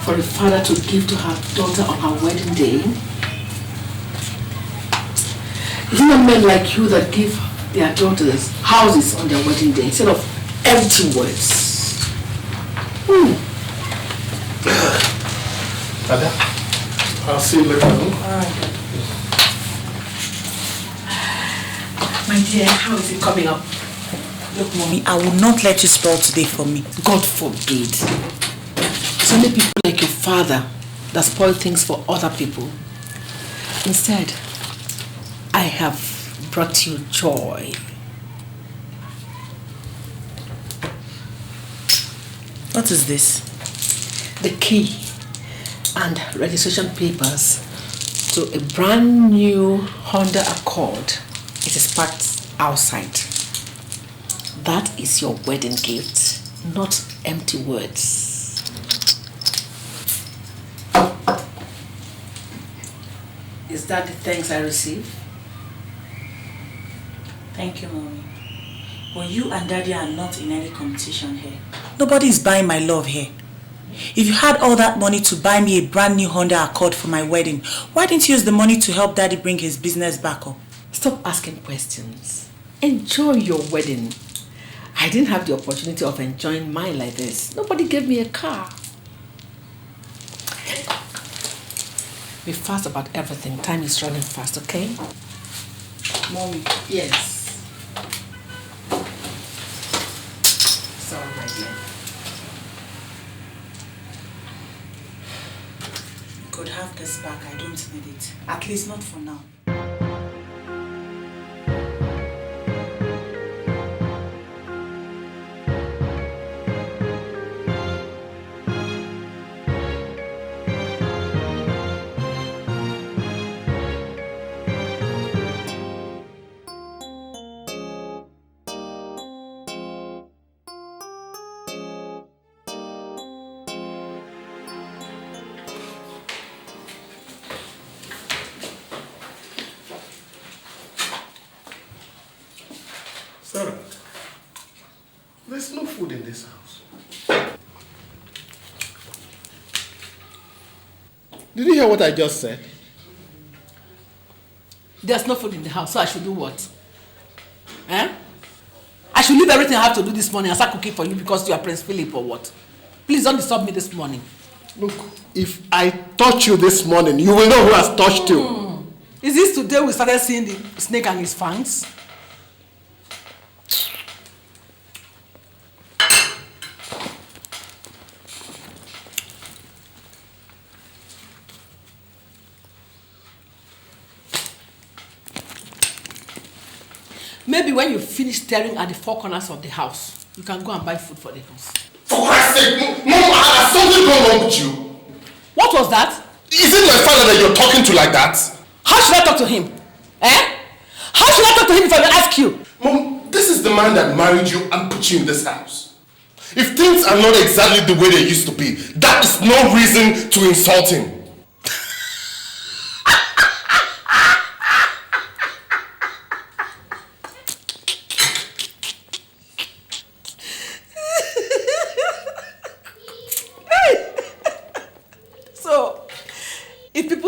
Speaker 1: for a father to give to her daughter on her wedding day? Is it not men like you that give their daughters houses on their wedding day instead of empty words?
Speaker 2: Father, I'll see you later.
Speaker 3: Alright.
Speaker 1: My dear, how is it coming up?
Speaker 3: Look, Mommy, I will not let you spoil today for me.
Speaker 1: God forbid. It's only people like your father that spoil things for other people. Instead, I have brought you joy.
Speaker 3: What is this?
Speaker 1: The key and registration papers to a brand new Honda Accord. It is parked outside. That is your wedding gift, not empty words. Is that the thanks I receive?
Speaker 3: Thank you, Mommy. But you and Daddy are not in any competition here. Nobody is buying my love here. If you had all that money to buy me a brand new Honda Accord for my wedding, why didn't you use the money to help Daddy bring his business back up?
Speaker 1: Stop asking questions. Enjoy your wedding. I didn't have the opportunity of enjoying mine like this. Nobody gave me a car. Be fast about everything. Time is running fast, okay?
Speaker 3: Mommy.
Speaker 1: Yes. Sorry, my dear.
Speaker 3: You could have this back. I don't need it. At least not for now.
Speaker 2: Sarah, there's no food in this house. Did you hear what I just said?
Speaker 1: There's no food in the house, so I should do what? Eh? I should leave everything I have to do this morning and start cooking for you because you are Prince Philip or what? Please don't disturb me this morning.
Speaker 2: Look, if I touch you this morning, you will know who has touched you.
Speaker 1: Is this today we started seeing the snake and his fangs? Maybe when you finish staring at the four corners of the house, you can go and buy food for the house.
Speaker 6: For Christ's sake, Mom, has something gone wrong with you?
Speaker 1: What was that?
Speaker 6: Is it my father that you're talking to like that?
Speaker 1: How should I talk to him? Eh? How should I talk to him if I will ask you?
Speaker 6: Mom, this is the man that married you and put you in this house. If things are not exactly the way they used to be, that is no reason to insult him.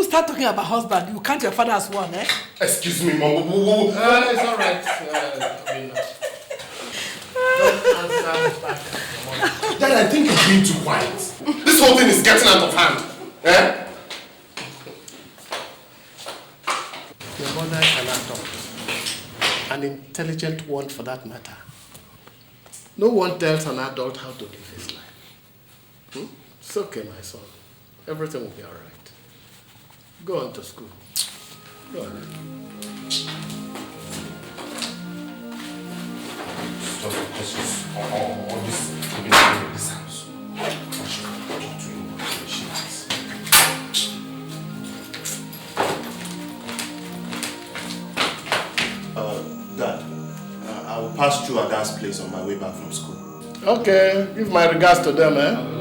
Speaker 10: start talking about husband, you count your father as one, eh?
Speaker 6: Excuse me, Mom.
Speaker 2: It's all right. Don't answer back.
Speaker 6: Dad, I think you're being too quiet. This whole thing is getting out of hand. Eh?
Speaker 2: Your mother is an adult. An intelligent one for that matter. No one tells an adult how to live his life. It's okay, my son. Everything will be all right. Go on to school. Go on.
Speaker 6: Stop all this in this house.
Speaker 14: Dad, I will pass through Ada's place on my way back from school.
Speaker 2: Okay, give my regards to them, eh?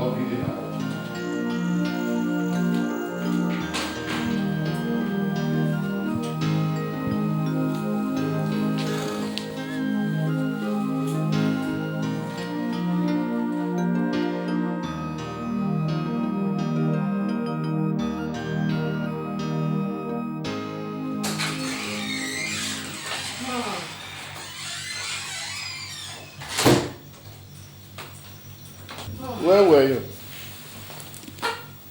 Speaker 2: Where were you?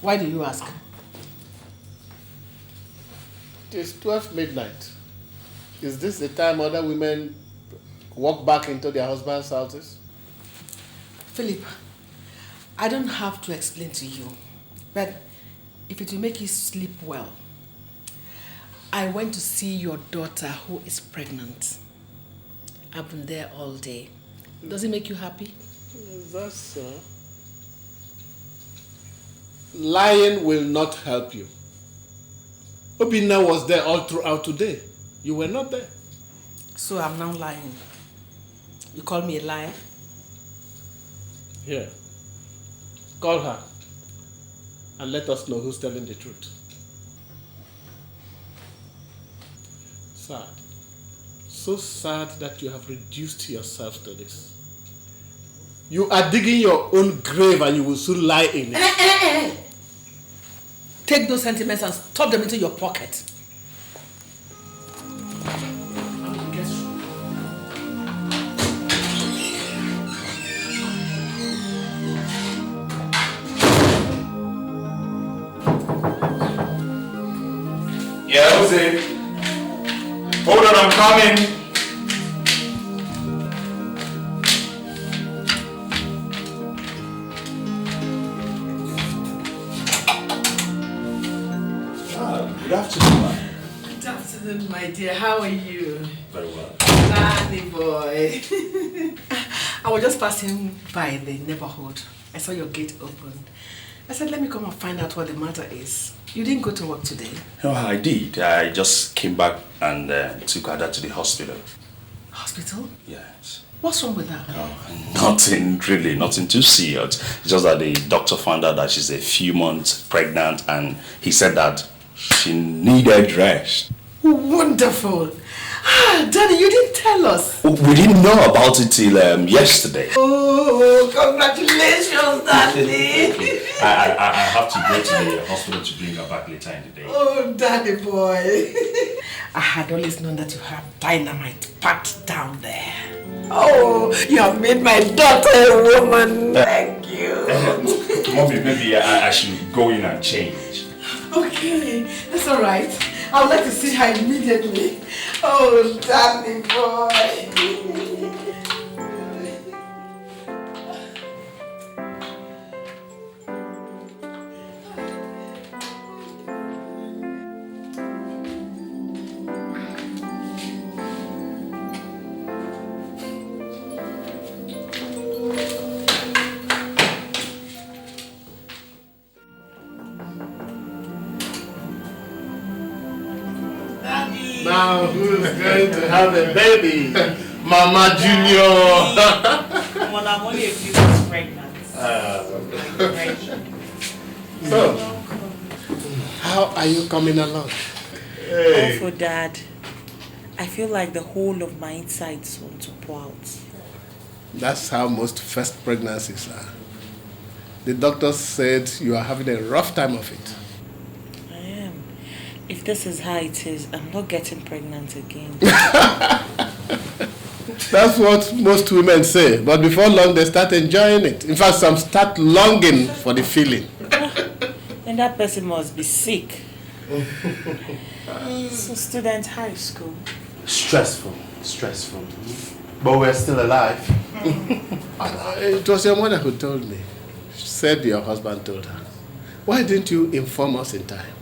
Speaker 10: Why do you ask?
Speaker 2: It is 12 midnight. Is this the time other women walk back into their husbands' houses?
Speaker 10: Philip, I don't have to explain to you, but if it will make you sleep well, I went to see your daughter who is pregnant. I've been there all day. Does it make you happy?
Speaker 2: That's so. Lying will not help you. Obina was there all throughout today. You were not there.
Speaker 10: So I'm now lying. You call me a liar?
Speaker 2: Here. Call her and let us know who's telling the truth. Sad. So sad that you have reduced yourself to this. You are digging your own grave and you will soon lie in it.
Speaker 10: Take those sentiments and stuff them into your pocket.
Speaker 14: Yeah, who's it? Hold on, I'm coming. Good afternoon, man.
Speaker 10: Good afternoon, my dear. How are you?
Speaker 14: Very well.
Speaker 10: Nanny boy. I was just passing by the neighborhood. I saw your gate open. I said, let me come and find out what the matter is. You didn't go to work today?
Speaker 9: No, I did. I just came back and took Ada to the hospital.
Speaker 10: Hospital?
Speaker 9: Yes.
Speaker 10: What's wrong with her?
Speaker 9: Nothing really, nothing too serious. It's just that the doctor found out that she's a few months pregnant and he said that she needed rest.
Speaker 10: Wonderful. Daddy, you didn't tell us.
Speaker 9: We didn't know about it till yesterday.
Speaker 10: Oh, congratulations, Daddy.
Speaker 9: I have to go to the hospital to bring her back later in the day.
Speaker 10: Oh, Daddy boy. I had always known that you have dynamite packed down there. Oh, you have made my daughter a woman. Thank you.
Speaker 9: Mommy, maybe I should go in and change.
Speaker 10: Okay, that's all right. I would like to see her immediately. Oh, darling boy.
Speaker 2: Now who's going to have a baby?
Speaker 6: Mama Junior.
Speaker 3: Well, I'm only a few months pregnant.
Speaker 2: So, how are you coming along?
Speaker 3: Hey. Also, Dad, I feel like the whole of my insides want to pour out.
Speaker 2: That's how most first pregnancies are. The doctor said you are having a rough time of it.
Speaker 3: I am. If this is how it is, I'm not getting pregnant again.
Speaker 2: That's what most women say, but before long they start enjoying it. In fact, some start longing for the feeling.
Speaker 3: Then that person must be sick. So student high school.
Speaker 14: Stressful. But we're still alive.
Speaker 2: It was your mother who told me. She said your husband told her. Why didn't you inform us in time?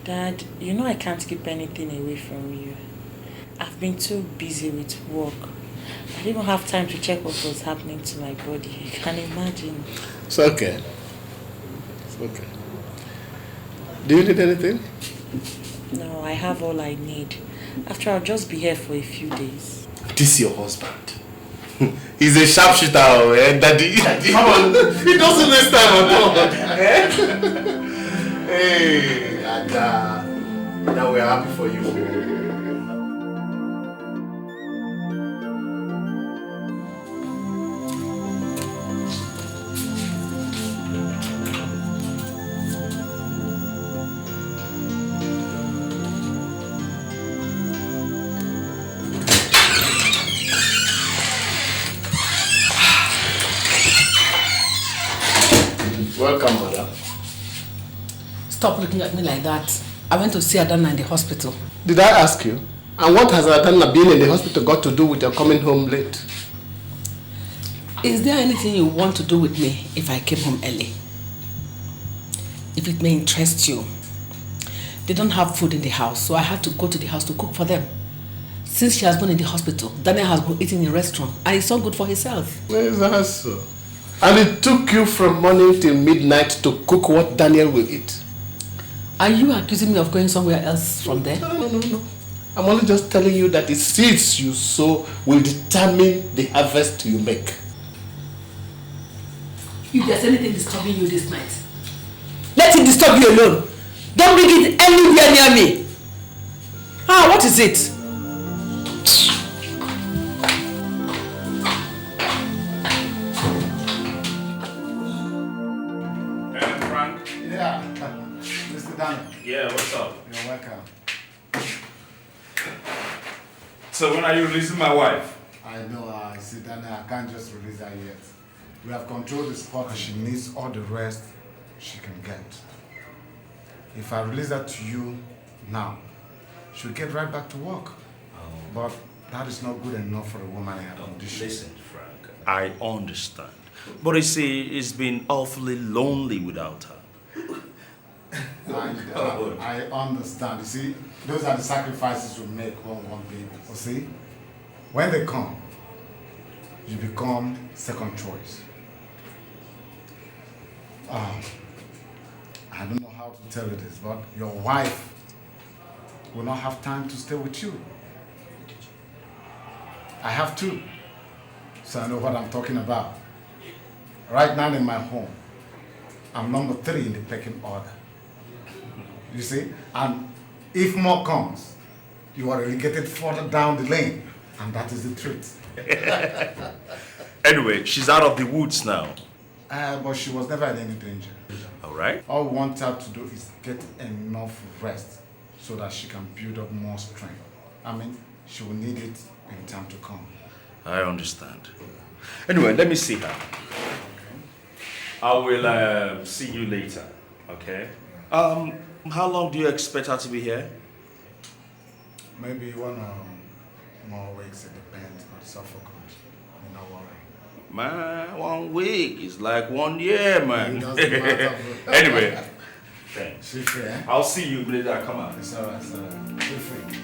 Speaker 3: Dad, you know I can't keep anything away from you. I've been too busy with work. I didn't even have time to check what was happening to my body. You can imagine.
Speaker 2: It's okay. Do you need anything?
Speaker 3: No, I have all I need. After I'll just be here for a few days.
Speaker 14: This is your husband. He's a sharpshooter, Daddy. Come on. He doesn't waste time at all. Hey, Ada. Now we're happy for you. Welcome, madam.
Speaker 1: Stop looking at me like that. I went to see Adana in the hospital.
Speaker 2: Did I ask you? And what has Adana being in the hospital got to do with your coming home late?
Speaker 1: Is there anything you want to do with me if I came home early? If it may interest you, they don't have food in the house, so I had to go to the house to cook for them. Since she has been in the hospital, Daniel has been eating in a restaurant, and it's not good for himself.
Speaker 2: Where's that so? And it took you from morning till midnight to cook what Daniel will eat.
Speaker 1: Are you accusing me of going somewhere else from there?
Speaker 2: No. I'm only just telling you that the seeds you sow will determine the harvest you make.
Speaker 1: If there's anything disturbing you this night, let it disturb you alone. Don't bring it anywhere near me. What is it?
Speaker 15: Yeah, what's up?
Speaker 11: You're welcome.
Speaker 15: So when are you releasing my wife?
Speaker 11: I know, see, Daniel, I can't just release her yet. We have controlled the spot and she needs all the rest she can get. If I release her to you now, she'll get right back to work. But that is not good enough for a woman in her condition.
Speaker 9: Listen, Frank, I understand. But you see, it's been awfully lonely without her.
Speaker 11: I understand. You see, those are the sacrifices we make when we want babies. You see, when they come, you become second choice. I don't know how to tell you this, but your wife will not have time to stay with you. I have two, so I know what I'm talking about. Right now in my home, I'm number 3 in the pecking order. You see? And if more comes, you are relegated further down the lane. And that is the truth.
Speaker 9: Anyway, she's out of the woods now.
Speaker 11: But she was never in any danger.
Speaker 9: All right.
Speaker 11: All we want her to do is get enough rest so that she can build up more strength. I mean, she will need it in time to come.
Speaker 9: I understand. Anyway, let me see her. Okay. I will see you later. Okay? How long do you expect her to be here?
Speaker 11: Maybe 1 more weeks, it depends, but it's all for good. You're not worry.
Speaker 9: Man, 1 week is like 1 year, man.
Speaker 11: It doesn't matter.
Speaker 9: Anyway, thanks.
Speaker 11: Feel free, eh?
Speaker 9: I'll see you later. Come on.
Speaker 11: It's all right, Feel free.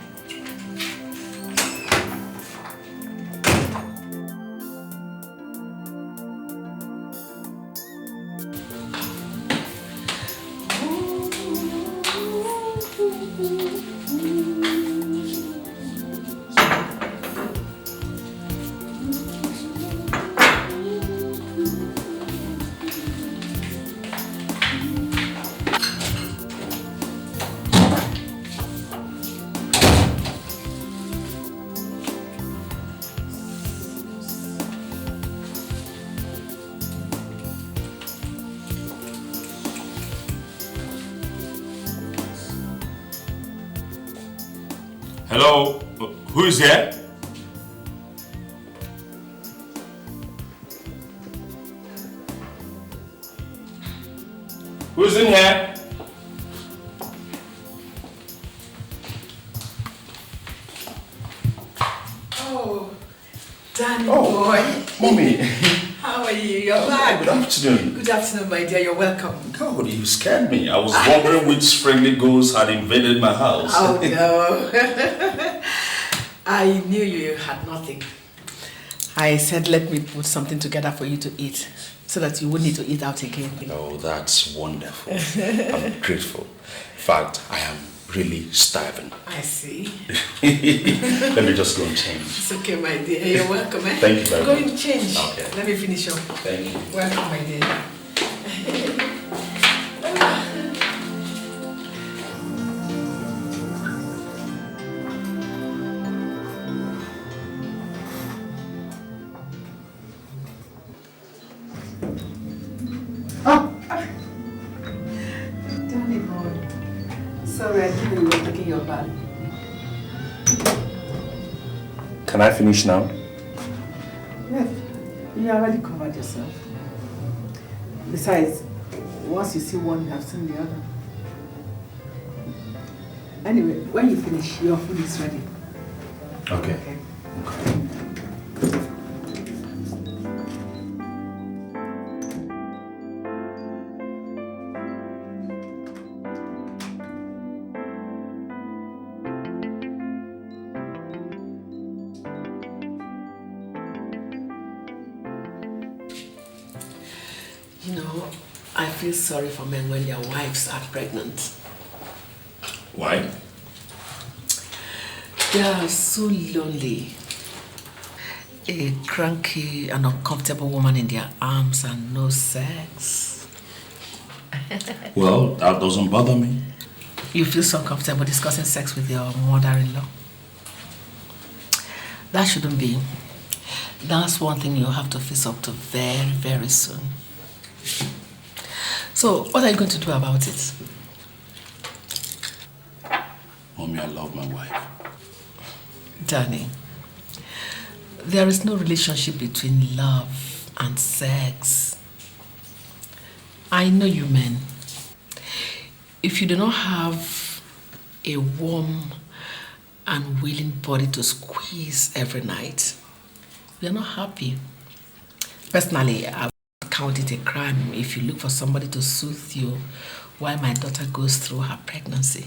Speaker 15: Hello? Who is here? Who's in here?
Speaker 10: Oh, Danny boy.
Speaker 9: Mommy.
Speaker 10: How are you? You're back.
Speaker 9: Good afternoon.
Speaker 10: Good afternoon, my dear. You're welcome.
Speaker 9: God, you scared me. I was wondering which friendly ghost had invaded my house.
Speaker 10: Oh, no. I knew you had nothing. I said, let me put something together for you to eat so that you wouldn't need to eat out again.
Speaker 9: Oh, that's wonderful. I'm grateful. In fact, I am really starving.
Speaker 10: I see.
Speaker 9: Let me just go and change.
Speaker 10: It's okay, my dear. You're welcome, eh?
Speaker 9: Thank you very
Speaker 10: Go
Speaker 9: much.
Speaker 10: and change.
Speaker 9: Okay.
Speaker 10: Let me finish up.
Speaker 9: Thank you.
Speaker 10: Welcome, my dear. Danny boy. Sorry, I didn't know you were taking your bath.
Speaker 9: Can I finish now?
Speaker 10: Yes, you already covered yourself. Besides, once you see one, you have seen the other. Anyway, when you finish, your food is ready.
Speaker 9: Okay.
Speaker 10: You know, I feel sorry for men when their wives are pregnant.
Speaker 9: Why?
Speaker 10: They are so lonely. A cranky and uncomfortable woman in their arms and no sex.
Speaker 9: Well, that doesn't bother me.
Speaker 10: You feel so comfortable discussing sex with your mother-in-law? That shouldn't be. That's one thing you have to face up to very, very soon. So, what are you going to do about it?
Speaker 9: Mommy, I love my wife.
Speaker 10: Danny, there is no relationship between love and sex. I know you men. If you do not have a warm and willing body to squeeze every night, you're not happy. Personally, I would count it a crime if you look for somebody to soothe you while my daughter goes through her pregnancy.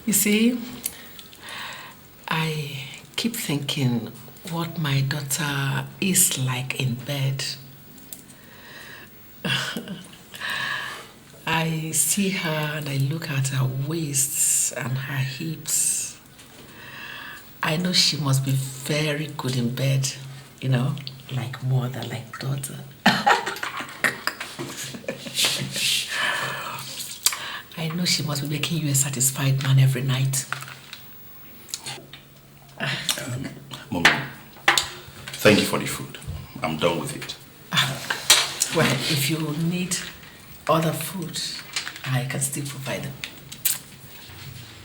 Speaker 10: You see, I keep thinking what my daughter is like in bed. I see her and I look at her waists and her hips. I know she must be very good in bed, you know, like mother, like daughter. I know she must be making you a satisfied man every night.
Speaker 9: Mommy, thank you for the food. I'm done with it.
Speaker 10: Well, if you need other food, I can still provide them.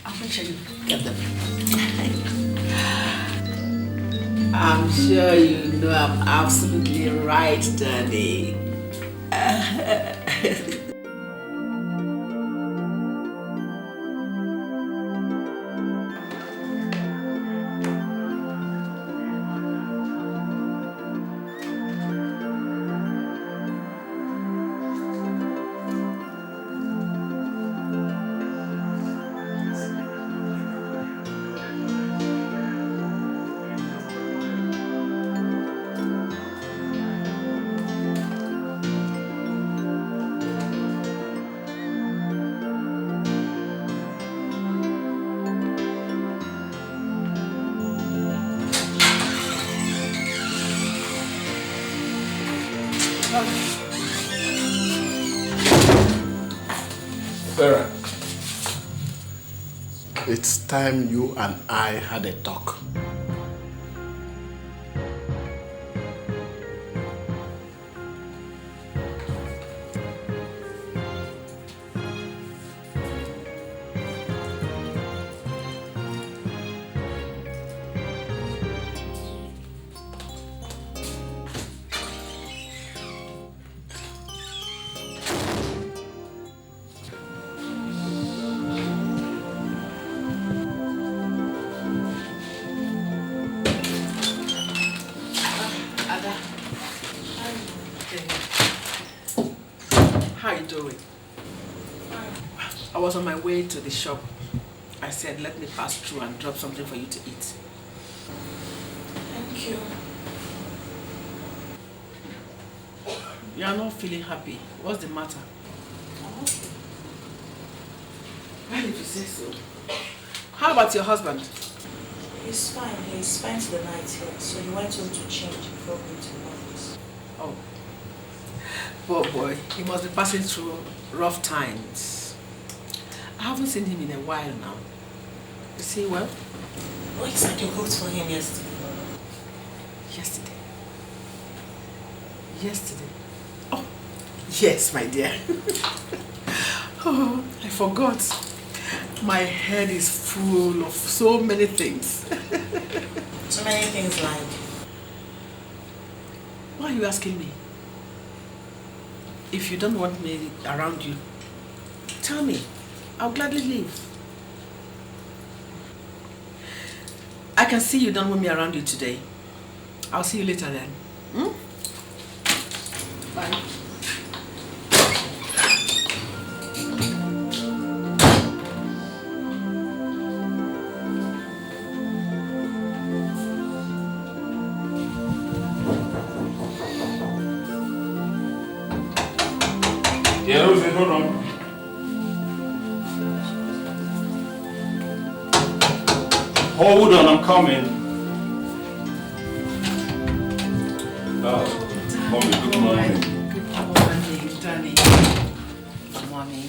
Speaker 10: I'll make sure you get them. I'm sure you know I'm absolutely right, Danny.
Speaker 2: Sarah, it's time you and I had a talk.
Speaker 1: doing? I was on my way to the shop. I said, let me pass through and drop something for you to eat.
Speaker 3: Thank you.
Speaker 1: You are not feeling happy. What's the matter? Why did you say so? How about your husband?
Speaker 3: He's fine. He spent the night here, so he went home to change before going to the office.
Speaker 1: Oh. Poor boy. He must be passing through rough times. I haven't seen him in a while now. Is he well?
Speaker 3: Oh, he said you cooked for him yesterday.
Speaker 1: Yesterday? Yesterday? Oh, yes, my dear. Oh, I forgot. My head is full of so many things.
Speaker 3: So many things like?
Speaker 1: Why are you asking me? If you don't want me around you, tell me. I'll gladly leave. I can see you don't want me around you today. I'll see you later then. Bye.
Speaker 15: Yeah, Rosie, hold on. Hold on, I'm coming. Oh, mommy, good morning.
Speaker 1: Good morning, Danny. Mommy.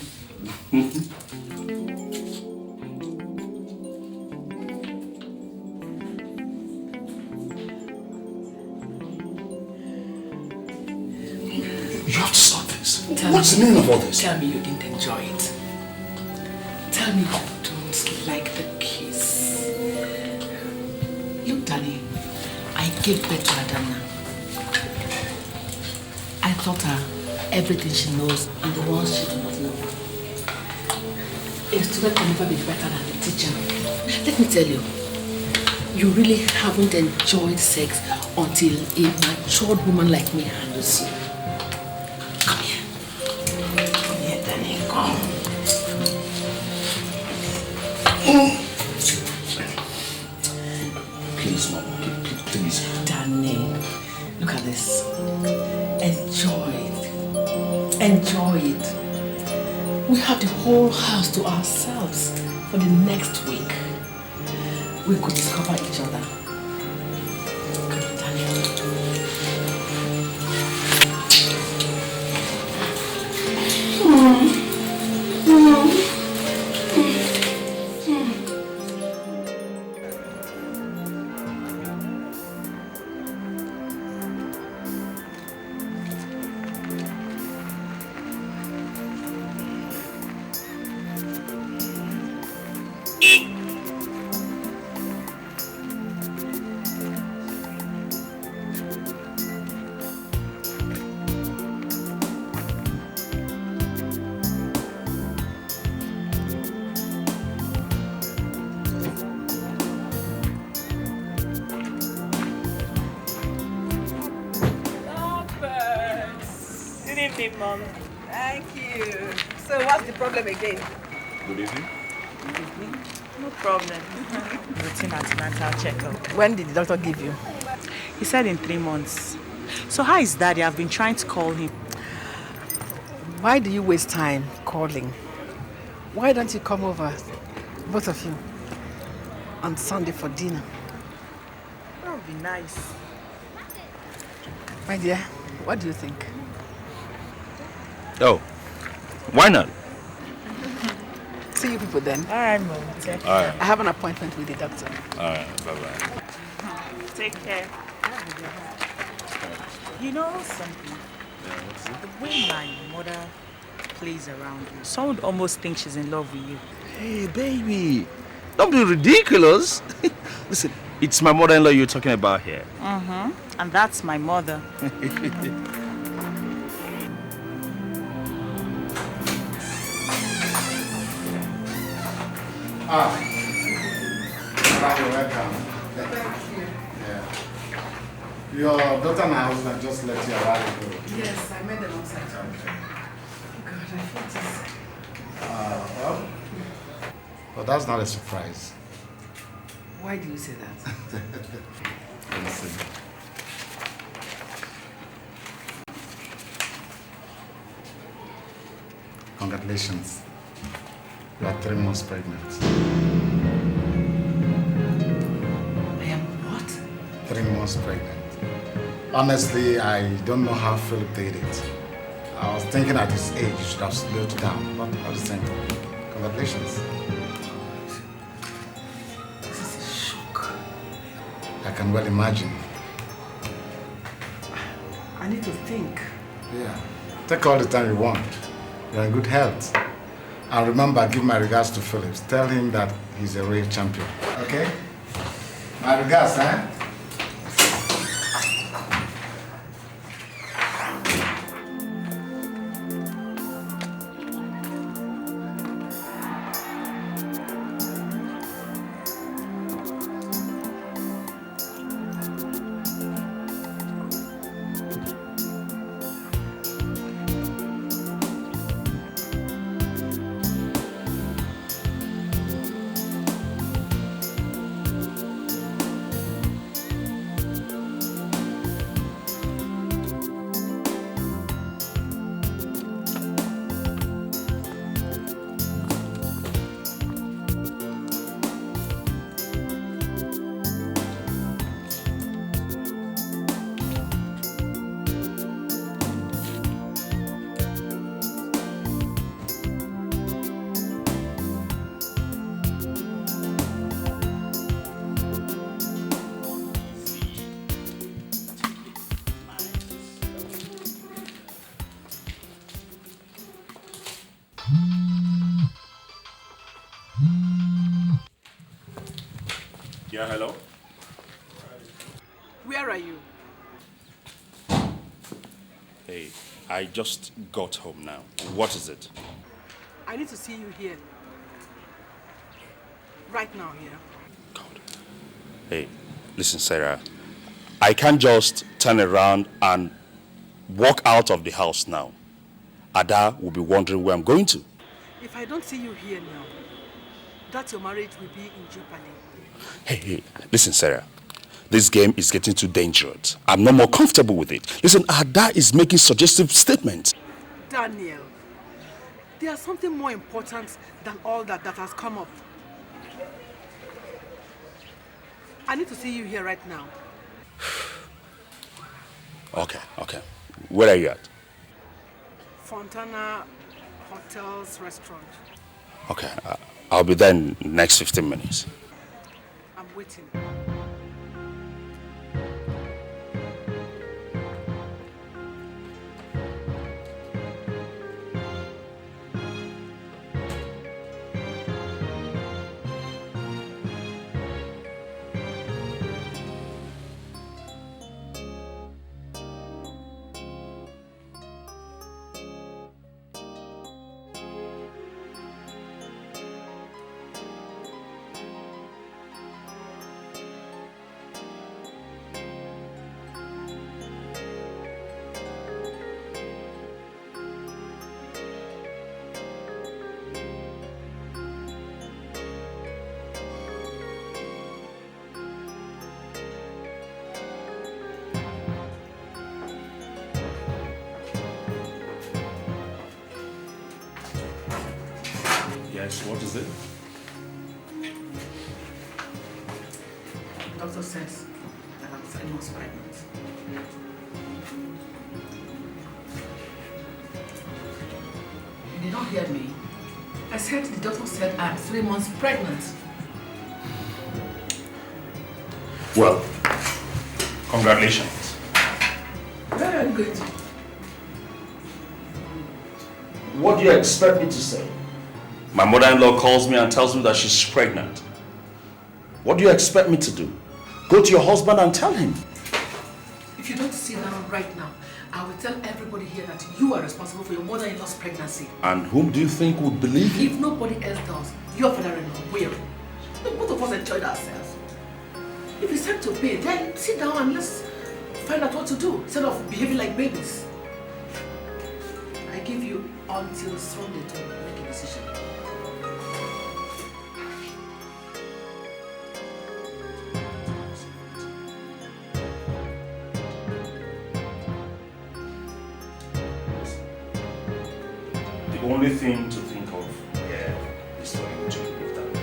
Speaker 6: You have to stop this. What's the meaning of all this?
Speaker 1: Tell me you didn't enjoy it. Tell me you don't like the kiss. Look, Danny, I gave birth to Adana. I taught her everything she knows and the ones she does not know. A student can never be better than a teacher. Let me tell you, you really haven't enjoyed sex until a matured woman like me handles you. Come here. Come here, Danny. Come.
Speaker 6: Please, Mom. Please.
Speaker 1: Danny, look at this. Enjoy it. Enjoy it. We have the whole house to ourselves for the next week. We could discover each other. Come on, Danny.
Speaker 8: Mom. Thank you. So what's the problem again?
Speaker 9: Good evening.
Speaker 8: Good evening. No problem.
Speaker 3: Routine antenatal checkup.
Speaker 8: When did the doctor give you?
Speaker 3: He said in 3 months. So how is Daddy? I've been trying to call him.
Speaker 8: Why do you waste time calling? Why don't you come over, both of you, on Sunday for dinner?
Speaker 3: That would be nice.
Speaker 8: My dear, what do you think?
Speaker 9: Oh, why not?
Speaker 8: See you people then.
Speaker 3: All right, Mom.
Speaker 9: All right.
Speaker 8: I have an appointment with the doctor.
Speaker 9: All right, bye-bye.
Speaker 3: Take care. You know something? The way my mother plays around you, someone would almost think she's in love with you.
Speaker 9: Hey, baby, don't be ridiculous. Listen, it's my mother-in-law you're talking about here.
Speaker 3: Mm-hmm. And that's my mother.
Speaker 11: Ah, you're welcome.
Speaker 1: Thank you.
Speaker 11: Yeah. Your daughter and her husband just let you arrive ago.
Speaker 1: Yes, I made them outside.
Speaker 11: Okay.
Speaker 1: Good.
Speaker 11: Well, that's not a surprise.
Speaker 1: Why do you say that?
Speaker 11: Listen. Congratulations. You are 3 months pregnant.
Speaker 1: I am what?
Speaker 11: 3 months pregnant. Honestly, I don't know how Philip did it. I was thinking at his age, you should have slowed down, but at the same time, congratulations.
Speaker 1: This is a shock.
Speaker 11: I can well imagine.
Speaker 1: I need to think.
Speaker 11: Yeah. Take all the time you want. You're in good health. And remember, give my regards to Philip. Tell him that he's a real champion. Okay? My regards, eh?
Speaker 15: Yeah, hello?
Speaker 8: Where are you?
Speaker 9: Hey, I just got home now. What is it?
Speaker 8: I need to see you here. Right now here.
Speaker 9: Hey, listen, Sarah. I can't just turn around and walk out of the house now. Ada will be wondering where I'm going to.
Speaker 8: If I don't see you here now, that your marriage will be in jeopardy.
Speaker 9: Hey, listen, Sarah. This game is getting too dangerous. I'm no more comfortable with it. Listen, Ada is making suggestive statements.
Speaker 8: Daniel, there's something more important than all that has come up. I need to see you here right now.
Speaker 9: Okay. Where are you at?
Speaker 8: Fontana Hotels Restaurant.
Speaker 9: Okay, I'll be there in the next 15 minutes.
Speaker 8: I'm waiting.
Speaker 15: Yes, what is it?
Speaker 1: The doctor says that I'm 3 months pregnant. You did not hear me. I said the doctor said I'm 3 months pregnant.
Speaker 15: Well, congratulations.
Speaker 1: Where are you going to?
Speaker 9: What do you expect me to say? My mother-in-law calls me and tells me that she's pregnant. What do you expect me to do? Go to your husband and tell him.
Speaker 1: If you don't sit down right now, I will tell everybody here that you are responsible for your mother-in-law's pregnancy.
Speaker 9: And whom do you think would believe you?
Speaker 1: If nobody else does, your father-in-law will. Both of us enjoyed ourselves. If it's time to pay, then sit down and let's find out what to do instead of behaving like babies. I give give you until Sunday to make a decision.
Speaker 15: The only thing to think of here is for him to leave that baby.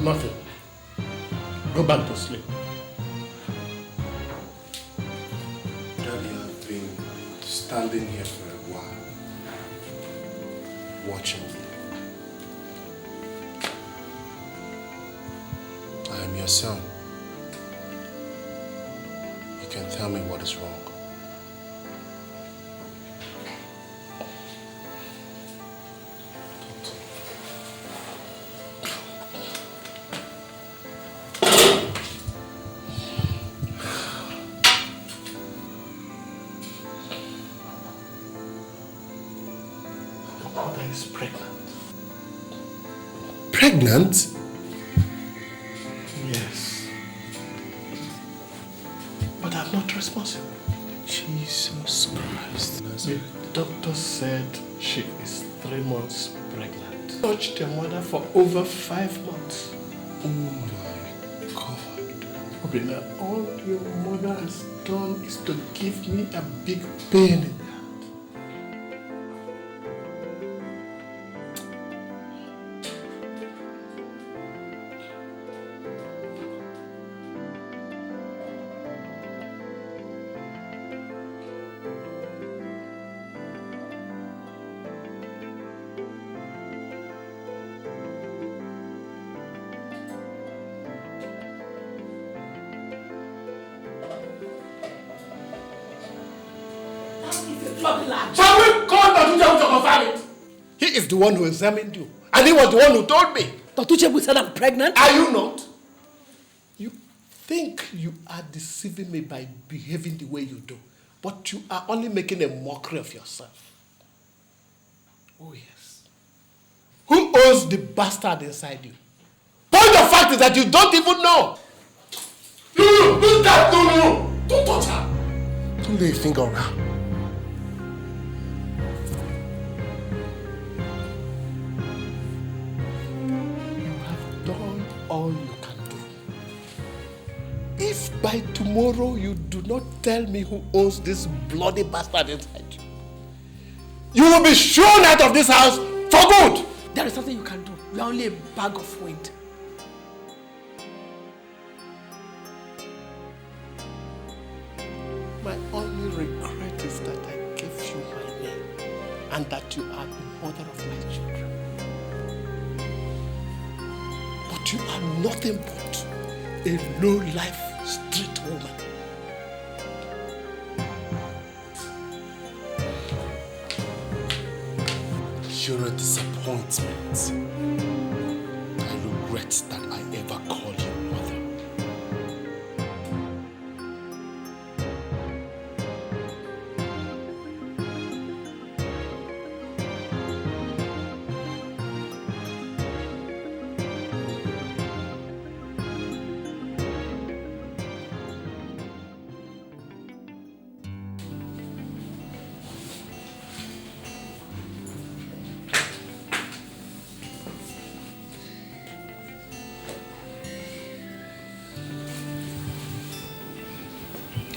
Speaker 2: Nothing. Go back to sleep.
Speaker 6: Daddy, I've been standing here for a while, watching you. I am your son. You can tell me what is wrong.
Speaker 2: Is pregnant.
Speaker 6: Pregnant?
Speaker 2: Yes. But I'm not responsible.
Speaker 6: Jesus Christ.
Speaker 2: The doctor said she is 3 months pregnant. Touched the mother for over 5 months.
Speaker 6: Oh my God.
Speaker 2: Obina, all your mother has done is to give me a big pain in the heart.
Speaker 6: Shall we call Datuchebu to confirm it?
Speaker 2: He is the one who examined you. And he was the one who told me.
Speaker 10: Datuchebu said I'm pregnant?
Speaker 2: Are you not? You think you are deceiving me by behaving the way you do. But you are only making a mockery of yourself. Oh yes. Who owns the bastard inside you? Point of fact is that you don't even know.
Speaker 6: Look that, no. Don't touch her.
Speaker 2: Don't lay a finger on her. All you can do. If by tomorrow you do not tell me who owns this bloody bastard inside you, you will be shown out of this house for good.
Speaker 10: There is nothing you can do. You are only a bag of wind.
Speaker 2: My only regret is that I gave you my name and that you are the mother of my children. But you are nothing but a low-life street woman.
Speaker 6: You're a disappointment. I regret that I ever called you mother.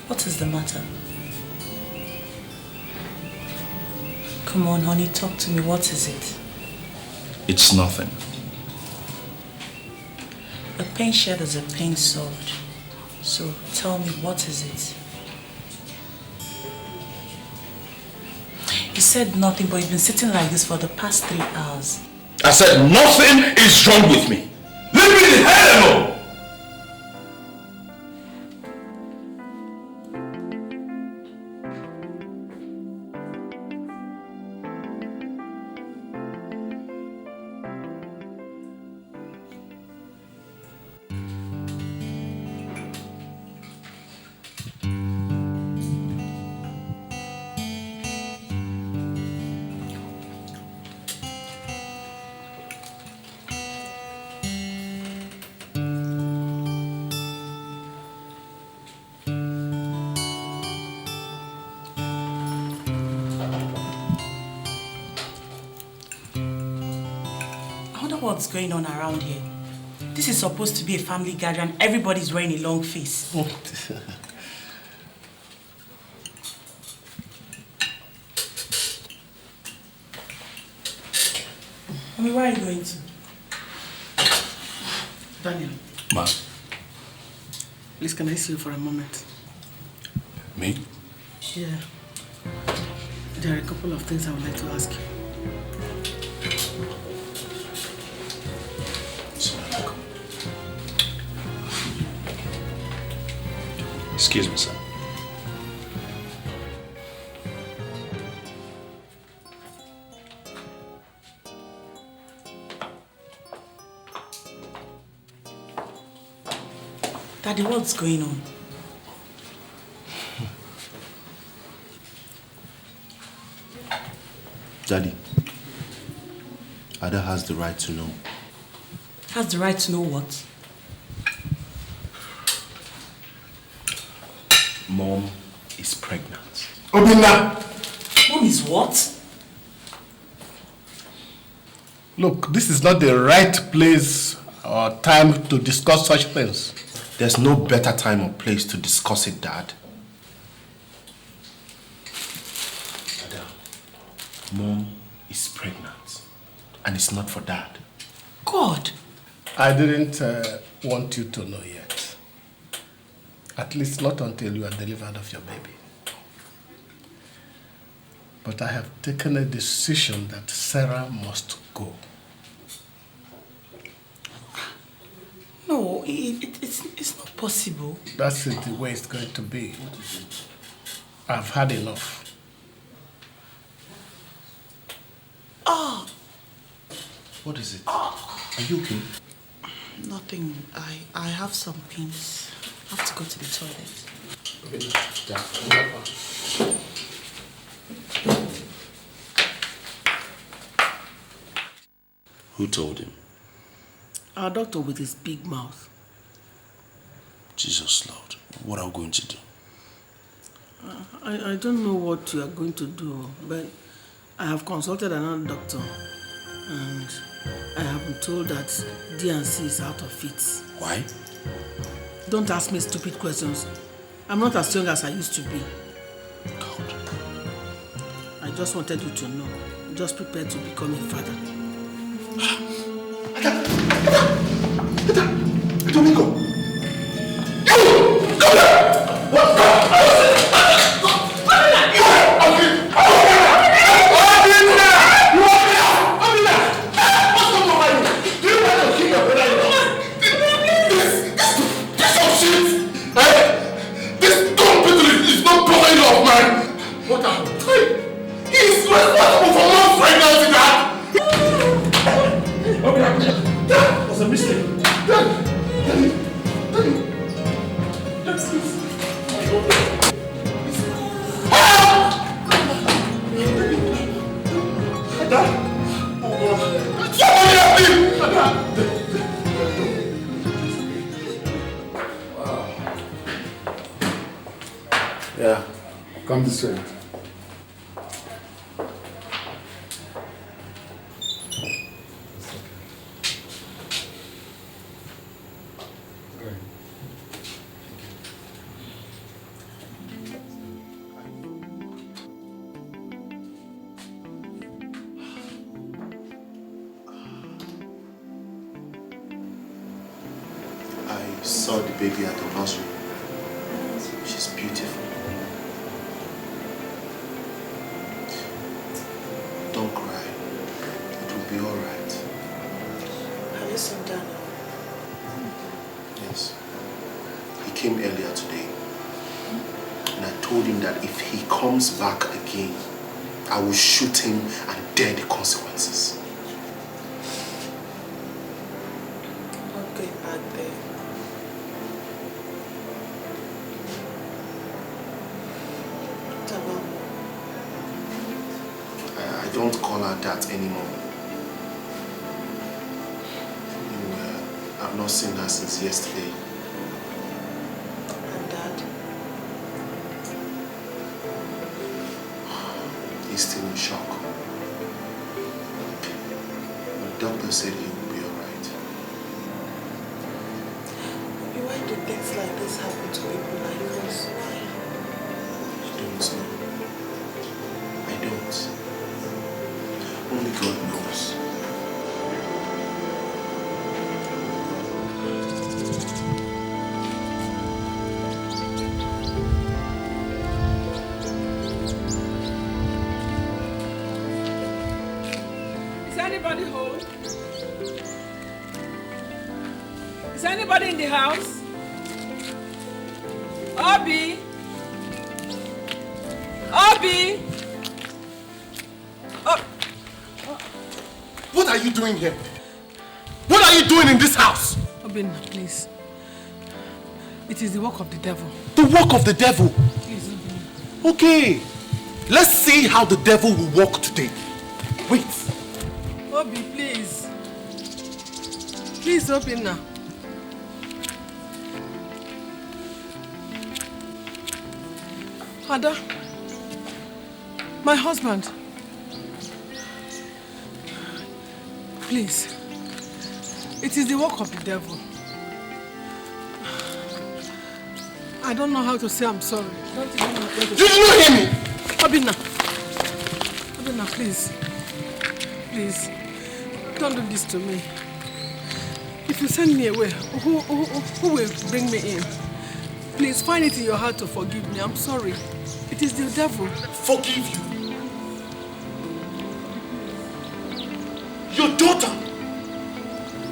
Speaker 3: What is the matter? Come on, honey, talk to me. What is it?
Speaker 9: It's nothing.
Speaker 3: A pain shared is a pain solved. So tell me, what is it? You said nothing, but you've been sitting like this for the past 3 hours.
Speaker 9: I said nothing is wrong with me. Leave me the hell alone!
Speaker 3: what's going on around here? This is supposed to be a family gathering. Everybody's wearing a long face. Mommy, where are you going to?
Speaker 1: Daniel.
Speaker 9: Ma?
Speaker 1: Please, can I see you for a moment?
Speaker 9: Me?
Speaker 1: Yeah. There are a couple of things I would like to ask you.
Speaker 9: Excuse me, sir.
Speaker 3: Daddy, what's going on?
Speaker 14: Daddy, Ada has the right to know.
Speaker 3: Has the right to know what?
Speaker 14: Mom is pregnant.
Speaker 2: Obinna!
Speaker 3: Mom is what?
Speaker 2: Look, this is not the right place or time to discuss such things.
Speaker 14: There's no better time or place to discuss it, Dad. Ada, Mom is pregnant. And it's not for Dad.
Speaker 3: God!
Speaker 2: I didn't want you to know yet. At least not until you are delivered of your baby. But I have taken a decision that Sarah must go.
Speaker 3: No, it's not possible.
Speaker 2: That's it, the way it's going to be. I've had enough.
Speaker 3: Oh!
Speaker 14: What is it? Are you okay?
Speaker 3: Nothing. I have some pains. I have to go to the toilet.
Speaker 9: Who told him?
Speaker 1: Our doctor with his big mouth.
Speaker 9: Jesus Lord, what are we going to do?
Speaker 1: I don't know what you are going to do, but I have consulted another doctor and I have been told that D&C is out of it.
Speaker 9: Why?
Speaker 1: Don't ask me stupid questions. I'm not as young as I used to be.
Speaker 9: God.
Speaker 1: I just wanted you to know. Just prepare to become a father.
Speaker 6: Domingo! Come here! What happened? He's responsible for mom's pregnancy, Dad! Okay, that was a mistake. Daddy!
Speaker 11: Yeah, come this way.
Speaker 14: I saw the baby at the nursery. She's beautiful. Don't cry. It will be all right.
Speaker 3: Have you seen Daniel?
Speaker 14: Yes. He came earlier today. And I told him that if he comes back again, I will shoot him and bear the consequences.
Speaker 3: Not going back there.
Speaker 14: I don't call her that anymore. I've not seen her since yesterday.
Speaker 3: And Dad?
Speaker 14: He's still in shock. The doctor said he will be
Speaker 3: things like this happen to people like us? Why?
Speaker 14: I don't know. I don't. Only God knows.
Speaker 8: Is anybody home? Is anybody in the house? Obi? Obi?
Speaker 6: What are you doing here? What are you doing in this house?
Speaker 8: Obinna, please. It is the work of the devil.
Speaker 6: The work of the devil?
Speaker 8: Please, Obinna.
Speaker 6: Okay. Let's see how the devil will walk today. Wait.
Speaker 8: Obi, please. Please, Obinna. Ada, my husband. Please. It is the work of the devil. I don't know how to say I'm sorry. Don't even know how to
Speaker 6: Did you not hear me?
Speaker 8: Obinna. Obinna, please. Please. Don't do this to me. If you send me away, who will bring me in? Please find it in your heart to forgive me. I'm sorry. It is the devil.
Speaker 6: Forgive you? Your daughter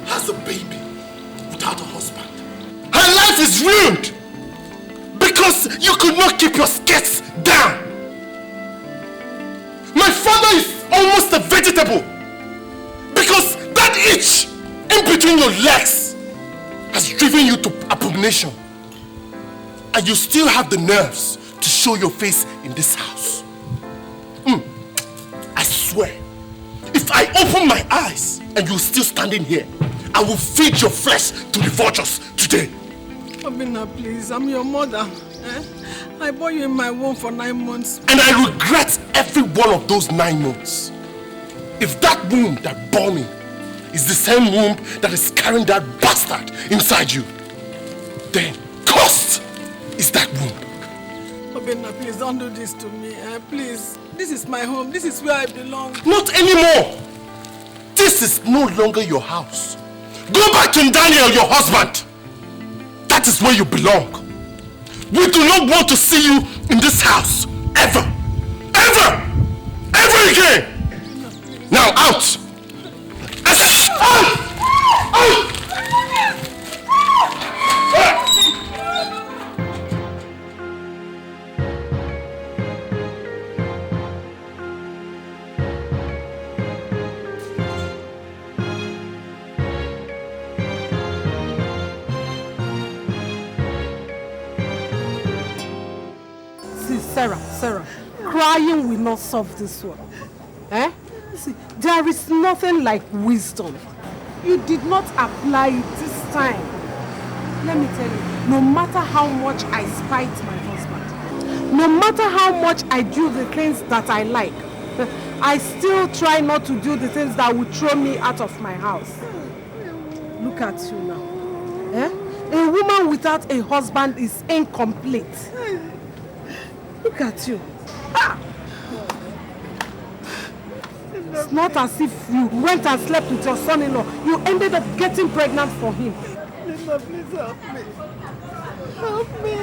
Speaker 6: has a baby without a husband. Her life is ruined because you could not keep your skirts down. My father is almost a vegetable because that itch in between your legs has driven you to abomination. And you still have the nerves to show your face in this house. I swear, if I open my eyes and you're still standing here, I will feed your flesh to the vultures today.
Speaker 8: Obinna, please, I'm your mother. I bore you in my womb for 9 months.
Speaker 6: And I regret every one of those 9 months. If that womb that bore me is the same womb that is carrying that bastard inside you, then cursed is that womb.
Speaker 8: Obinna, please don't do this to me. Please, this is my home. This is where I belong.
Speaker 6: Not anymore. This is no longer your house. Go back to Daniel, your husband. That is where you belong. We do not want to see you in this house ever. Ever! Ever again! Now out! I said out! Out!
Speaker 8: Sarah, crying will not solve this one. See, there is nothing like wisdom. You did not apply it this time. Let me tell you, no matter how much I spite my husband, no matter how much I do the things that I like, I still try not to do the things that would throw me out of my house. Look at you now. A woman without a husband is incomplete. Look at you. It's not as if you went and slept with your son-in-law. You ended up getting pregnant for him. Linda, please help me. Help me.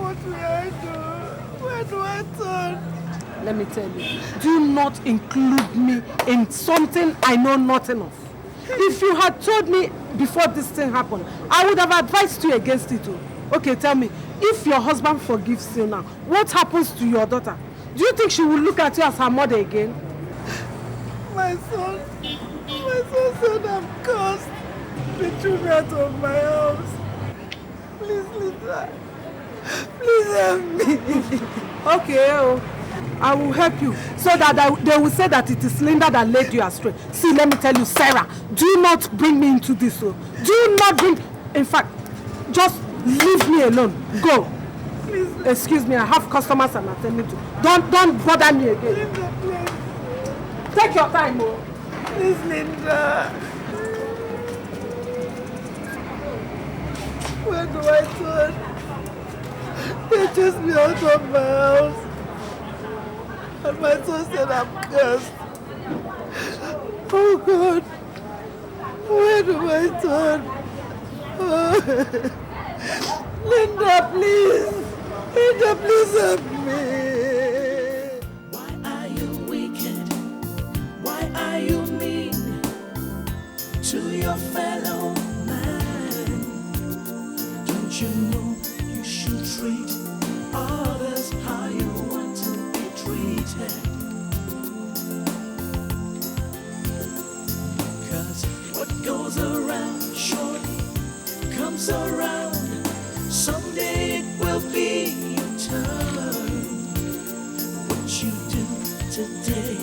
Speaker 8: What will I do? Where do I turn? Let me tell you, do not include me in something I know nothing of. If you had told me before this thing happened, I would have advised you against it too. Okay, tell me, if your husband forgives you now, what happens to your daughter? Do you think she will look at you as her mother again? My son said I'm cursed. They threw me out of my house. Please, Linda. Please help me. Okay, I will help you so that they will say that it is Linda that led you astray. See, let me tell you, Sarah, do not bring me into this. Do not bring... In fact, just leave me alone. Go. Please. Excuse me, I have customers I'm attending to. Don't bother me again. Linda, please. Take your time, Please, Linda. Where do I turn? They chased me out of my house. And my son said I'm cursed. Oh God. Where do I turn? Oh. Linda, please. Linda, please help me.
Speaker 16: Why are you wicked? Why are you mean to your fellow man? Don't you know you should treat others how you want to be treated? 'Cause what goes around surely comes around. Someday it will be your turn. What you do today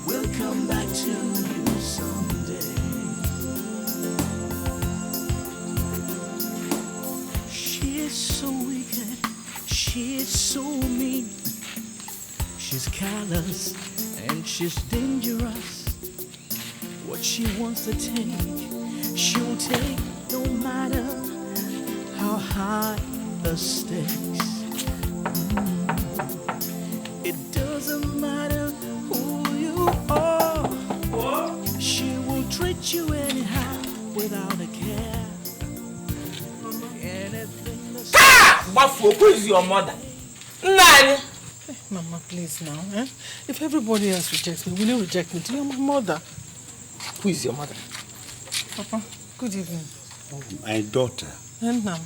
Speaker 16: will come back to you someday. She is so wicked, she is so mean. She's callous and she's dangerous. What she wants to take, she'll take no matter how high the stakes. It doesn't matter who you are. She will treat you anyhow without a care. Anything
Speaker 10: Who is your mother? Nani?
Speaker 8: Mama, please now. If everybody else rejects me, will you reject me too? You're my mother.
Speaker 10: Who is your mother?
Speaker 8: Papa, good evening.
Speaker 17: Oh, my daughter.
Speaker 8: And now,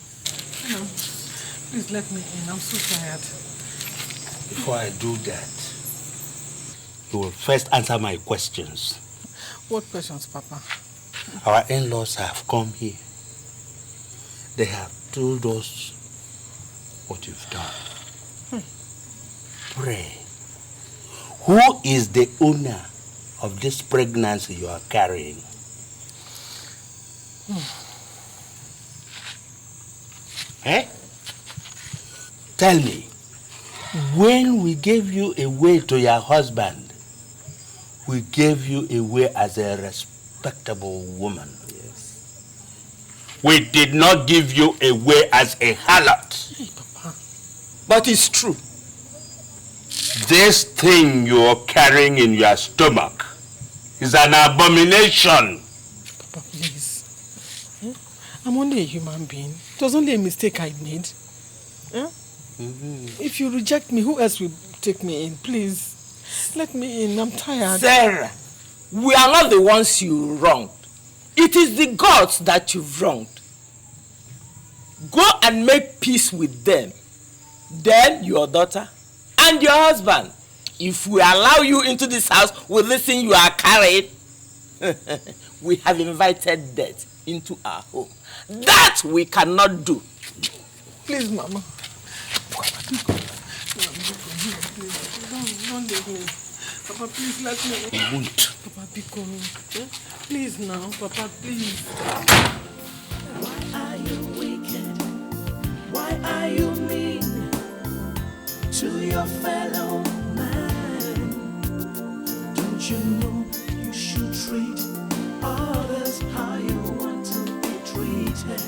Speaker 8: please let me in. I'm so tired.
Speaker 17: Before I do that, you will first answer my questions.
Speaker 8: What questions, Papa?
Speaker 17: Our in-laws have come here. They have told us what you've done. Pray, who is the owner of this pregnancy you are carrying? Eh? Tell me, when we gave you away to your husband, we gave you away as a respectable woman. Yes. We did not give you away as a harlot.
Speaker 8: Hey, Papa.
Speaker 17: But it's true. This thing you're carrying in your stomach is an abomination.
Speaker 8: Papa, please. I'm only a human being. It was only a mistake I made. If you reject me, who else will take me in? Please, let me in. I'm tired.
Speaker 10: Sarah, we are not the ones you wronged. It is the gods that you've wronged. Go and make peace with them. Then your daughter and your husband. If we allow you into this house with this thing you are carrying, we have invited death into our home. That we cannot do.
Speaker 8: Please, Mama. Don't leave me. Papa, please let me.
Speaker 17: I won't.
Speaker 8: Papa, be coming. Please now, Papa, please.
Speaker 16: Why are you wicked? Why are you mean to your fellow man? Don't you know you should treat others how you want to be treated?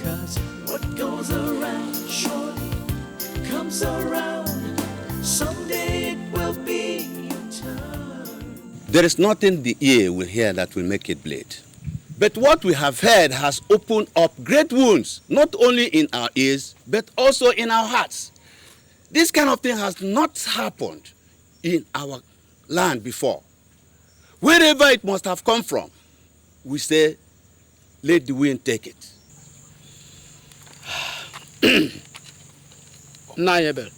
Speaker 16: 'Cause what goes around surely comes around. Someday it will be your turn.
Speaker 17: There is nothing the ear will hear that will make it bleed. But what we have heard has opened up great wounds, not only in our ears, but also in our hearts. This kind of thing has not happened in our land before. Wherever it must have come from, we say, let the wind take it. Nayabel,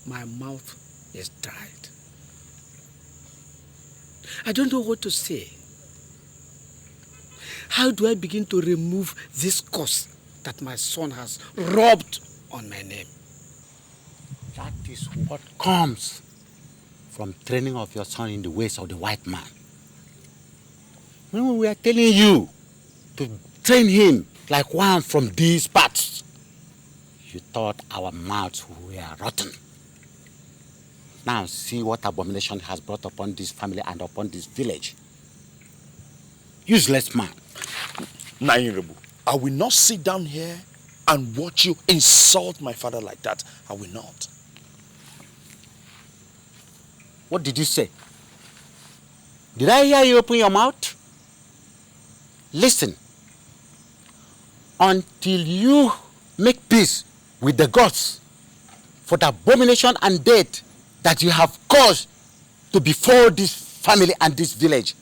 Speaker 17: my mouth is dried. I don't know what to say. How do I begin to remove this curse that my son has rubbed on my name? That is what comes from training of your son in the ways of the white man. When we are telling you to train him like one from these parts, you thought our mouths were rotten. Now see what abomination has brought upon this family and upon this village. Useless man.
Speaker 9: Nairebu, I will not sit down here and watch you insult my father like that. I will not.
Speaker 17: What did you say? Did I hear you open your mouth? Listen. Until you make peace with the gods for the abomination and death that you have caused to befall this family and this village,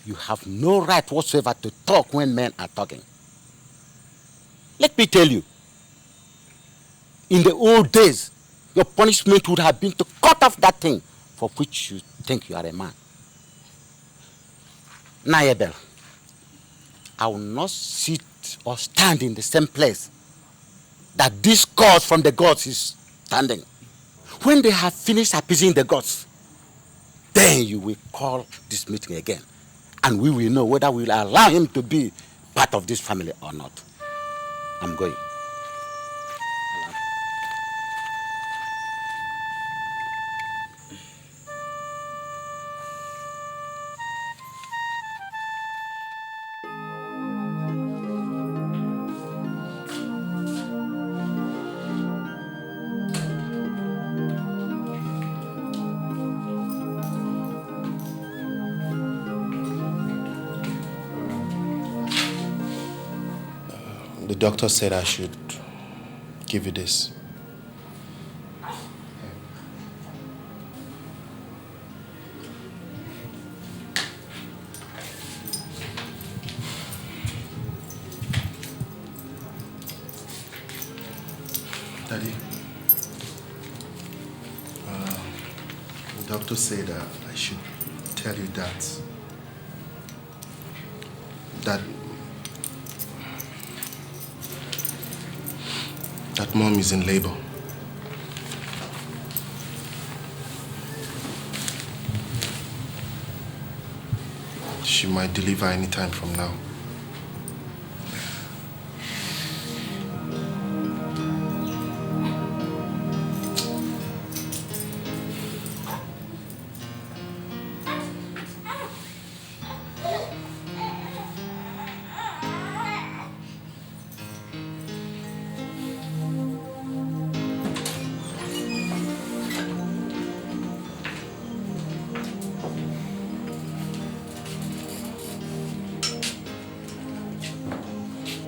Speaker 17: you have no right whatsoever to talk when men are talking. Let me tell you, in the old days, your punishment would have been to cut off that thing for which you think you are a man. Nayebel, I will not sit or stand in the same place that this God from the gods is standing. When they have finished appeasing the gods, then you will call this meeting again, and we will know whether we will allow him to be part of this family or not. I'm going.
Speaker 14: The doctor said I should give you this. Daddy, the doctor said I should tell you that Mom is in labor. She might deliver any time from now.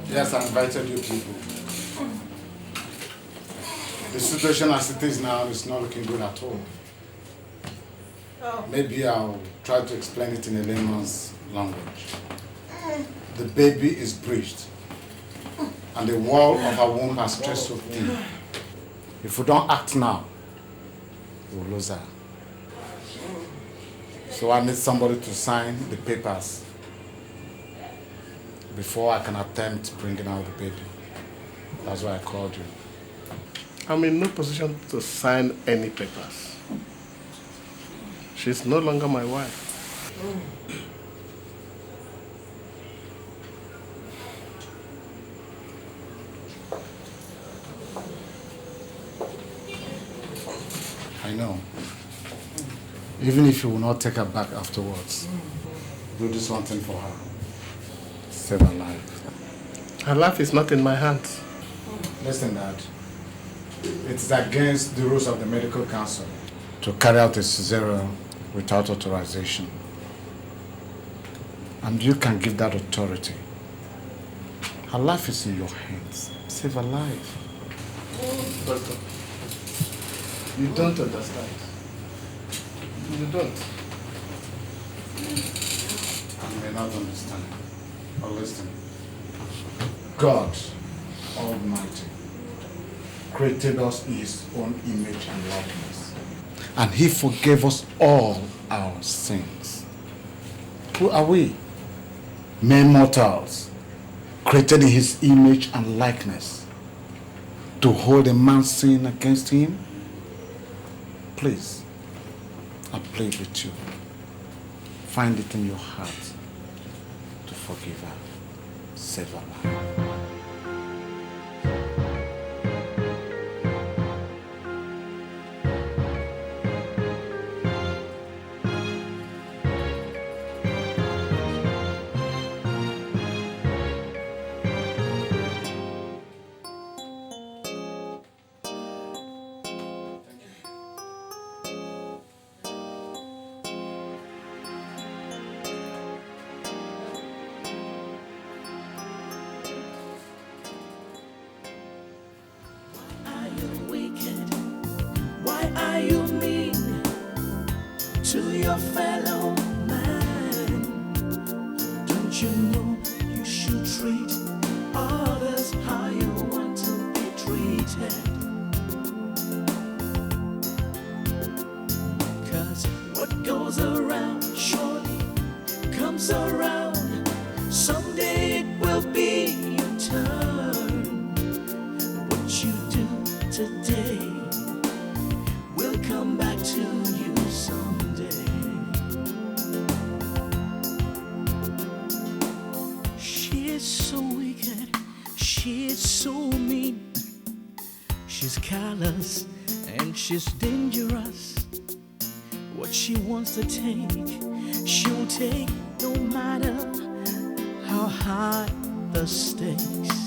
Speaker 11: Yes, I invited you people. The situation as it is now is not looking good at all. Maybe I'll try to explain it in a layman's language. The baby is breached, and the wall of her womb has stretched so thin. If we don't act now, we'll lose her. So I need somebody to sign the papers before I can attempt bringing out the baby. That's why I called you.
Speaker 2: I'm in no position to sign any papers. She's no longer my wife.
Speaker 11: I know. Even if you will not take her back afterwards, do this one thing for her. Save her life.
Speaker 2: Her life is not in my hands.
Speaker 11: Listen, Dad. It's against the rules of the medical council to carry out a cesarean without authorization. And you can give that authority. Her life is in your hands. Save her life.
Speaker 2: Doctor, you don't understand. You don't.
Speaker 11: You may not understand. But listen. God Almighty created us in His own image and likeness. And He forgave us all our sins. Who are we? Mere mortals, created in His image and likeness, to hold a man's sin against him? Please, I plead with you. Find it in your heart to forgive her. Save her life.
Speaker 16: your fellow man. Don't you know you should treat others how you want to be treated? 'Cause what goes around surely comes around. Someday it will be your turn. What you do today will come back to you someday. She is so wicked, she is so mean. She's callous and she's dangerous. What she wants to take, she'll take no matter how high the stakes.